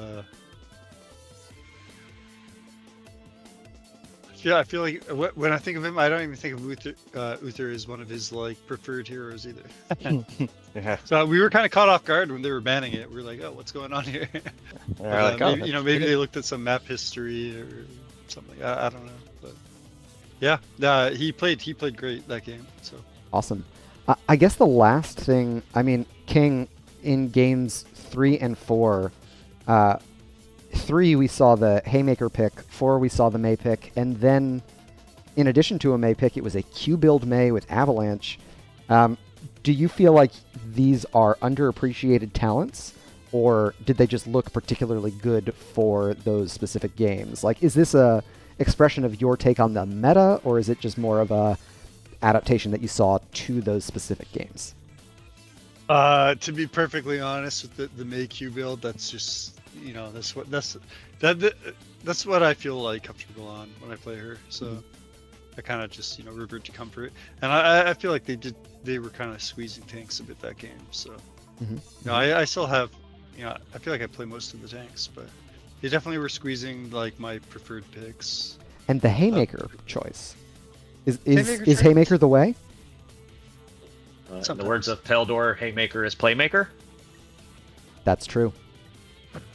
yeah, I feel like when I think of him, I don't even think of Uther as one of his like preferred heroes either. Yeah. So we were kind of caught off guard when they were banning it. We were like, oh, what's going on here? Like, maybe, you know, maybe they looked at some map history or something. I don't know, but yeah, he played great that game. So Awesome. I guess the last thing, I mean, King in games 3 and 4. 3 we saw the Haymaker pick, 4 we saw the May pick, and then in addition to a May pick, it was a Q build May with Avalanche. Do you feel like these are underappreciated talents, or did they just look particularly good for those specific games? Like, is this a expression of your take on the meta, or is it just more of a adaptation that you saw to those specific games? To be perfectly honest with the May Q build, that's just, you know, that's what I feel like comfortable on when I play her. So I kind of just, you know, revert to comfort, and I feel like they were kind of squeezing tanks a bit that game. So you know, I still have, you know, I feel like I play most of the tanks, but they definitely were squeezing like my preferred picks. And the Haymaker choice is Haymaker the way? In the words of Peldor, Haymaker is Playmaker. That's true.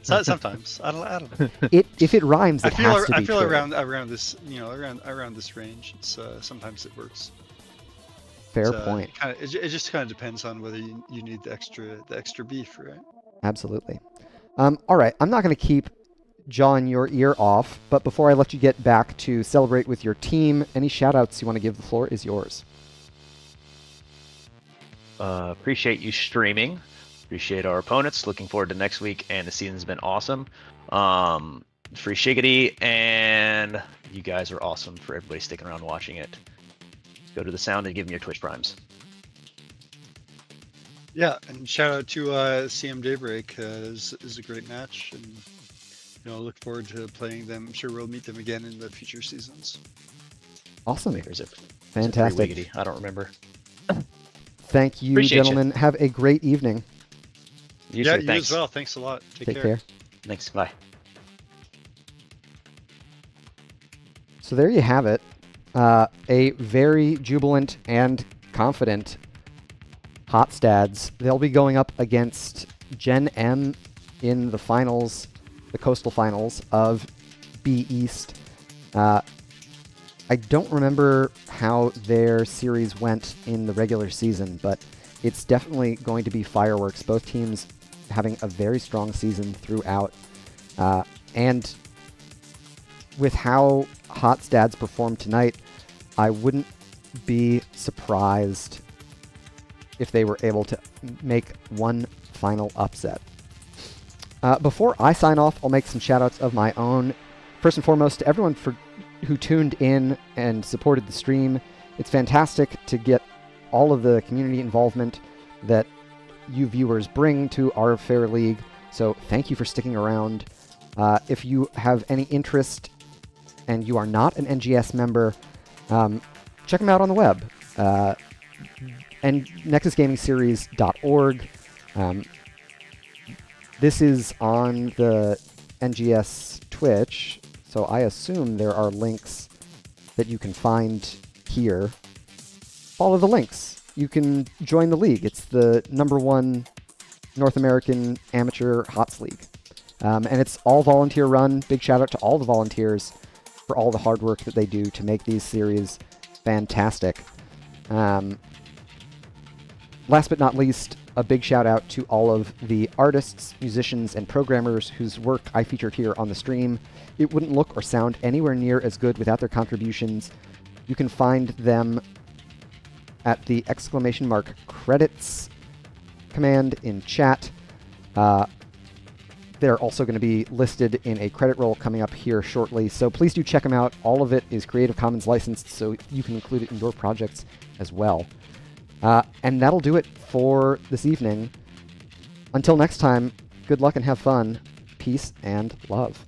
Sometimes I don't know. If it rhymes, it has to be I feel true. around this, you know, around this range. It's sometimes it works. Fair point. It just kind of depends on whether you need the extra beef, right? Absolutely. All right, I'm not going to keep jawing your ear off, but before I let you get back to celebrate with your team, any shout-outs you want to give? The floor is yours. Appreciate you streaming. Appreciate our opponents. Looking forward to next week, and the season's been awesome. free shiggity, and you guys are awesome for everybody sticking around watching it. Go to the sound and give me your Twitch primes. Yeah, and shout out to CM Daybreak. Is a great match, and look forward to playing them. I'm sure we'll meet them again in the future seasons. Awesome. Is it Fantastic. wiggity? I don't remember. Thank you, Appreciate gentlemen. Have a great evening. You Yeah, too, you thanks. as well. Thanks a lot. Take care. Thanks. Bye. So there you have it. A very jubilant and confident Hotstads. They'll be going up against Gen M in the finals, the Coastal Finals of B East. I don't remember how their series went in the regular season, but it's definitely going to be fireworks. Both teams having a very strong season throughout. And with how Hotstads performed tonight, I wouldn't be surprised if they were able to make one final upset. Before I sign off, I'll make some shoutouts of my own. First and foremost, to everyone who tuned in and supported the stream. It's fantastic to get all of the community involvement that you viewers bring to our fair league. So thank you for sticking around. If you have any interest and you are not an NGS member, check them out on the web. And nexusgamingseries.org. This is on the NGS Twitch, so I assume there are links that you can find here. Follow the links. You can join the league. It's the #1 North American Amateur HOTS League. And it's all volunteer run. Big shout out to all the volunteers for all the hard work that they do to make these series fantastic. Last but not least, a big shout out to all of the artists, musicians, and programmers whose work I featured here on the stream. It wouldn't look or sound anywhere near as good without their contributions. You can find them at the !credits command in chat. They're also going to be listed in a credit roll coming up here shortly, so please do check them out. All of it is Creative Commons licensed, so you can include it in your projects as well. And that'll do it for this evening. Until next time, good luck and have fun. Peace and love.